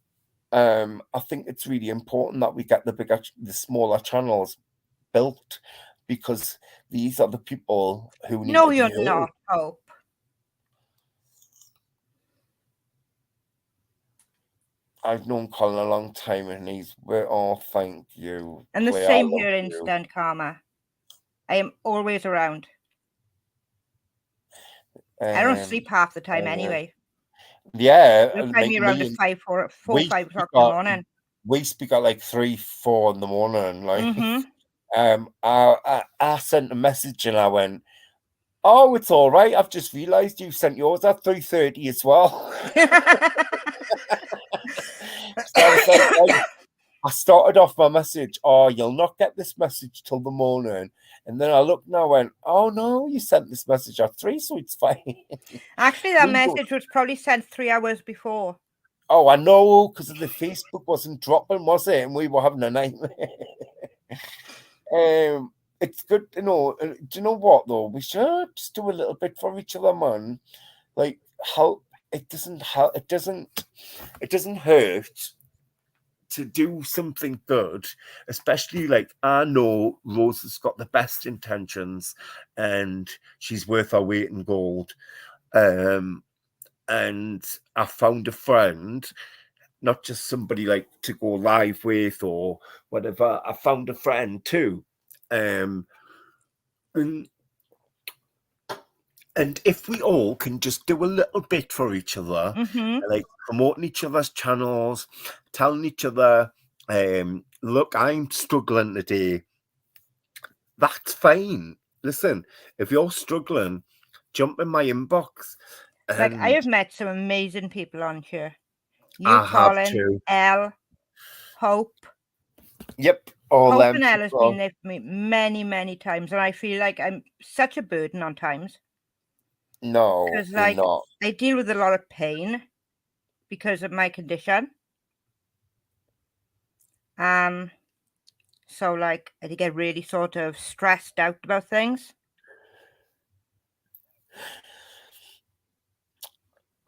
I think it's really important that we get the smaller channels built, because these are the people who need No, to be you're heard. not, Hope. I've known Colin a long time, and thank you. And the Claire, same here, Instant Karma. I am always around. I don't sleep half the time anyway. Yeah, You'll find me around at 4, 5 o'clock in the morning. We speak at like 3, 4 in the morning. Like, Mm-hmm. I sent a message and I went, "Oh, it's all right. I've just realised you sent yours at 3:30 as well." So I was like, I started off my message, "Oh, you'll not get this message till the morning." And then I looked and I went, "Oh no, you sent this message at 3, so it's fine." Actually, that message was probably sent 3 hours before. Oh, I know, because the Facebook wasn't dropping, was it? And we were having a nightmare. It's good to know. Do you know what though? We should just do a little bit for each other, man. Like help. It doesn't help. It doesn't hurt to do something good, especially like I know Rose has got the best intentions and she's worth her weight in gold. And I found a friend, not just somebody like to go live with or whatever. I found a friend too. And if we all can just do a little bit for each other, like promoting each other's channels, telling each other, look, I'm struggling today, that's fine. Listen, if you're struggling, jump in my inbox. Like, I have met some amazing people on here. I have Colin, too. Elle, Hope. Yep. All Hope them and Elle has people. been there for me many, many times, and I feel like I'm such a burden on times. No, because you're like not. I deal with a lot of pain because of my condition. So like I get really sort of stressed out about things.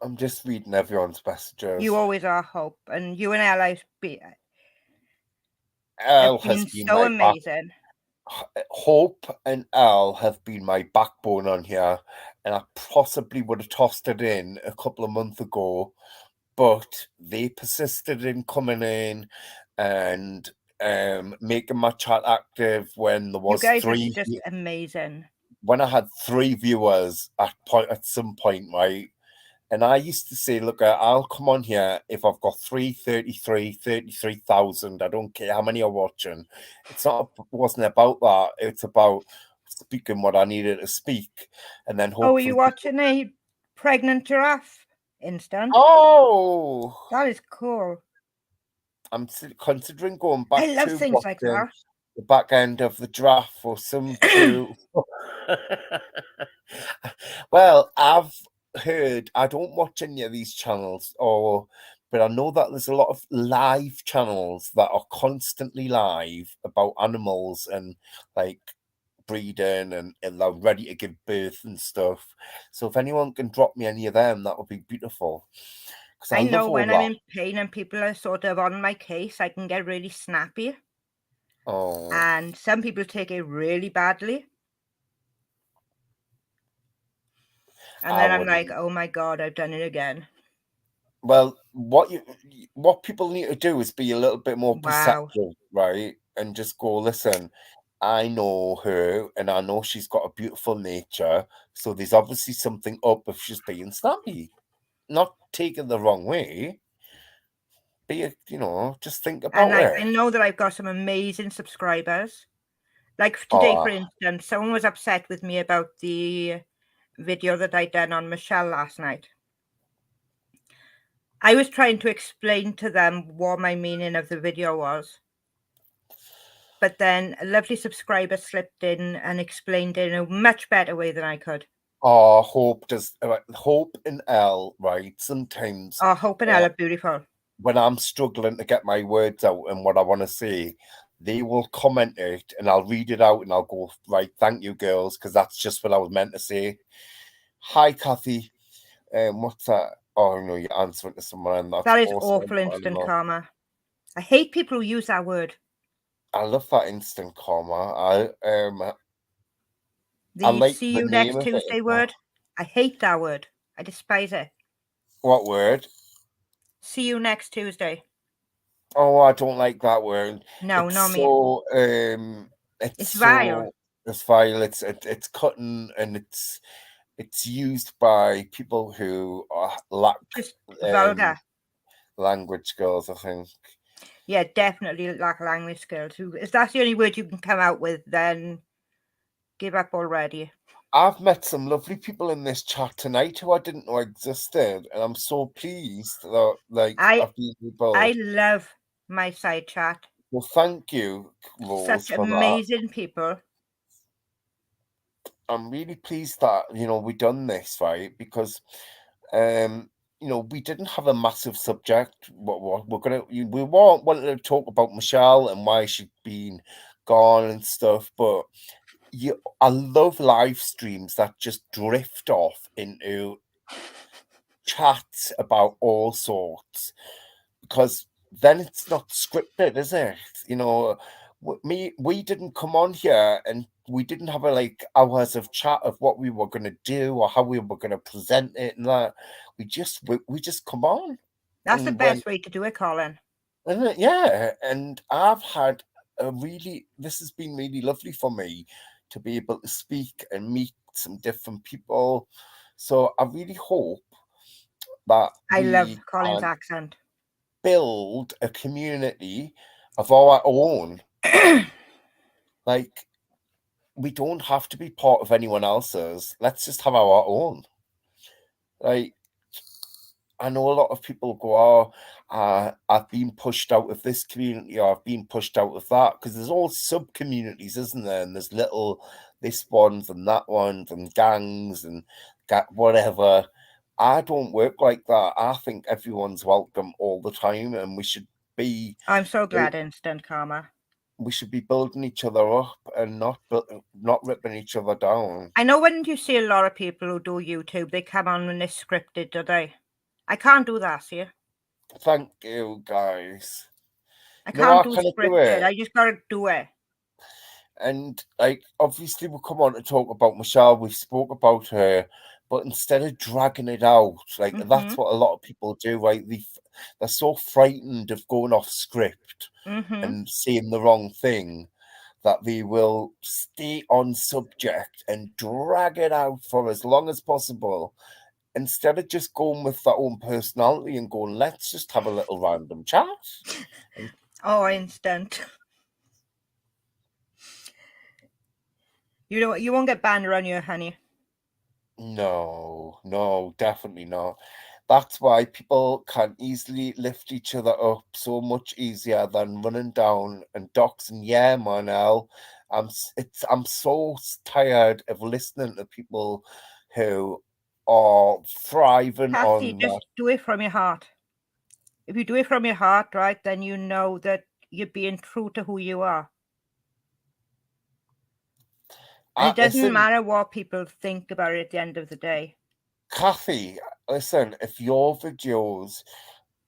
I'm just reading everyone's messages. You always are, Hope, and you and Elle have been so amazing. Hope and Al have been my backbone on here, and I possibly would have tossed it in a couple of months ago, but they persisted in coming in and making my chat active when there was you guys 3. are just amazing. When I had 3 viewers at some point, right? And I used to say, look, I'll come on here if I've got 33,000. I don't care how many are watching. It wasn't about that. It's about speaking what I needed to speak. And then hopefully... Oh, are you watching a pregnant giraffe instant? Oh! That is cool. I'm considering going back I love things like that. The back end of the giraffe or some too. Well, I've heard, I don't watch any of these channels, but I know that there's a lot of live channels that are constantly live about animals and like breeding and they're ready to give birth and stuff. So if anyone can drop me any of them, that would be beautiful. I know when I'm in pain and people are sort of on my case, I can get really snappy. Oh. And some people take it really badly. And then I'm like, oh my God, I've done it again. Well, what people need to do is be a little bit more perceptive, right? And just go, listen, I know her and I know she's got a beautiful nature. So there's obviously something up if she's being snappy. Not taken the wrong way. Just think about it. I know that I've got some amazing subscribers. Like today, for instance, someone was upset with me about the video that I done on Michelle last night. I was trying to explain to them what my meaning of the video was. But then a lovely subscriber slipped in and explained it in a much better way than I could. Oh, Hope and Elle, right? Sometimes. Oh, Hope and Elle are beautiful. When I'm struggling to get my words out and what I want to say, they will comment it and I'll read it out and I'll go, right, thank you, girls, because that's just what I was meant to say. Hi, Kathy. What's that? Oh, no, you're answering to someone. And that is awful, instant karma. I hate people who use that word. I love that instant karma. I like see you next Tuesday word. I hate that word. I despise it. What word? See you next Tuesday. Oh, I don't like that word. No, It's not me. so It's vile. It's vile. It's cutting, and it's used by people who lack Just vulgar. language skills, I think. Yeah, definitely lack language skills. If that's the only word you can come out with, then give up already. I've met some lovely people in this chat tonight who I didn't know existed, and I'm so pleased that I've been able. I love my side chat. Well, thank you, Rose, Such for amazing people. I'm really pleased that we done this, right, because we didn't have a massive subject. We weren't wanting to talk about Michelle and why she'd been gone and stuff, but I love live streams that just drift off into chats about all sorts, because then it's not scripted, is it? We didn't come on here and we didn't have hours of chat of what we were going to do or how we were going to present it and that. We just come on. That's the best way to do it, Colin. Yeah, and I've had this has been really lovely for me to be able to speak and meet some different people. So I really hope that I love Colin's accent. Build a community of our own. We don't have to be part of anyone else's. Let's just have our own. I know a lot of people go, I've been pushed out of this community, or I've been pushed out of that, because there's all sub communities, isn't there? And there's this ones and that ones and gangs and whatever. I don't work like that. I think everyone's welcome all the time, and we should be. I'm so glad, Instant Karma. We should be building each other up and not ripping each other down. I know when you see a lot of people who do YouTube, they come on when they're scripted, do they? I can't do that, see? Thank you, guys. I can't do scripted. I just gotta do it. And obviously we'll come on to talk about Michelle. We've spoke about her, but instead of dragging it out, that's what a lot of people do, right? They're so frightened of going off script and saying the wrong thing that they will stay on subject and drag it out for as long as possible, instead of just going with their own personality and going, let's just have a little random chat. Oh, Instant. You won't get banned around here, honey. No, definitely not. That's why people can easily lift each other up so much easier than running down and doxing. Yeah, Manel, I'm so tired of listening to people who are thriving Kathy, on just do it from your heart. If you do it from your heart, right, then you know that you're being true to who you are. And it doesn't matter what people think about it at the end of the day. Kathy, listen, if your videos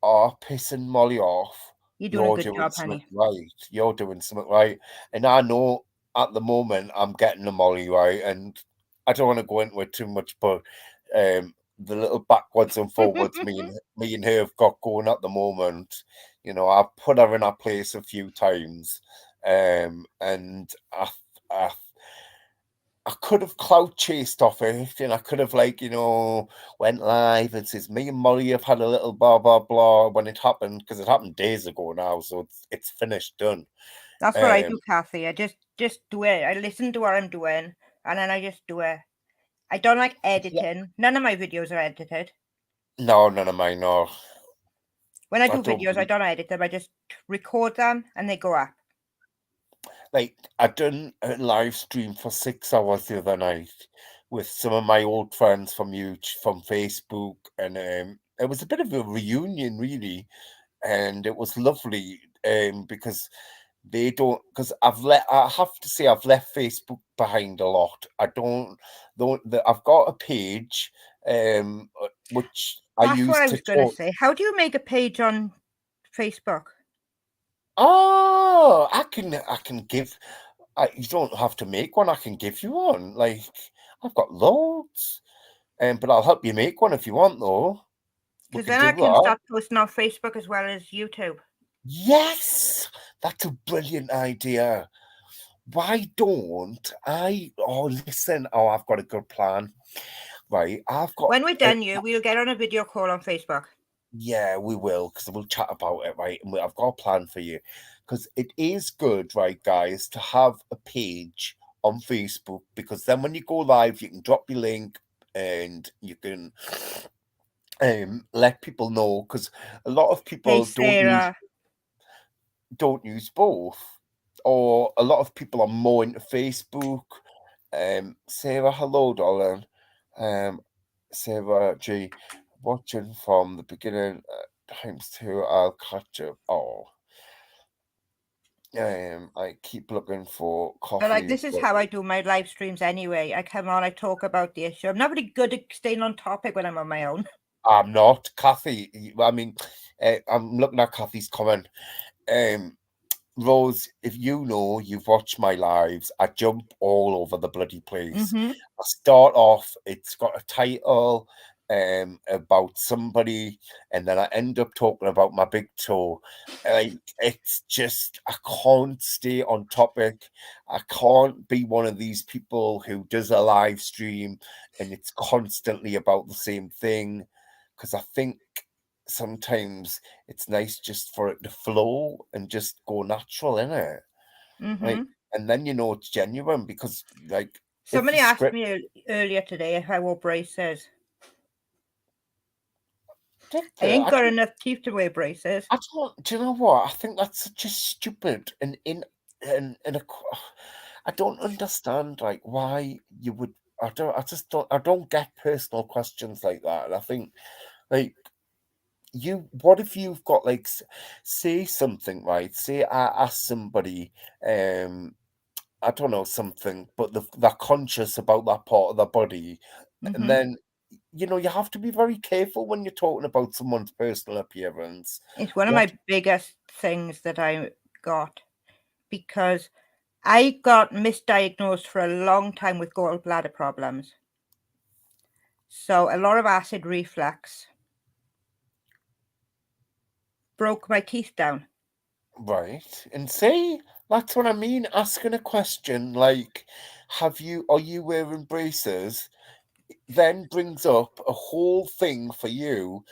are pissing Molly off, you're doing a good job, honey. Right. You're doing something right. And I know at the moment I'm getting the Molly right, and I don't want to go into it too much, but the little backwards and forwards me and her have got going at the moment. I've put her in her place a few times. And I could have cloud chased off it, and I could have went live and says me and Molly have had a little blah blah blah when it happened, because it happened days ago now, so it's finished, done. That's what I do, Kathy. I just do it. I listen to what I'm doing, and then I just do it. I don't like editing. None of my videos are edited. No, none of mine are. When I do videos, I don't edit them. I just record them and they go up. I done a live stream for 6 hours the other night with some of my old friends from Facebook, and it was a bit of a reunion, really, and it was lovely because I have to say I've left Facebook behind a lot. I've got a page which I use. That's what I was going to say. How do you make a page on Facebook? Oh, I can give. You don't have to make one. I can give you one. I've got loads, but I'll help you make one if you want, though. Because then I can start posting on Facebook as well as YouTube. Yes, that's a brilliant idea. Why don't I? Oh, listen. Oh, I've got a good plan. Right, I've got. When we're done, we'll get on a video call on Facebook. Yeah, we will, because we'll chat about it, right? And I've got a plan for you, because it is good, right, guys, to have a page on Facebook, because then when you go live, you can drop your link and you can let people know, because a lot of people don't use both, or a lot of people are more into Facebook. Sarah, hello, darling. Sarah G, watching from the beginning times two. I'll catch up. Oh, I keep looking for coffee. But this is how I do my live streams anyway. I come on, I talk about the issue. I'm not very good at staying on topic when I'm on my own. I'm not, Kathy. I mean, I'm looking at Kathy's comment. Rose, if you know, you've watched my lives, I jump all over the bloody place. Mm-hmm. I start off, it's got a title about somebody, and then I end up talking about my big toe. Like, it's just, I can't stay on topic. I can't be one of these people who does a live stream and it's constantly about the same thing, because I think sometimes it's nice just for it to flow and just go natural, innit? Mm-hmm. Like, and then you know it's genuine, because like somebody asked me earlier today if I wore braces. I ain't got enough teeth to wear braces. I don't. Do you know what? I think that's just stupid and I don't understand like why you would. I don't get personal questions like that. And I think like what if you've got like say something, right? Say I ask somebody I don't know something, but they're conscious about that part of their body, and then you know you have to be very careful when you're talking about someone's personal appearance. It's one of my biggest things that I got, because I got misdiagnosed for a long time with gallbladder problems. So a lot of acid reflux broke my teeth down. Right. And see, that's what I mean. Asking a question like, are you wearing braces? Then brings up a whole thing for you.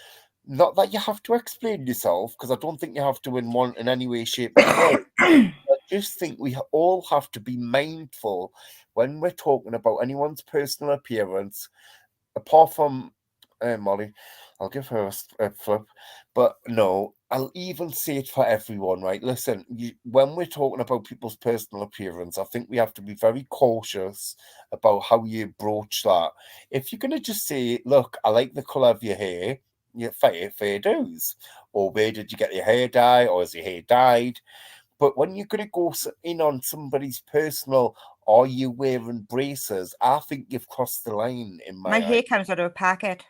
Not that you have to explain yourself, because I don't think you have to in any way, shape, or form. I just think we all have to be mindful when we're talking about anyone's personal appearance, apart from Molly. I'll give her a flip, but no, I'll even say it for everyone, right? Listen, when we're talking about people's personal appearance, I think we have to be very cautious about how you broach that. If you're going to just say, look, I like the colour of your hair, fair dues. Or where did you get your hair dye? Or is your hair dyed? But when you're going to go in on somebody's personal, are you wearing braces? I think you've crossed the line in my hair comes out of a packet.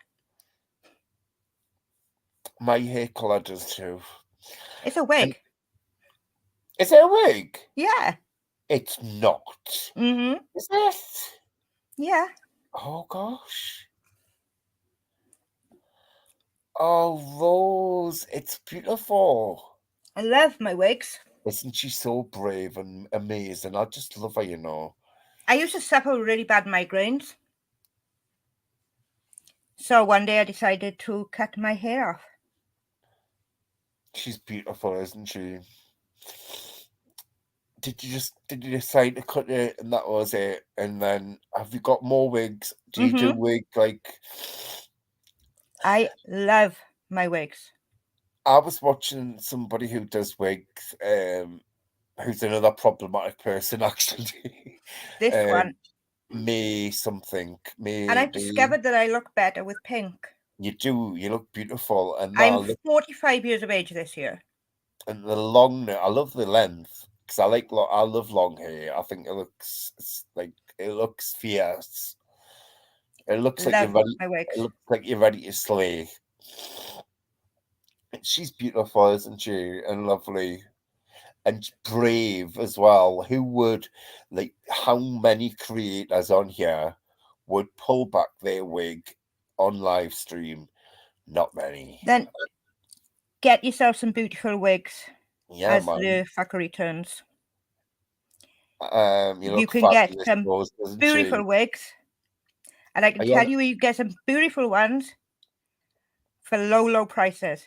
My hair colour does too. It's a wig. Is it a wig? Yeah. It's not. Mm-hmm. Is it? Yeah. Oh, gosh. Oh, Rose, it's beautiful. I love my wigs. Isn't she so brave and amazing? I just love her, you know. I used to suffer with really bad migraines. So one day I decided to cut my hair off. She's beautiful, isn't she? Did you decide to cut it and that was it? And then have you got more wigs? Do you do wig like? I love my wigs. I was watching somebody who does wigs, who's another problematic person actually. This one. May something. And I've discovered that I look better with pink. You do. You look beautiful. And I'm 45 years of age this year. And the long, I love the length, because I love long hair. I think it looks fierce. It looks like you're ready. It looks like you're ready to slay. She's beautiful, isn't she? And lovely. And brave as well. Who would, like, how many creators on here would pull back their wig on live stream? Not many. Then get yourself some beautiful wigs Yeah, as man. the fucker returns. You can get fabulous, some Rose, doesn't beautiful she? wigs. And I can Are you tell on- you, you get some beautiful ones for low, low prices.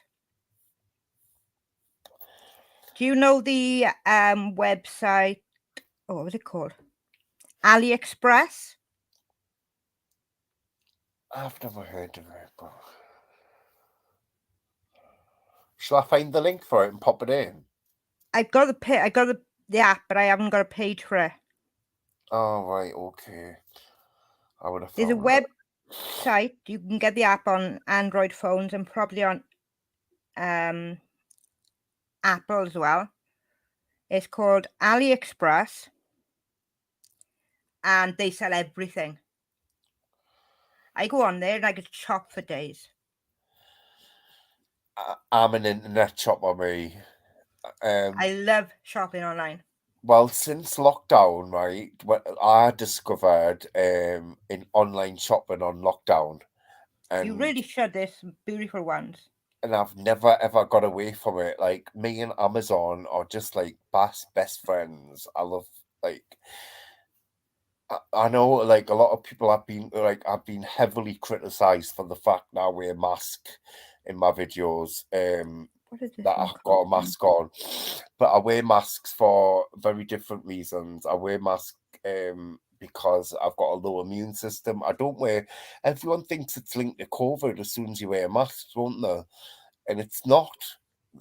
Do you know the website? Oh, what was it called? AliExpress. I've never heard of it, but shall I find the link for it and pop it in? I got the app, but I haven't got a page for it. Oh, right, okay. I would have There's a found it. website. You can get the app on Android phones and probably on Apple as well. It's called AliExpress, and they sell everything. I go on there and I could shop for days. I'm an internet shopper, me. I love shopping online. Well, since lockdown, right, what I discovered in online shopping on lockdown, and You really should. There's some beautiful ones. and I've never ever got away from it. Like me and Amazon are just like best friends. I love like I know like a lot of people have been heavily criticized for the fact that I wear a mask in my videos. What is this That one I've got called? a mask on, but I wear masks for very different reasons. I wear masks because I've got a low immune system. I don't wear. Everyone thinks it's linked to COVID as soon as you wear a mask, don't they? And it's not.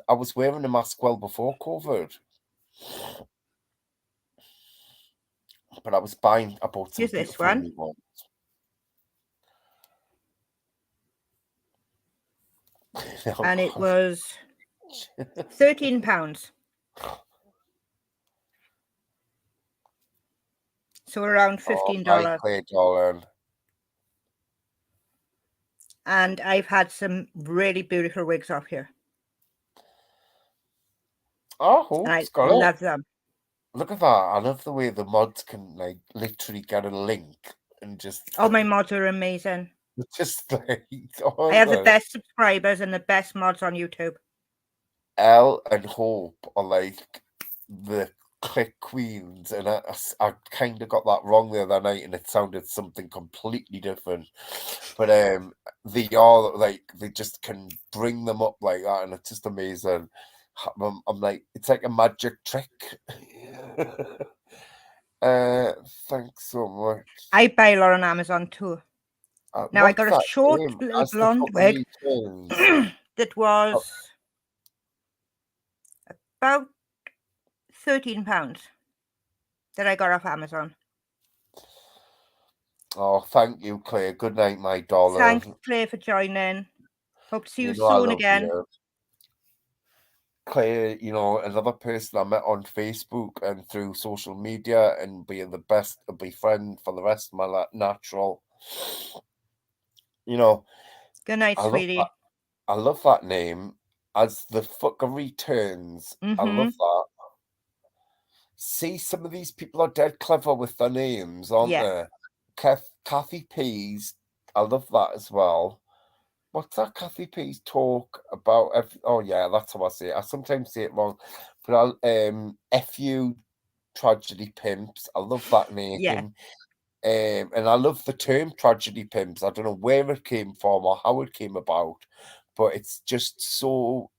I was wearing a mask well before COVID, but I bought some Here's this beautiful one. new ones. And it was £13. So around $15. Right, Claire, darling. And I've had some really beautiful wigs off here. Oh, And I it's got love it. them. Look at that. I love the way the mods can like literally get a link and just Oh, my mods are amazing. just like I have the best subscribers and the best mods on YouTube. Elle and Hope are like the click queens, and I kind of got that wrong the other night, and it sounded something completely different. But they are like they just can bring them up like that, and it's just amazing. I'm like, it's like a magic trick. Thanks so much. I buy a lot on Amazon too. Now I got a short little blonde wig that was about £13 that I got off Amazon. Oh, thank you, Claire. Good night, my darling. Thanks, Claire, for joining. Hope to see you know I soon love again. you. Claire, another person I met on Facebook and through social media, and being the best of my friend for the rest of my natural. Good night, sweetie. I love that name. As the fucker returns, I love that. See, some of these people are dead clever with their names, aren't they? Kathy P's, I love that as well. What's that Kathy P's talk about? Oh yeah, that's how I say it. I sometimes say it wrong, but FU Tragedy Pimps. I love that name. Yeah. And I love the term tragedy pimps. I don't know where it came from or how it came about, but it's just so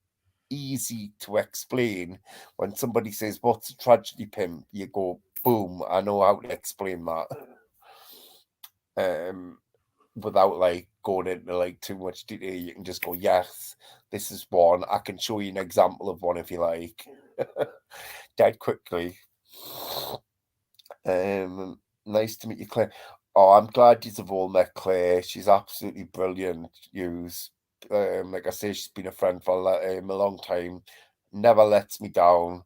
easy to explain. When somebody says, "What's a tragedy pimp?" you go, "Boom! I know how to explain that." Without like going into like too much detail, you can just go, "Yes, this is one. I can show you an example of one if you like." Dead quickly. Nice to meet you, Claire. Oh, I'm glad you've all met Claire. She's absolutely brilliant. Like I say, she's been a friend for a long time. Never lets me down.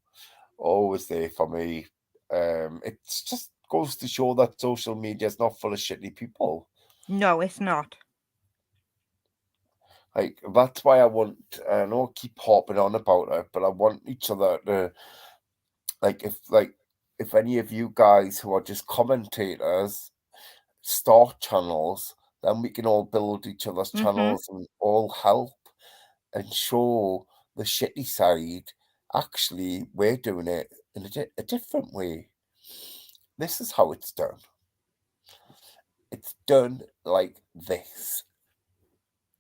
Always there for me. It just goes to show that social media is not full of shitty people. No, it's not. Like that's why I know I keep harping on about it, but I want each other to if any of you guys who are just commentators start channels, then we can all build each other's Mhm. channels and all help and show the shitty side. Actually, we're doing it in a different way. This is how it's done. It's done like this.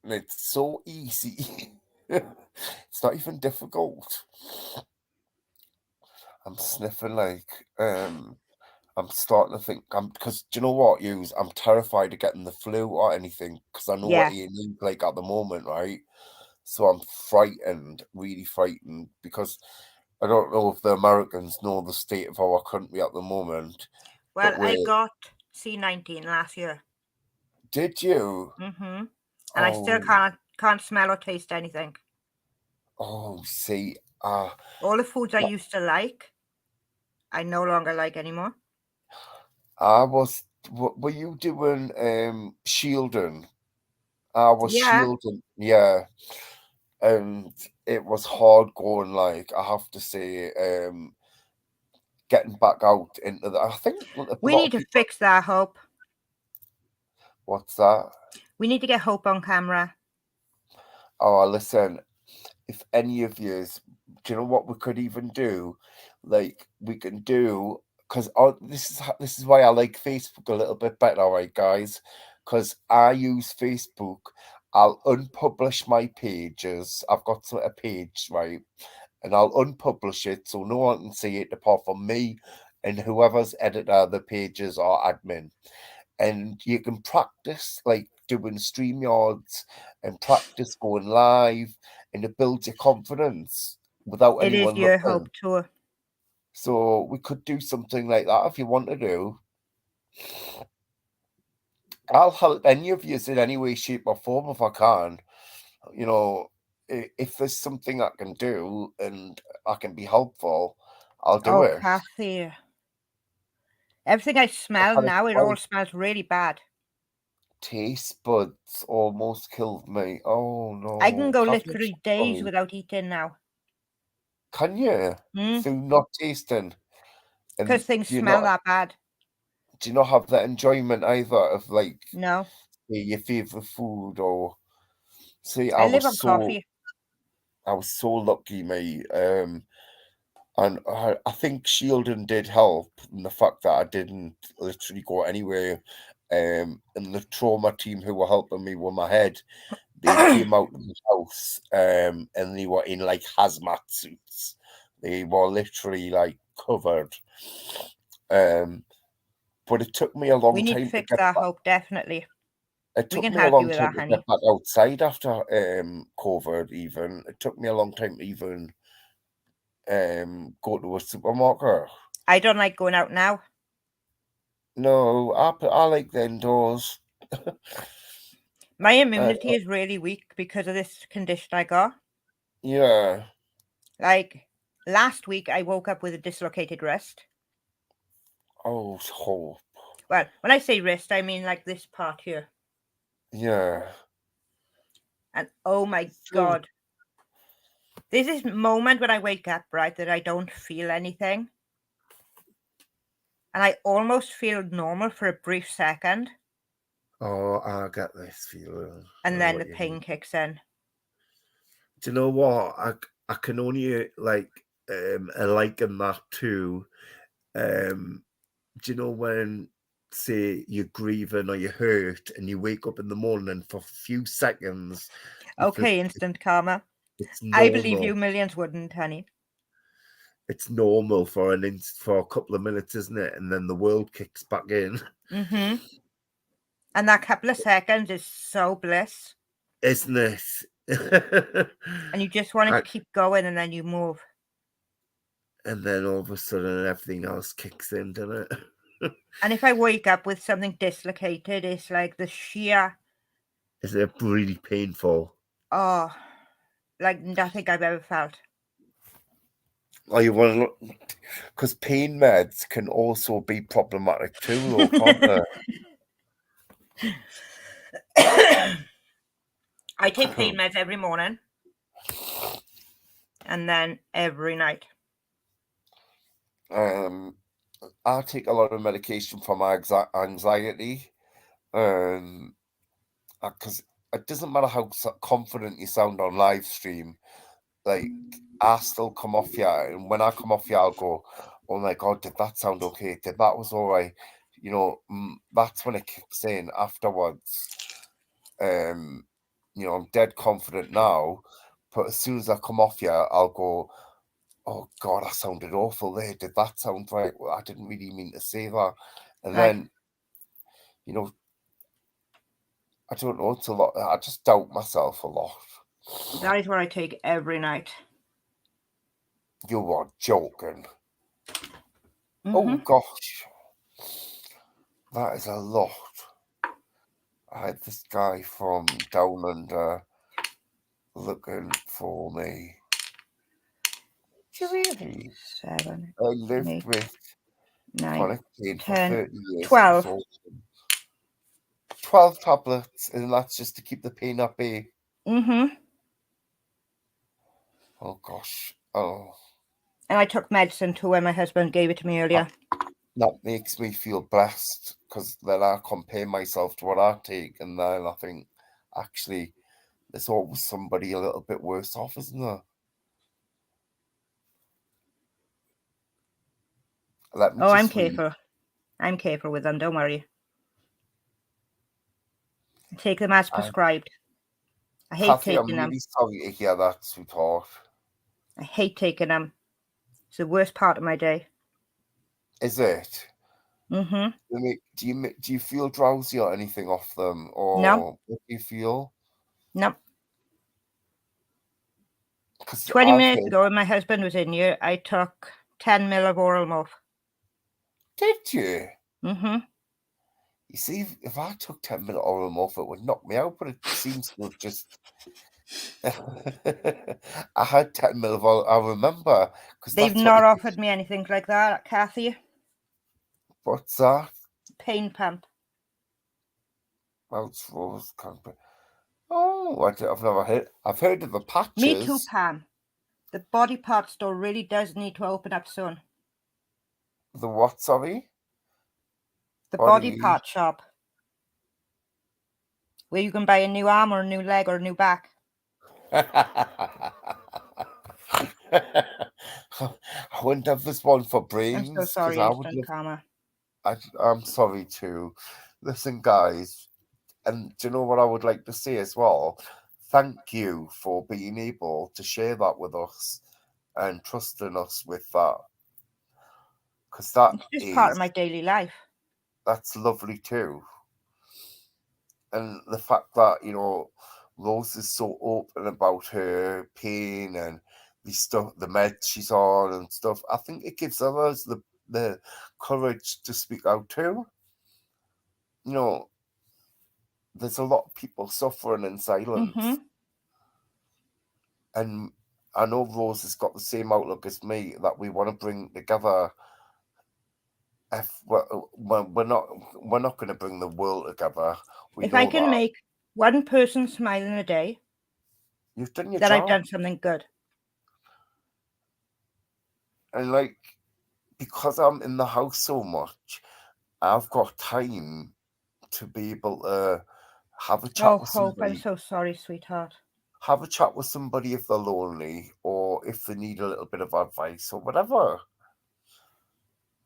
And it's so easy. It's not even difficult. I'm sniffing like I'm starting to think because do you know what, Hughes? I'm terrified of getting the flu or anything because I know what Yeah. A&E's like at the moment, right? So I'm frightened, really frightened, because I don't know if the Americans know the state of our country at the moment. Well, But I got C19 last year. did you? And I still Oh, can't smell or taste anything. see, All the foods I used to like, I no longer like anymore. were you doing shielding? I was Yeah. shielding, yeah. And it was hard going, like, I have to say, getting back out into the, I think a We lot need of to people, fix that, Hope. what's that? We need to get Hope on camera. Oh, listen, if any of yous, do you know what we could even do? Like, we can do, because this is why I like Facebook a little bit better, right, guys? Because I use Facebook. I'll unpublish my pages. I've got a page, right? And I'll unpublish it so no one can see it apart from me and whoever's editor the pages or admin. And you can practice like doing StreamYards and practice going live, and it builds your confidence without It is anyone your Hope looking. tour. So we could do something like that if you want to do. I'll help any of you in any way, shape, or form if I can. You know, if there's something I can do and I can be helpful, I'll do Oh, it. Kathy. Everything I smell I've had now, it it all twice. smells really bad. Taste buds almost killed me. Oh I can no. go Kathy, I'm so literally days sorry. without eating now. Can you? Through not tasting. Because And things smell that bad. do you not have that enjoyment either of like No. your favourite food or see I live on coffee. I was so lucky, mate. And I think shielding did help in the fact that I didn't literally go anywhere. And the trauma team who were helping me with my head, they came out of the house and they were in like hazmat suits. They were literally like covered. But it took me a We long need to time to fix get that, back. Hope, definitely. It We took can me a help you long with time that, to get honey. back outside after COVID. Even it took me a long time to even go to a supermarket. I don't like going out now. No, I like the indoors. My immunity is really weak because of this condition I got. Yeah. Like, last week I woke up with a dislocated wrist. Oh, hope. Well, when I say wrist, I mean like this part here. Yeah. And oh my God. There's this moment when I wake up, right, that I don't feel anything. And I almost feel normal for a brief second. Oh, I get this feeling. And then the pain kicks in. Do you know what? I can only like liken that to do you know when say you're grieving or you're hurt and you wake up in the morning and for a few seconds Okay, instant karma. it's I believe normal. you millions wouldn't, honey. It's normal for for a couple of minutes, isn't it? And then the world kicks back in. Mm-hmm. And that couple of seconds is so bliss. Isn't it? And you just want it to keep going and then you move. And then all of a sudden everything else kicks in, doesn't it? And if I wake up with something dislocated, it's like the sheer... Is it really painful? Oh, like nothing I've ever felt. Oh, you want to look? Because pain meds can also be problematic too, though, can't they? I take pain meds every morning. And then every night. I take a lot of medication for my anxiety. because it doesn't matter how confident you sound on live stream, like I still come off here, and when I come off here, I'll go, "Oh my god, did that sound okay? Did that was all right?" You know, that's when it kicks in afterwards. You know, I'm dead confident now, but as soon as I come off here, I'll go, "Oh god, I sounded awful there. Did that sound right? Well, I didn't really mean to say that." And Right. then, you know, I don't know, it's a lot. I just doubt myself a lot. That is what I take every night. You are joking. Mhm. Oh gosh, that is a lot. I had this guy from down under looking for me. Really? 7, I lived 8, with 9, chronic pain for 10, 30 years. 12. 12 tablets, and that's just to keep the pain at bay. Mhm. Oh gosh. Oh. And I took medicine too when my husband gave it to me earlier. That makes me feel blessed, because then I compare myself to what I take, and then I think, actually, there's always somebody a little bit worse off, isn't there? Let me Oh, I'm just read. careful. I'm careful with them, don't worry. I take them as prescribed. I hate Kathy, I'm taking them. really sorry to hear that, sweetheart. I hate taking them. It's the worst part of my day. Is it? Mhm. Do you feel drowsy or anything off them, or No. what do you feel? No. 'Cause 20 I've minutes heard. ago when my husband was in here, I took 10 mil of oral morph. Did you? Mhm. You see, if I took 10 minute oral morph, it would knock me out, but it seems to have just. I had 10 mil of oral. I remember, because They've that's what not they. offered me anything like that, Kathy. What's that? Pain pump. Mouth rose cancer. Oh, I've never heard. I've heard of the patches. Me too, Pam. The body part store really does need to open up soon. The what, sorry? The What do body you mean? part shop. Where you can buy a new arm or a new leg or a new back. I wouldn't have this one for brains. I'm so sorry, I would instant karma. I'm sorry too. Listen, guys, and do you know what I would like to say as well? Thank you for being able to share that with us and trusting us with that, because It's just part of my daily life. That's lovely too. And the fact that, Rose is so open about her pain and the meds she's on and stuff, I think it gives others the courage to speak out too. There's a lot of people suffering in silence. Mhm. And I know Rose has got the same outlook as me, that we want to bring together. If we're not going to bring the world together. If I can make one person smile in a day, you've done your then job. I've done something good. And because I'm in the house so much, I've got time to be able to have a chat with Hope, somebody. I'm so sorry, sweetheart. Have a chat with somebody if they're lonely, or if they need a little bit of advice or whatever.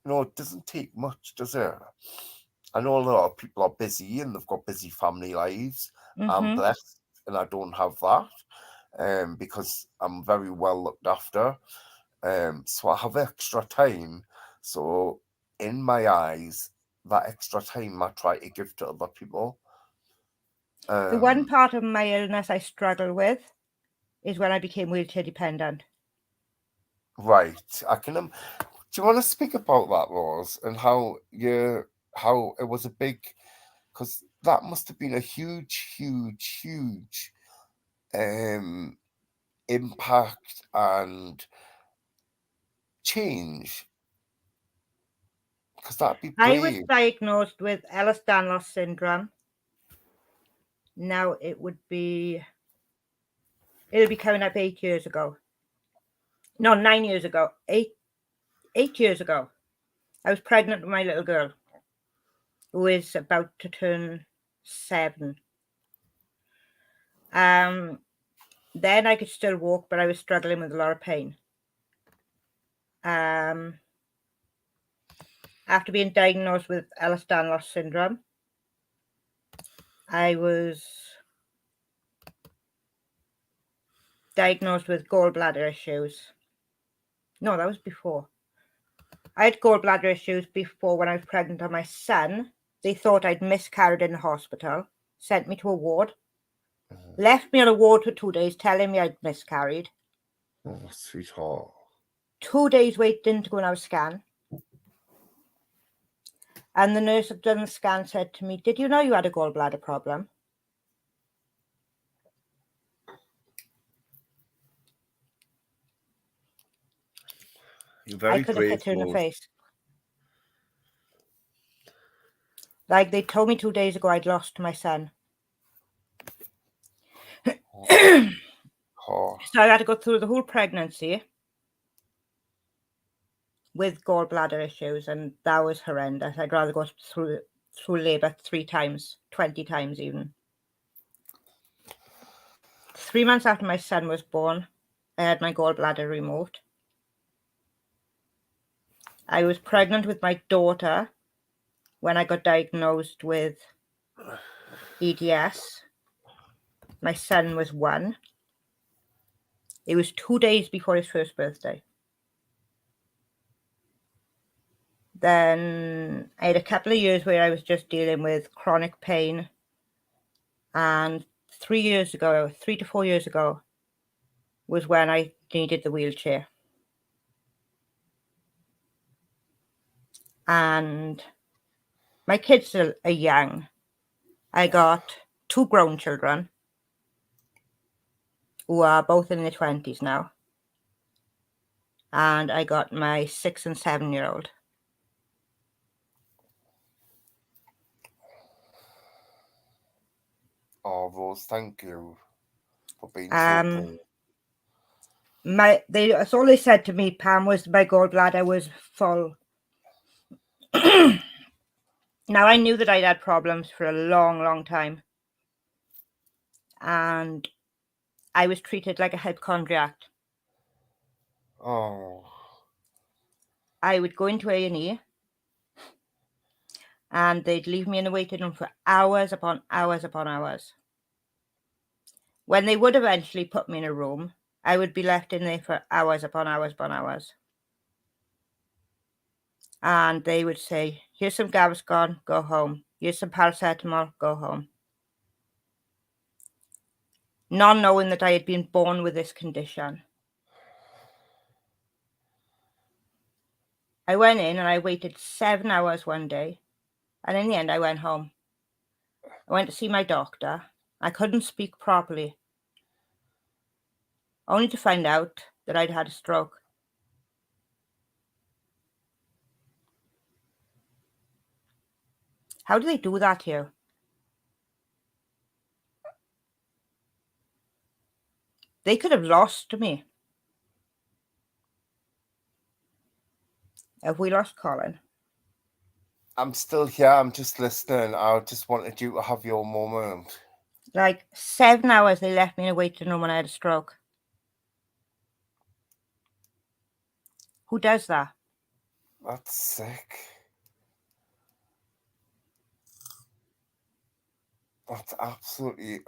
It doesn't take much, does it? I know a lot of people are busy and they've got busy family lives. I'm blessed and I don't have that, because I'm very well looked after. So I have extra time. So in my eyes, that extra time I try to give to other people. The one part of my illness I struggle with is when I became wheelchair dependent. Right. Do you want to speak about that, Rose, and how it was a big, because that must have been a huge, huge, huge impact and change, because that'd be brave. I was diagnosed with Ehlers-Danlos syndrome. Now it'll be coming up 8 years ago. No, 9 years ago. 8 years ago. I was pregnant with my little girl, who is about to turn 7. Then I could still walk, but I was struggling with a lot of pain. After being diagnosed with Ehlers-Danlos syndrome, I was diagnosed with gallbladder issues. No, that was before. I had gallbladder issues before when I was pregnant on my son. They thought I'd miscarried in the hospital, sent me to a ward, left me on a ward for 2 days telling me I'd miscarried. Oh, sweetheart. 2 days waiting to go and have a scan. And the nurse that done the scan said to me, "Did you know you had a gallbladder problem?" You're very I could have brave, hit her in the Rose. face. Like they told me 2 days ago I'd lost my son. Oh, So I had to go through the whole pregnancy with gallbladder issues, and that was horrendous. I'd rather go through labour 3 times, 20 times even. 3 months after my son was born, I had my gallbladder removed. I was pregnant with my daughter when I got diagnosed with EDS. My son was 1. It was 2 days before his first birthday. Then I had a couple of years where I was just dealing with chronic pain. And 3 to 4 years ago, was when I needed the wheelchair. And my kids are young. I got 2 grown children who are both in their 20s now. And I got my 6 and 7-year-old. oh, Rose, thank you for being so brave. That's all they said to me, Pam, was my gallbladder was full. Now, I knew that I'd had problems for a long, long time. And I was treated like a hypochondriac. Oh. I would go into A&E, and they'd leave me in the waiting room for hours upon hours upon hours. When they would eventually put me in a room, I would be left in there for hours upon hours upon hours. And they would say, "Here's some Gaviscon, go home. Here's some paracetamol, go home." Not knowing that I had been born with this condition. I went in and I waited 7 hours one day. And in the end, I went home. I went to see my doctor. I couldn't speak properly, only to find out that I'd had a stroke. How do they do that here? They could have lost me. Have we lost Colin? I'm still here. I'm just listening. I just wanted you to have your moment. Like 7 hours they left me in a waiting room when I had a stroke. Who does that? That's sick. That's absolutely...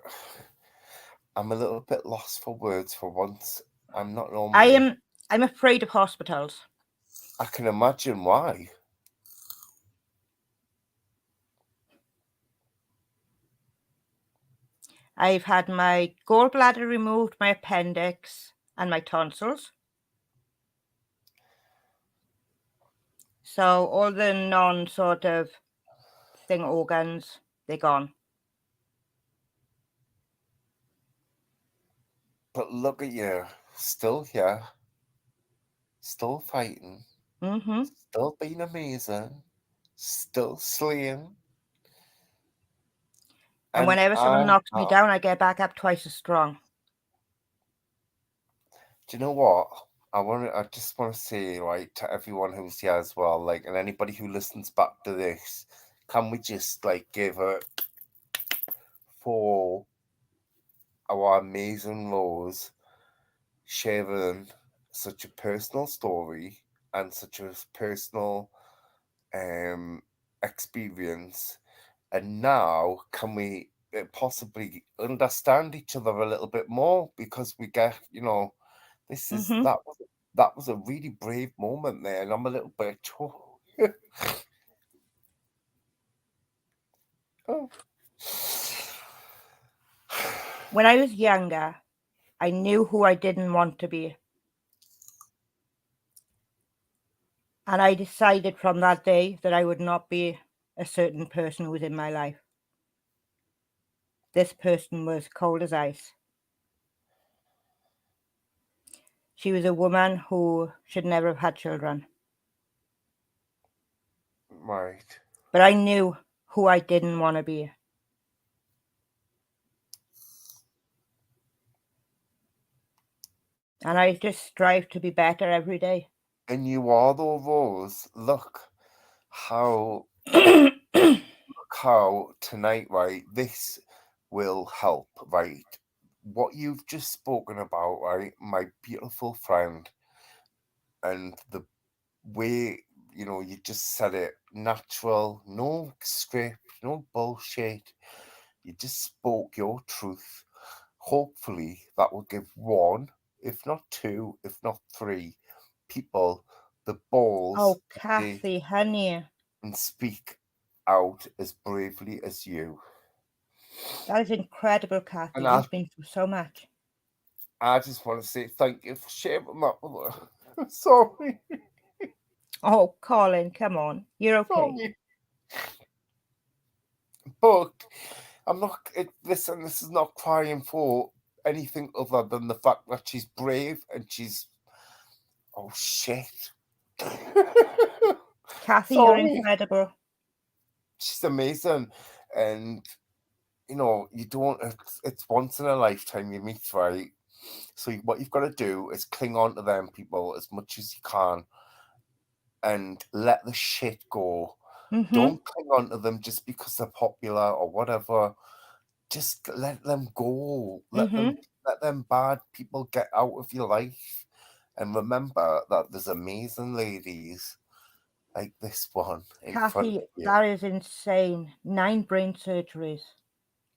I'm a little bit lost for words for once. I'm not normally... I'm afraid of hospitals. I can imagine why. I've had my gallbladder removed, my appendix, and my tonsils. So all the non-sort of thing organs, they're gone. But look at you, still here, still fighting, still being amazing, still slaying. And whenever someone knocks me down, I get back up twice as strong. Do you know what? I just want to say, right, to everyone who's here as well, like, and anybody who listens back to this, can we just, like, give it for our amazing Rose sharing such a personal story and such a personal experience. And now, can we possibly understand each other a little bit more? Because we get, this is Mhm. that was a really brave moment there, and I'm a little bit choked. Oh. When I was younger, I knew who I didn't want to be. And I decided from that day that I would not be a certain person who was in my life. This person was cold as ice. She was a woman who should never have had children. Right. But I knew who I didn't want to be. And I just strive to be better every day. And you are though, Rose. Look how tonight, right? This will help, right? What you've just spoken about, right, my beautiful friend, and the way you just said it natural, no script, no bullshit. You just spoke your truth. Hopefully, that will give one, if not two, if not three people the balls Oh, to say Kathy, honey. and speak out as bravely as you. That is incredible, Kathy. And You've been through so much. I just want to say thank you for sharing that with her. Sorry. Oh, Colin, come on. You're okay. Sorry. But I'm not. Listen, this is not crying for anything other than the fact that she's brave and she's. Oh shit. Kathy, you're Sorry. incredible. She's amazing, and you don't. It's once in a lifetime you meet, right? So what you've got to do is cling on to them people as much as you can, and let the shit go. Mm-hmm. Don't cling on to them just because they're popular or whatever. Just let them go. Let them bad people get out of your life. And remember that there's amazing ladies like this one in front Kathy, of you. that is insane. 9 brain surgeries.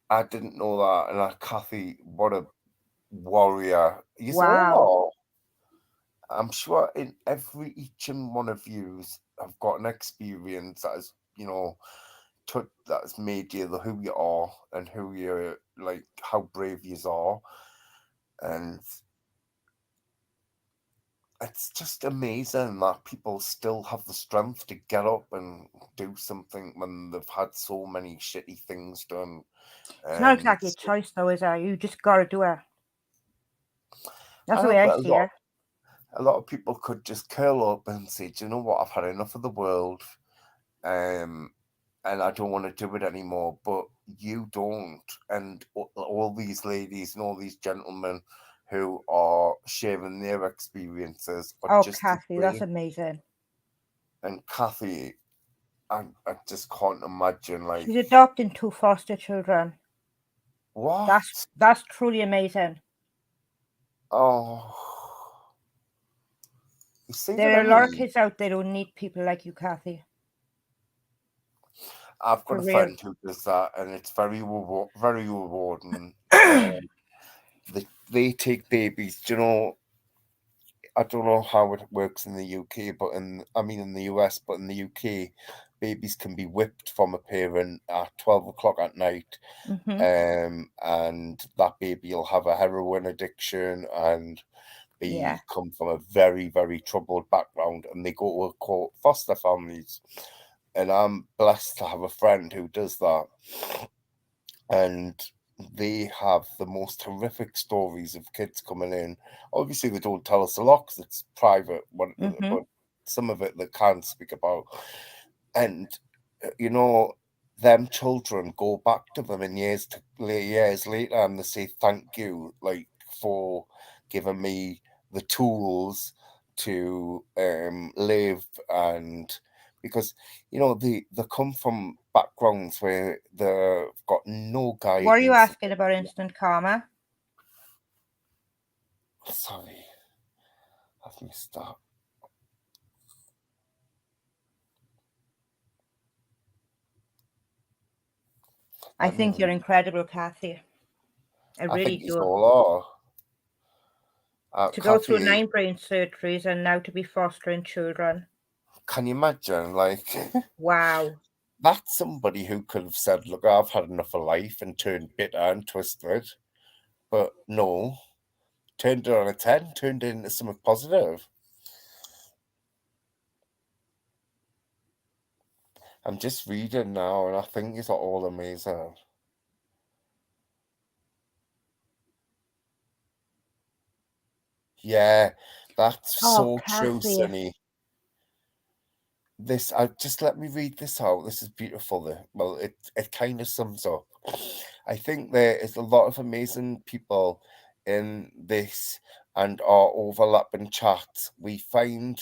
I didn't know that. And Kathy, what a warrior. You Wow. all are. I'm sure in each and one of yous have got an experience that is, that has made you who you are and who you're like, how brave you are. And it's just amazing that people still have the strength to get up and do something when they've had so many shitty things done. It's not exactly a choice, though, is it? You just got to do it. That's the way I see it. A lot of people could just curl up and say, do you know what? I've had enough of the world. And I don't want to do it anymore. But you don't. And all these ladies and all these gentlemen who are sharing their experiences are just Kathy, that's amazing. And Kathy, I just can't imagine, like, she's adopting 2 foster children. What? That's truly amazing. Oh, you see, there are a lot of kids out there who need people like you, Kathy. I've got a friend who does that, and it's very rewarding. They take babies. Do you know? I don't know how it works in the UK, but in the US, but in the UK, babies can be whipped from a parent at 12 o'clock at night. And that baby will have a heroin addiction and come from a very, very troubled background, and they go to foster families. And I'm blessed to have a friend who does that. And they have the most horrific stories of kids coming in. Obviously, they don't tell us a lot because it's private, but some of it they can't speak about. And, them children go back to them in years later and they say, thank you, like, for giving me the tools to live. And because they come from backgrounds where they've got no guidance. What are you asking about instant karma? Sorry, I've missed that. I think you're incredible, Kathy. I really think it's do. all are. To go through Kathy, 9 brain surgeries and now to be fostering children. can you imagine? Like, Wow. that's somebody who could have said, "Look, I've had enough of life," and turned bitter and twisted. But no, turned it on its head, turned it into something positive. I'm just reading now, and I think it's all amazing. Yeah, that's so true, Kathy. Sunny. This, just let me read this out. This is beautiful. Well, it kind of sums up. I think there is a lot of amazing people in this and our overlapping chats. We find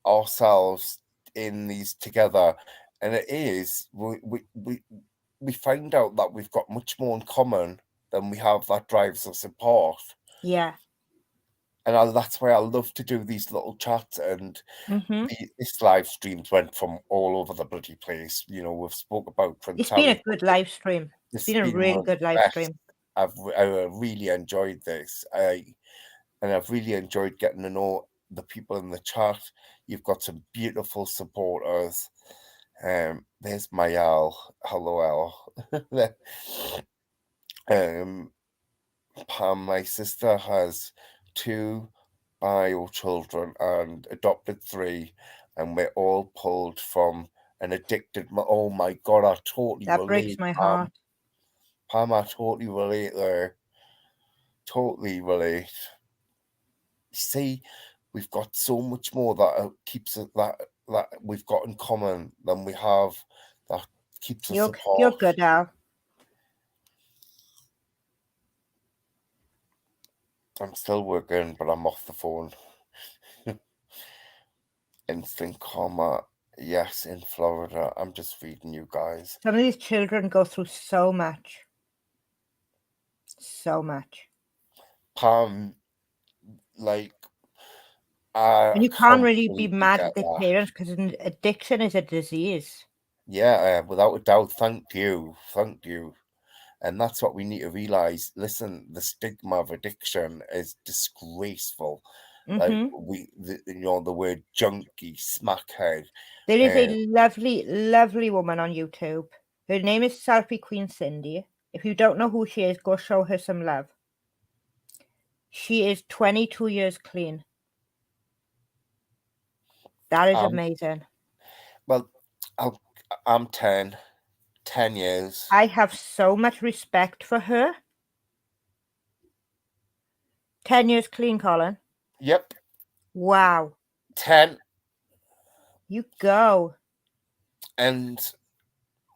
ourselves in these together, and it is we find out that we've got much more in common than we have that drives us apart. Yeah. And that's why I love to do these little chats. And this live streams went from all over the bloody place. You know, we've spoke about Prince It's Harry. been a good live stream. It's been a really good live stream. I really enjoyed this. I've really enjoyed getting to know the people in the chat. You've got some beautiful supporters. There's my Al. Hello, Al. Pam, my sister, has 2 bio children and adopted 3, and we're all pulled from an addicted. Oh my God, I totally That relate. breaks my heart. Pam, I totally relate there. Totally relate. See, we've got so much more that keeps it that we've got in common than we have that keeps us apart. You're good, Al. I'm still working, but I'm off the phone. Instant karma. Yes, in Florida. I'm just reading you guys. Some of these children go through so much. So much. Pam, like, and you can't really be mad at their parents because addiction is a disease. Yeah, without a doubt. Thank you. And that's what we need to realize. Listen, the stigma of addiction is disgraceful. Like the word junkie, smackhead. There is a lovely, lovely woman on YouTube. Her name is Selfie Queen Cindy. If you don't know who she is, go show her some love. She is 22 years clean. That is amazing. Well, I'm 10 years. I have so much respect for her. 10 years clean, Colin. Yep. Wow. 10. You go. And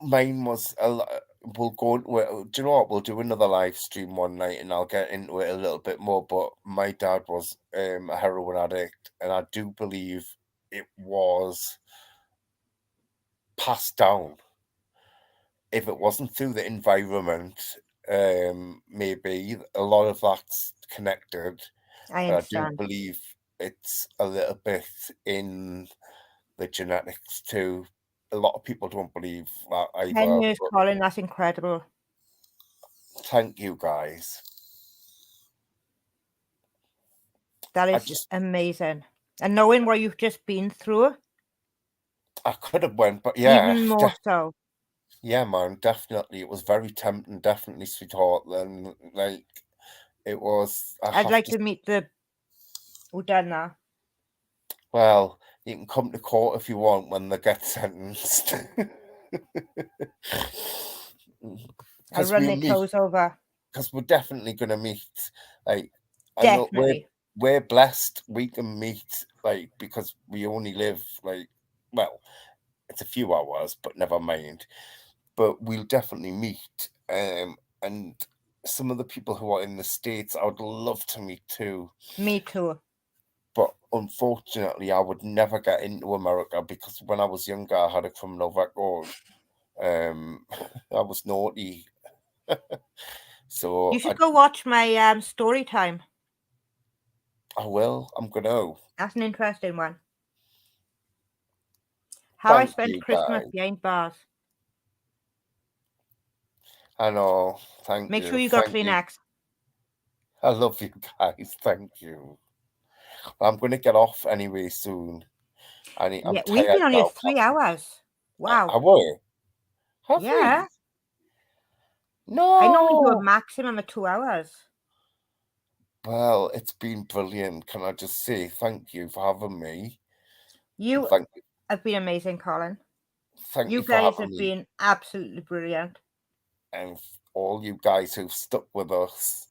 mine was we'll go into it. Do you know what? We'll do another live stream one night and I'll get into it a little bit more. But my dad was a heroin addict, and I do believe it was passed down. If it wasn't through the environment, maybe a lot of that's connected. I understand. But I do believe it's a little bit in the genetics too. A lot of people don't believe that either. 10 years, Colin, that's incredible. Thank you, guys. That is amazing. And knowing what you've just been through. I could have went, but yeah. Even more so. Yeah, man, definitely. It was very tempting, definitely, sweetheart. Then, like, it was... I'd like to meet the Udana. Well, you can come to court if you want when they get sentenced. I'll run their toes over. Because we're definitely going to meet. Like, definitely. We're blessed we can meet, like, because we only live, like, well, it's a few hours, but never mind. But we'll definitely meet. And some of the people who are in the States, I would love to meet too. Me too. But unfortunately, I would never get into America because when I was younger, I had a criminal record. I was naughty. So you should go watch my story time. I will. I'm gonna. That's an interesting one. How I Thank spent you, Christmas guys. behind bars. I know. Thank Make you. sure you got Thank you. Kleenex. I love you guys. Thank you. I'm gonna get off anyway soon. I'm Yeah, we've tired been on here now. 3 hours. Wow. I will. Have Yeah. we? I normally do a No. maximum of 2 hours. Well, it's been brilliant. Can I just say thank you for having me? You Thank have been amazing, Colin. you You for guys having have me. been absolutely brilliant. And all you guys who've stuck with us.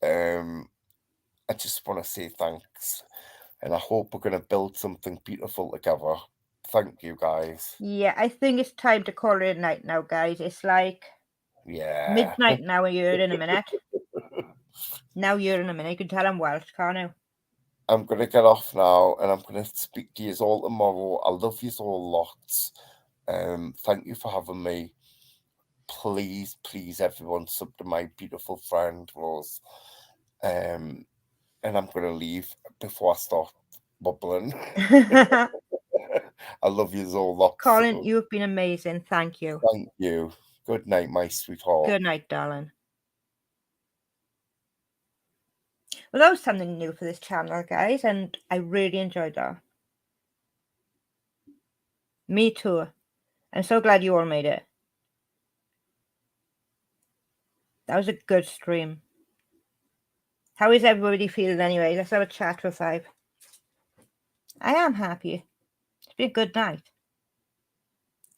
I just want to say thanks. And I hope we're going to build something beautiful together. Thank you, guys. Yeah, I think it's time to call it a night now, guys. It's like midnight now, and you're in a minute. Now you're in a minute. You can tell I'm Welsh, can't you? I'm going to get off now, and I'm going to speak to you all tomorrow. I love you all lots. Thank you for having me. Please, everyone, sub to my beautiful friend Rose. And I'm going to leave before I start bubbling. I love you all lots. Colin, you've been amazing. Thank you. Thank you. Good night, my sweetheart. Good night, darling. Well, that was something new for this channel, guys, and I really enjoyed that. Me too. I'm so glad you all made it. That was a good stream. How is everybody feeling anyway? Let's have a chat for 5. I am happy. It's been a good night.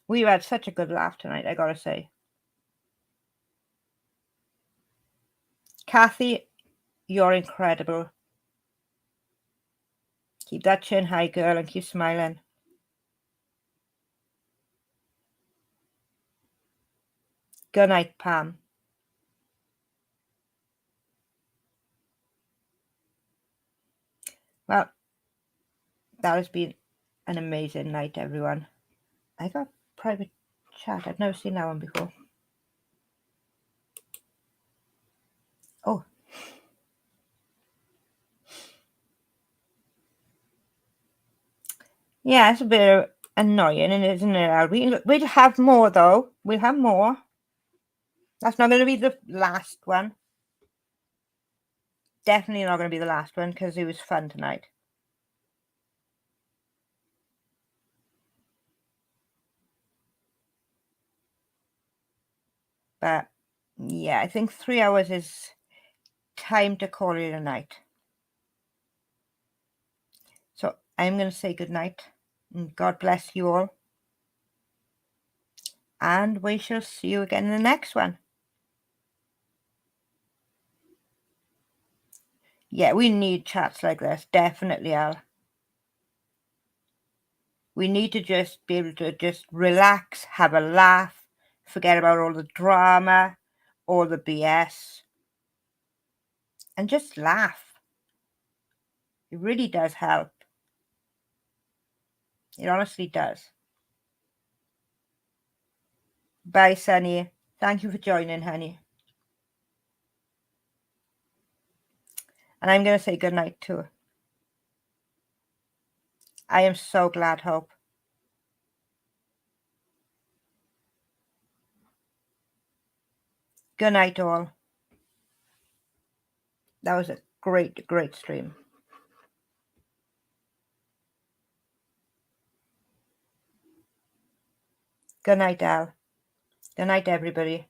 We've had such a good laugh tonight, I gotta say. Kathy, you're incredible. Keep that chin high, girl, and keep smiling. Good night, Pam. Well, that has been an amazing night, everyone. I got private chat. I've never seen that one before. Oh. Yeah, it's a bit annoying, isn't it? We'll have more, though. We'll have more. That's not going to be the last one. Definitely not going to be the last one, because it was fun tonight. But, yeah, I think 3 hours is time to call it a night. So, I'm going to say good night. And God bless you all. And we shall see you again in the next one. Yeah, we need chats like this. Definitely, Al. We need to just be able to just relax, have a laugh, forget about all the drama, all the BS, and just laugh. It really does help. It honestly does. Bye, Sunny. Thank you for joining, honey. And I'm going to say goodnight too. I am so glad, Hope. Good night, all. That was a great, great stream. Good night, Al. Good night, everybody.